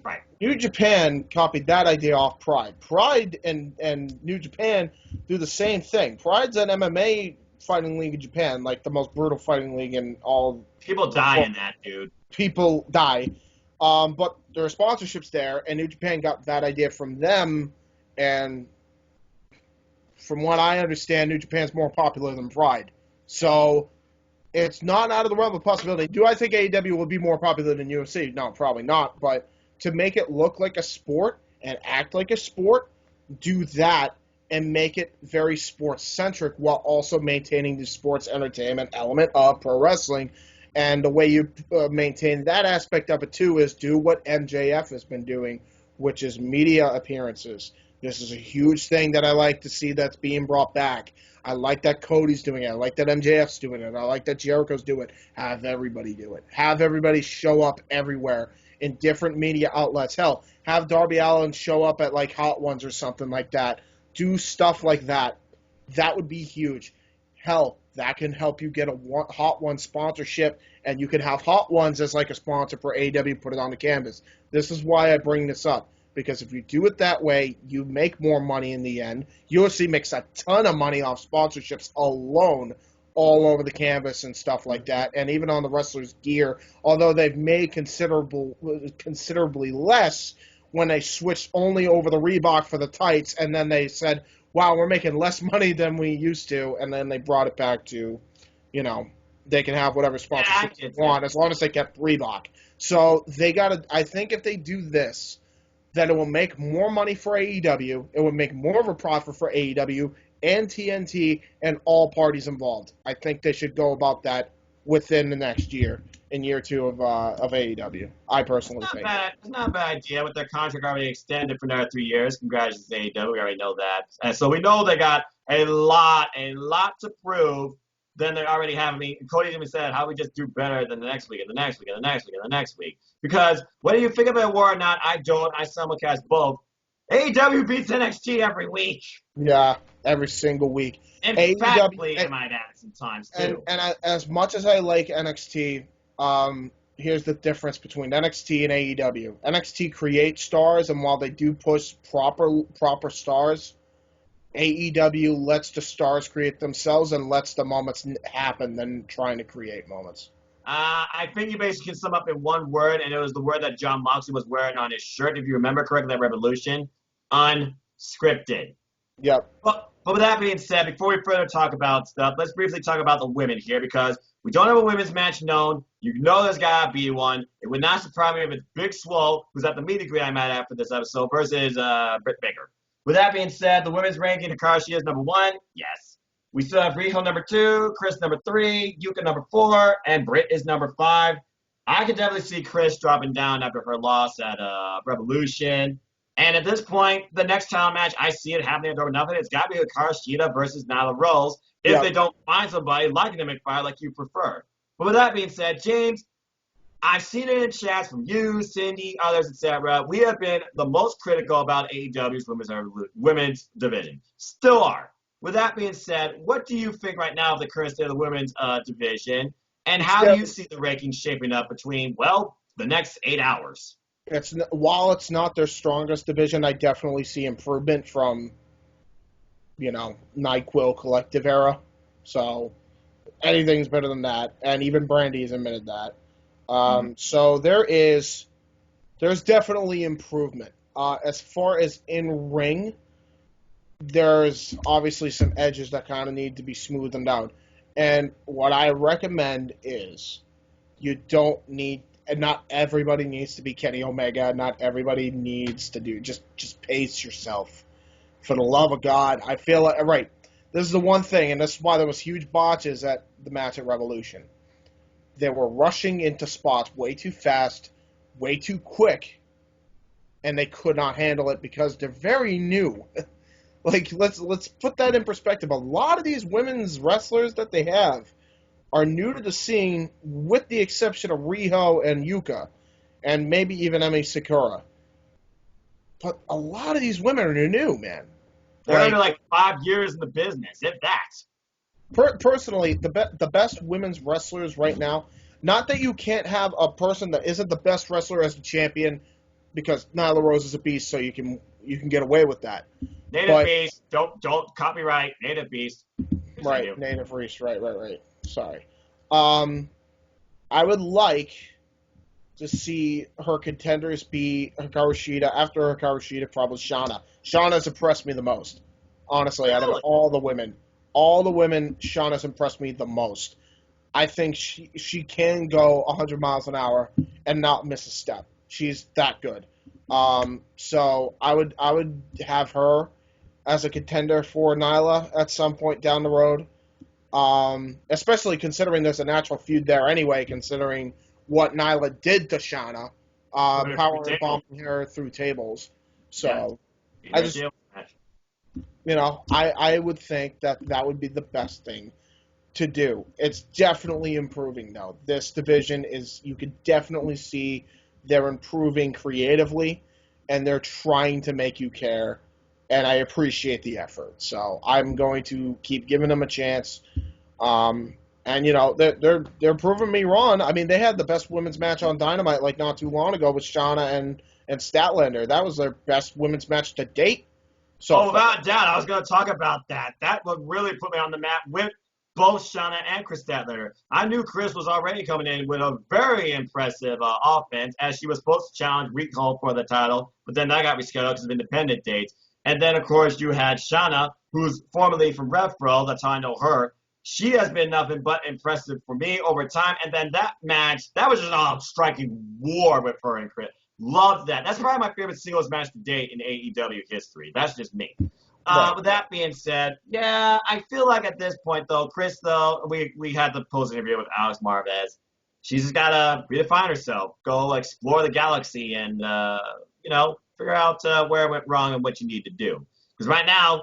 Right. New Japan copied that idea off Pride. Pride and New Japan do the same thing. Pride's an MMA fighting league in Japan, like the most brutal fighting league in all. People die in that, dude. People die. But there are sponsorships there, and New Japan got that idea from them, and from what I understand, New Japan's more popular than Pride. So it's not out of the realm of possibility. Do I think AEW will be more popular than UFC? No, probably not. But to make it look like a sport and act like a sport, do that and make it very sports-centric while also maintaining the sports entertainment element of pro wrestling. And the way you maintain that aspect of it, too, is do what MJF has been doing, which is media appearances. This is a huge thing that I like to see that's being brought back. I like that Cody's doing it. I like that MJF's doing it. I like that Jericho's doing it. Have everybody do it. Have everybody show up everywhere in different media outlets. Hell, have Darby Allin show up at, like, Hot Ones or something like that. Do stuff like that. That would be huge. Hell, that can help you get a Hot One sponsorship, and you can have Hot Ones as like a sponsor for AEW, put it on the canvas. This is why I bring this up, because if you do it that way, you make more money in the end. UFC makes a ton of money off sponsorships alone, all over the canvas and stuff like that, and even on the wrestlers' gear, although they've made considerably less when they switched only over the Reebok for the tights, and then they said, wow, we're making less money than we used to, and then they brought it back to, they can have whatever sponsorship they want as long as they kept Reebok. So they I think if they do this, then it will make more money for AEW, it will make more of a profit for AEW and TNT and all parties involved. I think they should go about that within the next year, in year 2 of AEW. I personally think. It's not a bad idea with their contract already extended for another 3 years. Congratulations, AEW. We already know that. And so we know they got a lot to prove then they already have. I mean, Cody's even said, how we just do better than the next week and the next week and the next week and the next week. Because whether you think of it a war or not, I don't. I simulcast both. AEW beats NXT every week. Yeah, every single week. Emphatically, I might add sometimes too. And as much as I like NXT, here's the difference between NXT and AEW. NXT creates stars, and while they do push proper stars, AEW lets the stars create themselves and lets the moments happen than trying to create moments. I think you basically can sum up in one word, and it was the word that Jon Moxley was wearing on his shirt, if you remember correctly, that Revolution. Unscripted. Yep. But with that being said, before we further talk about stuff, let's briefly talk about the women here, because we don't have a women's match known. You know there's got to be one. It would not surprise me if it's Big Swole, who's at the meet and greet I might have for this episode, versus Britt Baker. With that being said, the women's ranking, Hikaru Shida is number 1. Yes. We still have Riho number 2, Chris number 3, Yuka number 4, and Britt is number 5. I could definitely see Chris dropping down after her loss at Revolution. And at this point, the next title match, I see it happening at Double Nothing. It's got to be Hikaru Shida versus Nyla Rose if they don't find somebody like Nick McFire like you prefer. But with that being said, James, I've seen it in chats from you, Cindy, others, etc. We have been the most critical about AEW's women's division. Still are. With that being said, what do you think right now of the current state of the women's division? And how do you see the rankings shaping up between, well, the next 8 hours? While it's not their strongest division, I definitely see improvement from, NyQuil Collective era. So anything's better than that. And even Brandy has admitted that. So there's definitely improvement. As far as in ring, there's obviously some edges that kind of need to be smoothed out. And what I recommend is you don't need, and not everybody needs to be Kenny Omega. Not everybody needs to do, just pace yourself. For the love of God, I feel like, right, this is the one thing, and this is why there was huge botches at the match at Revolution. They were rushing into spots way too fast, way too quick, and they could not handle it because they're very new. Like, let's put that in perspective. A lot of these women's wrestlers that they have are new to the scene, with the exception of Riho and Yuka, and maybe even Emi Sakura. But a lot of these women are new, man. They're only like 5 years in the business, if that. Personally, the best women's wrestlers right now, not that you can't have a person that isn't the best wrestler as the champion, because Nyla Rose is a beast, so you can get away with that. Beast, don't copyright Native Beast. Right, Native Beast, right. Sorry. I would like to see her contenders be Hikaru Shida. After Hikaru Shida, probably Shana. Shana's impressed me the most, honestly, out of all the women. Shauna's impressed me the most. I think she can go 100 miles an hour and not miss a step. She's that good. So I would have her as a contender for Nyla at some point down the road. Especially considering there's a natural feud there anyway, considering what Nyla did to Shana, power bombing her through tables. So I would think that would be the best thing to do. It's definitely improving, though. This division you can definitely see they're improving creatively, and they're trying to make you care, and I appreciate the effort. So I'm going to keep giving them a chance. And they're proving me wrong. I mean, they had the best women's match on Dynamite like not too long ago with Shauna and Statlander. That was their best women's match to date. So without a doubt, I was going to talk about that. That would really put me on the map with both Shauna and Chris Statlander. I knew Chris was already coming in with a very impressive offense, as she was supposed to challenge Rico for the title, but then that got rescheduled because of independent dates. And then, of course, you had Shauna, who's formerly from RevPro. That's how I know her. She has been nothing but impressive for me over time. And then that match, that was just a striking war with her and Chris. Loved that. That's probably my favorite singles match to date in AEW history. That's just me. Right. With that being said, yeah, I feel like at this point, though, Chris, we had the post interview with Alex Marvez. She's just got to redefine herself, go explore the galaxy and, figure out where it went wrong and what you need to do. Because right now,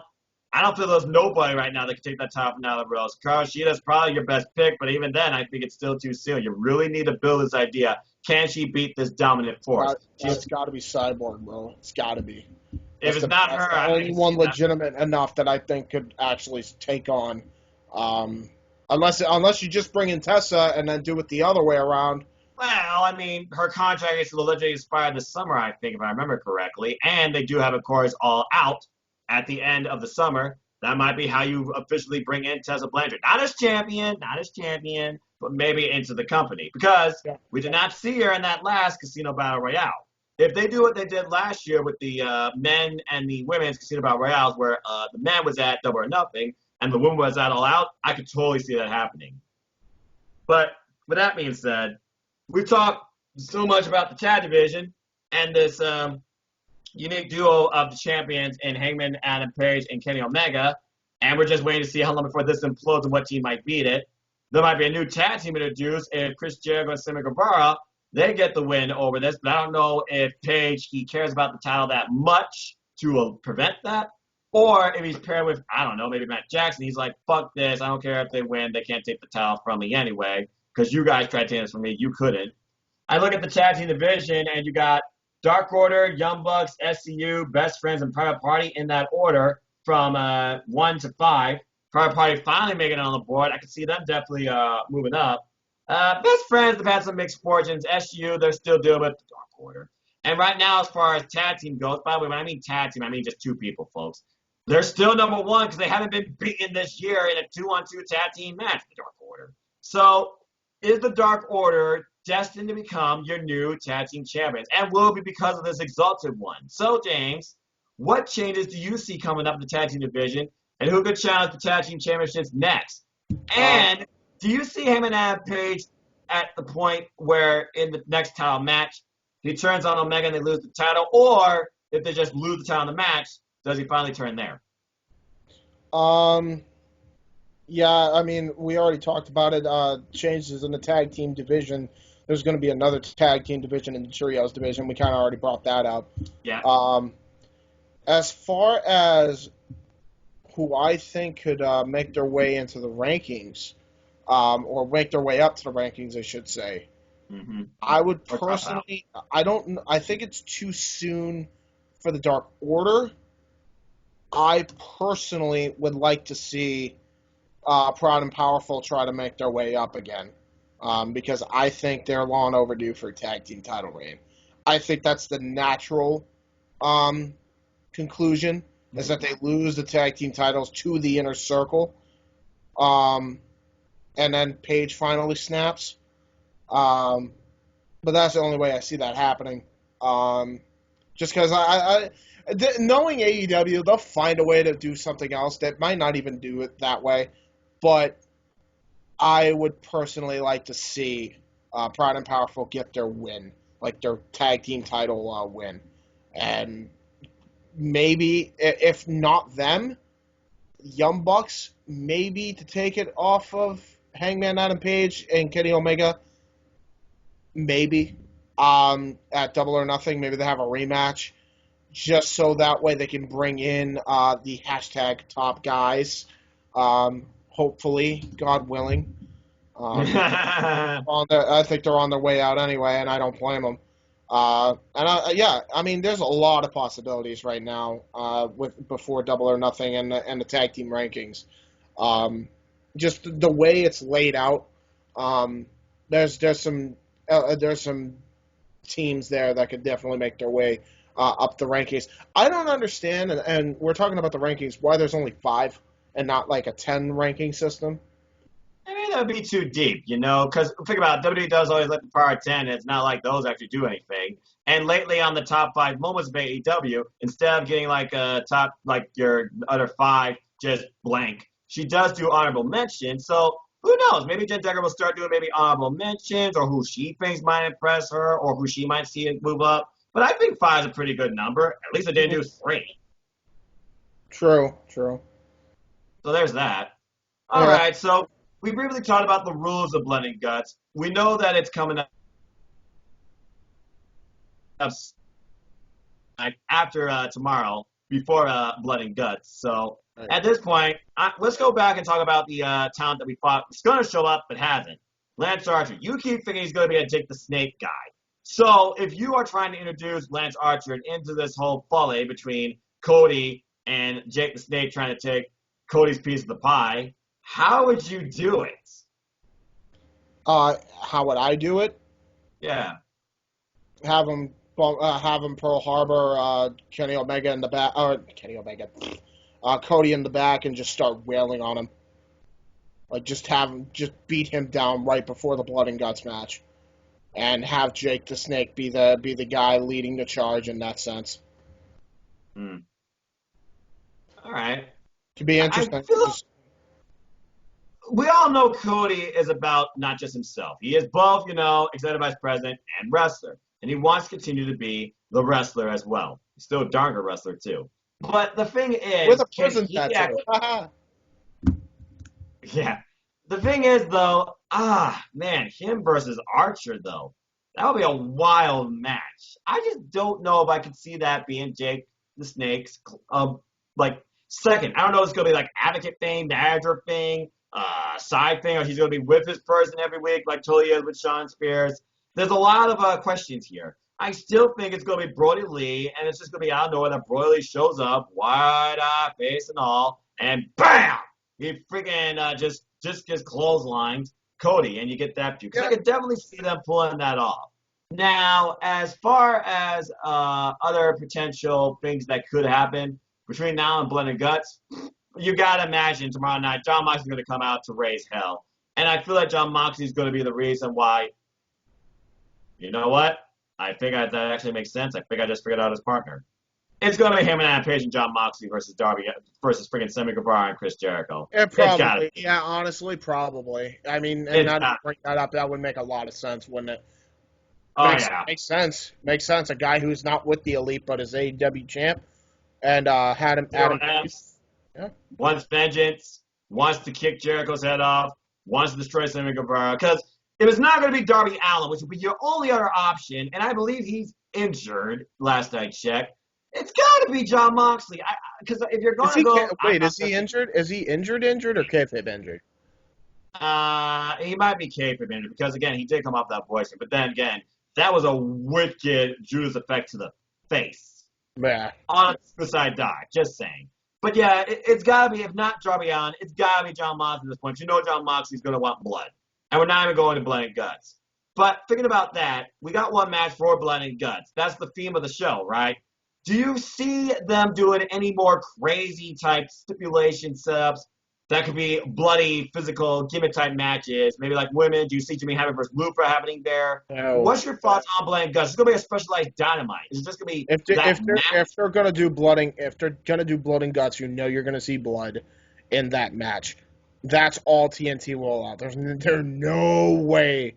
I don't feel there's nobody right now that can take that title from Nyla Rose. Hikaru Shida's probably your best pick, but even then, I think it's still too soon. You really need to build this idea. Can she beat this dominant force? It's got to be Cyborg, bro. It's got to be. If it's not her, the only one legitimate enough that I think could actually take on. Unless you just bring in Tessa and then do it the other way around. Well, I mean, her contract is legitimately expired this summer, I think, if I remember correctly. And they do have, of course, All Out at the end of the summer. That might be how you officially bring in Tessa Blanchard. Not as champion, but maybe into the company. Because we did not see her in that last Casino Battle Royale. If they do what they did last year with the men and the women's Casino Battle Royales, where the man was at Double or Nothing and the woman was at All Out, I could totally see that happening. But with that being said, we've talked so much about the tag division and this unique duo of the champions in Hangman Adam Page and Kenny Omega, and we're just waiting to see how long before this implodes and what team might beat it. There might be a new tag team introduced if Chris Jericho and Sammy Guevara, they get the win over this, but I don't know if Page, he cares about the title that much to prevent that, or if he's paired with, I don't know, maybe Matt Jackson. He's like, fuck this, I don't care if they win, they can't take the title from me anyway, because you guys tried to take this from me, you couldn't. I look at the tag team division, and you got Dark Order, Young Bucks, SCU, Best Friends, and Private Party in that order from 1 to 5. Private Party finally making it on the board. I can see them definitely moving up. Best Friends have had some mixed fortunes. SCU, they're still dealing with the Dark Order. And right now, as far as tag team goes, by the way, when I mean tag team, I mean just two people, folks. They're still number one because they haven't been beaten this year in a 2-on-2 tag team match, the Dark Order. So, is the Dark Order destined to become your new tag team champions? And will it be because of this Exalted one? So, James, what changes do you see coming up in the tag team division? And who could challenge the tag team championships next? And do you see him and Adam Page at the point where in the next title match, he turns on Omega and they lose the title? Or if they just lose the title in the match, does he finally turn there? Yeah, I mean, we already talked about it. Changes in the tag team division. There's going to be another tag team division in the Trios division. We kind of already brought that up. Yeah. As far as who I think could make their way into the rankings, or make their way up to the rankings, I should say. Mm-hmm. I would personally, I think it's too soon for the Dark Order. I personally would like to see Proud and Powerful try to make their way up again, because I think they're long overdue for a tag team title reign. I think that's the natural conclusion, is that they lose the tag team titles to the Inner Circle, and then Page finally snaps. But that's the only way I see that happening. Just because knowing AEW, they'll find a way to do something else that might not even do it that way. But I would personally like to see Proud and Powerful get their win, like their tag team title win. And maybe, if not them, Young Bucks, maybe to take it off of Hangman Adam Page and Kenny Omega. Maybe. At Double or Nothing, maybe they have a rematch. Just so that way they can bring in the hashtag top guys. Hopefully, God willing. I think they're on their way out anyway, and I don't blame them. I mean, there's a lot of possibilities right now before Double or Nothing and the tag team rankings. Just the way it's laid out, there's some teams there that could definitely make their way up the rankings. I don't understand, and we're talking about the rankings, why there's only 5 and not like a 10 ranking system. I mean, that would be too deep, because think about it, WWE does always let the power 10, and it's not like those actually do anything. And lately on the top 5 moments of AEW, instead of getting like a top, like your other 5 just blank, she does do honorable mentions. So who knows? Maybe Jen Decker will start doing maybe honorable mentions, or who she thinks might impress her, or who she might see move up. But I think 5 is a pretty good number. At least they didn't do 3. True. So there's that. All right, so we briefly talked about the rules of Blood and Guts. We know that it's coming up after tomorrow, before Blood and Guts. So Right. At this point, let's go back and talk about the talent that we thought was going to show up but hasn't. Lance Archer. You keep thinking he's going to be a Jake the Snake guy. So if you are trying to introduce Lance Archer into this whole folly between Cody and Jake the Snake trying to take Cody's piece of the pie, how would you do it? How would I do it? Yeah. Have him Pearl Harbor Kenny Omega in the back, or Kenny Omega, Cody in the back, and just start wailing on him. Like just beat him down right before the Blood and Guts match, and have Jake the Snake be the guy leading the charge in that sense. All right. Could be interesting. We all know Cody is about not just himself. He is both, executive vice president and wrestler. And he wants to continue to be the wrestler as well. He's still a darn good wrestler, too. But the thing is... With a prison tattoo. Yeah. The thing is, though, him versus Archer, though. That would be a wild match. I just don't know if I could see that being Jake the Snake's, second. I don't know if it's going to be like advocate thing, manager thing, side thing, or he's going to be with his person every week like totally is with Shawn Spears. There's a lot of questions here. I still think it's going to be Brody Lee, and it's just going to be out of nowhere that Brody Lee shows up, wide-eyed face and all, and BAM! He freaking just gets clotheslined Cody, and you get that feud. Because I could definitely see them pulling that off. Now, as far as other potential things that could happen between now and Blood and Guts, you got to imagine tomorrow night Jon Moxley's going to come out to raise hell. And I feel like Jon Moxley's going to be the reason why, you know what? I think that actually makes sense. I think I just figured out his partner. It's going to be him and Adam Page and Jon Moxley versus freaking Sammy Guevara and Chris Jericho. Probably. Yeah, honestly, probably. I mean, and not to bring that up, that would make a lot of sense, wouldn't it? Makes sense. Makes sense. A guy who's not with the Elite but is AEW champ, and had him. Wants vengeance, wants to kick Jericho's head off, wants to destroy Sammy Guevara. Because if it's not going to be Darby Allin, which would be your only other option, and I believe he's injured, last I checked, it's got to be Jon Moxley. Because if you're going to go... Wait, is he injured? Is he injured or kayfabe injured? He might be kayfabe injured because, again, he did come off that voicing. But then, again, that was a wicked Judas effect to the face. Yeah. On a suicide dive, just saying. But, yeah, it's got to be, if not Darby Allin, it's got to be Jon Moxley at this point. You know Jon Moxley's going to want blood. And we're not even going to Blood and Guts. But thinking about that, we got one match for Blood and Guts. That's the theme of the show, right? Do you see them doing any more crazy type stipulation setups that could be bloody, physical, gimmick type matches? Maybe like women. Do you see Jimmy Havoc versus Lufa happening there? No. What's your thoughts on Blood and Guts? Is it going to be a specialized Dynamite? Is it just going to be if they're going to do blood and guts, you know you're going to see blood in that match. That's all TNT will allow. There's no way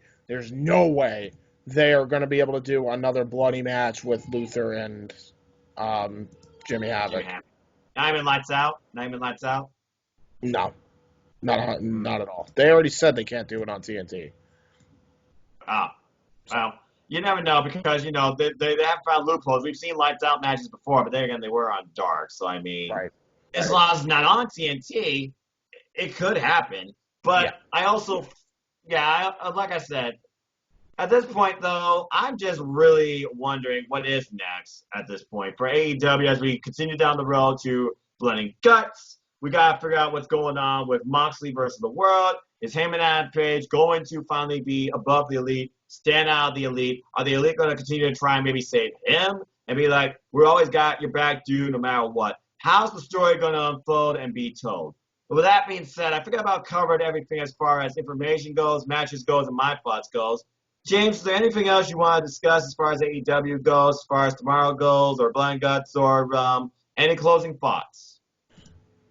they are going to be able to do another bloody match with Luther and Jimmy Havoc. Not even lights out? No. Not at all. They already said they can't do it on TNT. Oh. Well, you never know because, they have found loopholes. We've seen lights out matches before, but then again, they were on Dark. So, I mean, as long as it's not on TNT, it could happen. But I also, like I said, at this point, though, I'm just really wondering what is next at this point for AEW as we continue down the road to Blood and Guts. We got to figure out what's going on with Moxley versus the World. Is him and Adam Page going to finally be above the Elite, stand out of the Elite? Are the Elite going to continue to try and maybe save him and be like, we always got your back, dude, no matter what? How's the story going to unfold and be told? But with that being said, I think I've about covered everything as far as information goes, matches goes, and my thoughts goes. James, is there anything else you want to discuss as far as AEW goes, as far as tomorrow goes, or Blood and Guts, or any closing thoughts?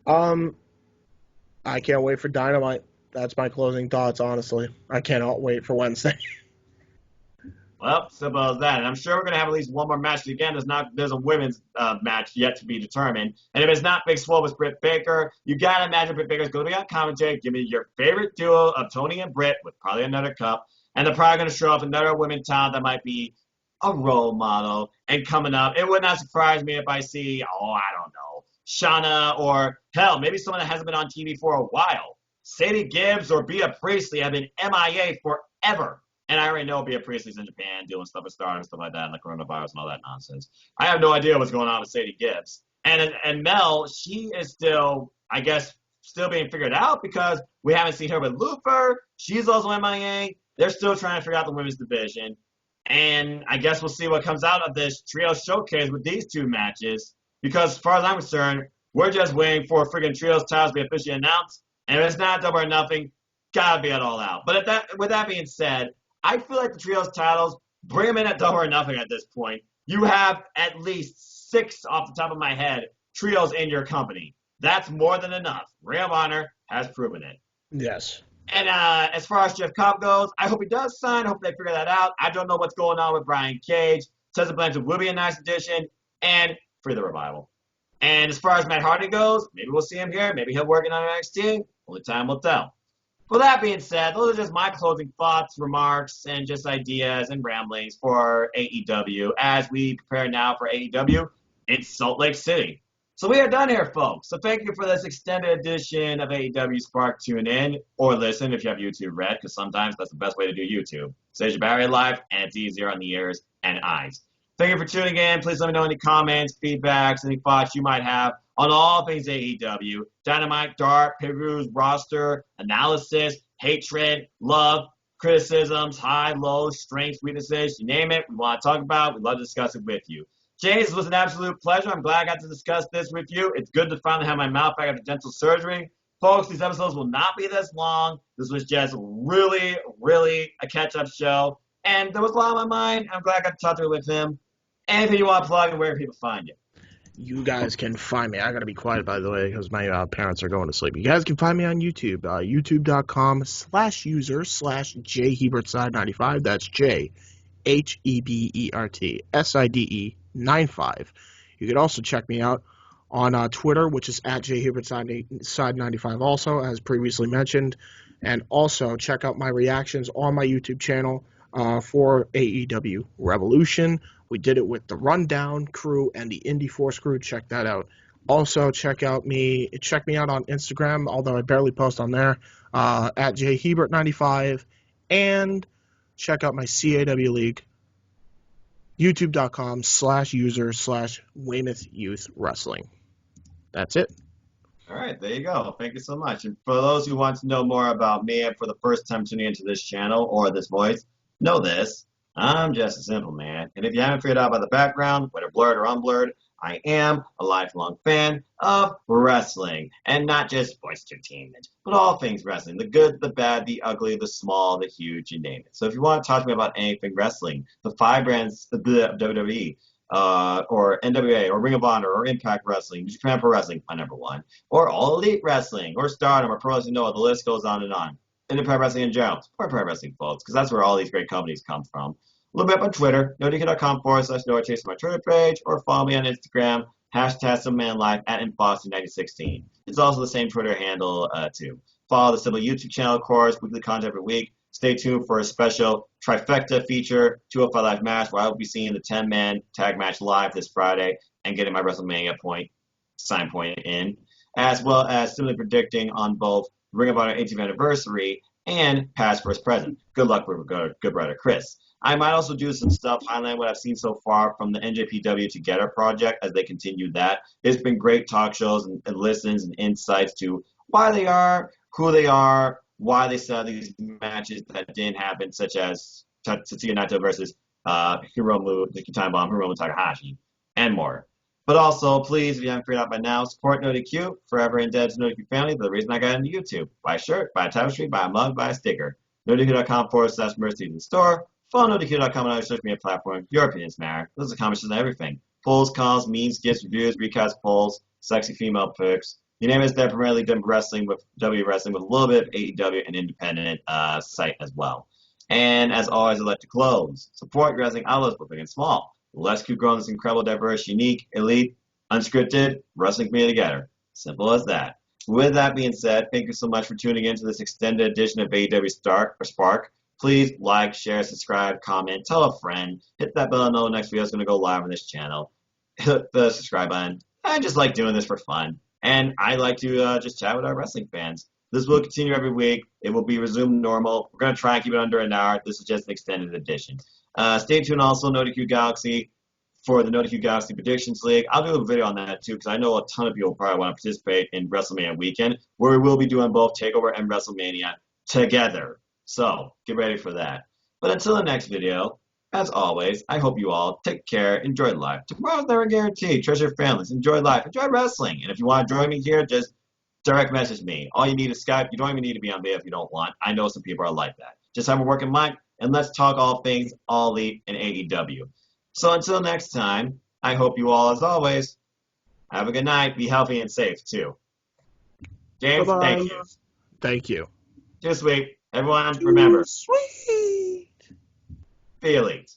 I can't wait for Dynamite. That's my closing thoughts, honestly. I cannot wait for Wednesday. Well, simple as that. And I'm sure we're going to have at least one more match. Again, there's a women's match yet to be determined. And if it's not Big Swole with Britt Baker, you got to imagine Britt Baker's going to be on commentary. Give me your favorite duo of Tony and Britt with probably another cup. And they're probably going to show off another women talent that might be a role model and coming up. It would not surprise me if I see, Shauna, or hell, maybe someone that hasn't been on TV for a while. Sadie Gibbs or Bea Priestley have been MIA forever. And I already know Bea Priestley's in Japan doing stuff with Stardom and stuff like that, and the coronavirus and all that nonsense. I have no idea what's going on with Sadie Gibbs. And Mel, she is still, I guess, still being figured out because we haven't seen her with Luther. She's also MIA. They're still trying to figure out the women's division. And I guess we'll see what comes out of this trio showcase with these two matches. Because as far as I'm concerned, we're just waiting for friggin' trios titles to be officially announced. And if it's not Double or Nothing, gotta be at All Out. But with that being said, I feel like the trios titles, bring them in at Double or Nothing at this point. You have at least 6 off the top of my head trios in your company. That's more than enough. Ring of Honor has proven it. Yes. And as far as Jeff Cobb goes, I hope he does sign. I hope they figure that out. I don't know what's going on with Brian Cage. Tessa Blanchard will be a nice addition. And Free the Revival. And as far as Matt Hardy goes, maybe we'll see him here. Maybe he'll work in on NXT. Only time will tell. With that being said, those are just my closing thoughts, remarks, and just ideas and ramblings for AEW as we prepare now for AEW in Salt Lake City. So we are done here, folks. So thank you for this extended edition of AEWSPARK. Tune in or listen if you have YouTube Red, because sometimes that's the best way to do YouTube. Saves your battery life, and it's easier on the ears and eyes. Thank you for tuning in. Please let me know any comments, feedbacks, any thoughts you might have on all things AEW. Dynamite, Dark, pay-per-views, roster, analysis, hatred, love, criticisms, high, low, strengths, weaknesses, you name it. We want to talk about it. We'd love to discuss it with you. James, it was an absolute pleasure. I'm glad I got to discuss this with you. It's good to finally have my mouth back after dental surgery. Folks, these episodes will not be this long. This was just really, really a catch-up show. And there was a lot on my mind. I'm glad I got to talk to it with him. Anything you want to plug and where can people find you? You guys can find me. I got to be quiet, by the way, because my parents are going to sleep. You guys can find me on YouTube, youtube.com/user/JHebertSide95. That's JHEBERTSIDE95. You can also check me out on Twitter, which is at JHebertSide95 also, as previously mentioned. And also check out my reactions on my YouTube channel for AEWREvolution. We did it with the Rundown crew and the Indie Force crew. Check that out. Also, check me out on Instagram, although I barely post on there, at JHebert95. And check out my CAW League, youtube.com/user/Weymouth Youth Wrestling. That's it. All right, there you go. Thank you so much. And for those who want to know more about me and for the first time tuning into this channel or this voice, know this. I'm just a simple man. And if you haven't figured out by the background, whether blurred or unblurred, I am a lifelong fan of wrestling. And not just voice entertainment, but all things wrestling. The good, the bad, the ugly, the small, the huge, you name it. So if you want to talk to me about anything wrestling, the 5 brands of WWE, or NWA, or Ring of Honor, or Impact Wrestling, Japan Pro Wrestling, my number one, or All Elite Wrestling, or Stardom, or Pro Wrestling Noah, the list goes on and on. Independent wrestling in general, support pro wrestling, folks, because that's where all these great companies come from. A little bit up on Twitter, NoDK.com/NoahChase, my Twitter page, or follow me on Instagram, #SomeManLife at InFoster1916. It's also the same Twitter handle, too. Follow the Simple YouTube channel, of course, weekly content every week. Stay tuned for a special trifecta feature, 205 Live match, where I will be seeing the 10-man tag match live this Friday and getting my WrestleMania sign point in, as well as simply predicting on both Ring of Honor 18th anniversary and past vs. present. Good luck with good brother Chris. I might also do some stuff highlighting what I've seen so far from the NJPW Together project as they continue that. It's been great talk shows and listens and insights to why they are, who they are, why they saw these matches that didn't happen, such as Tetsuya Naito versus Hiromu Takahashi, and more. But also, please, if you haven't figured out by now, support NoDQ, forever indebted to NoDQ family. The reason I got into YouTube. Buy a shirt, buy a tapestry, buy a mug, buy a sticker. NoDQ.com/mercy in the store. Follow NoDQ.com on other social media platforms. Your opinions matter. Those are comments on everything. Polls, calls, memes, gifts, reviews, recaps, polls, sexy female pics. You name it, it's there primarily done wrestling with W Wrestling with a little bit of AEW and independent site as well. And as always, I'd like to close. Support your wrestling outlets, both big and small. Let's keep growing this incredible, diverse, unique, elite, unscripted wrestling community together. Simple as that. With that being said, thank you so much for tuning in to this extended edition of AEWSPARK. Please like, share, subscribe, comment, tell a friend, hit that bell to know the next video is going to go live on this channel. Hit the subscribe button. I just like doing this for fun. And I like to just chat with our wrestling fans. This will continue every week. It will be resumed normal. We're going to try and keep it under an hour. This is just an extended edition. Stay tuned also, NotiQ Galaxy, for the NotiQ Galaxy Predictions League. I'll do a video on that too, because I know a ton of people probably want to participate in WrestleMania weekend, where we will be doing both TakeOver and WrestleMania together. So get ready for that. But until the next video, as always, I hope you all take care, enjoy life. Tomorrow's never guaranteed. Treasure your families, enjoy life, enjoy wrestling. And if you want to join me here, just direct message me. All you need is Skype. You don't even need to be on video if you don't want. I know some people are like that. Just have a working mind, and let's talk all things All Elite and AEW. So until next time, I hope you all, as always, have a good night. Be healthy and safe, too. James, Bye-bye. thank you. Thank you. Too sweet. Everyone, remember, Sweet. be elite.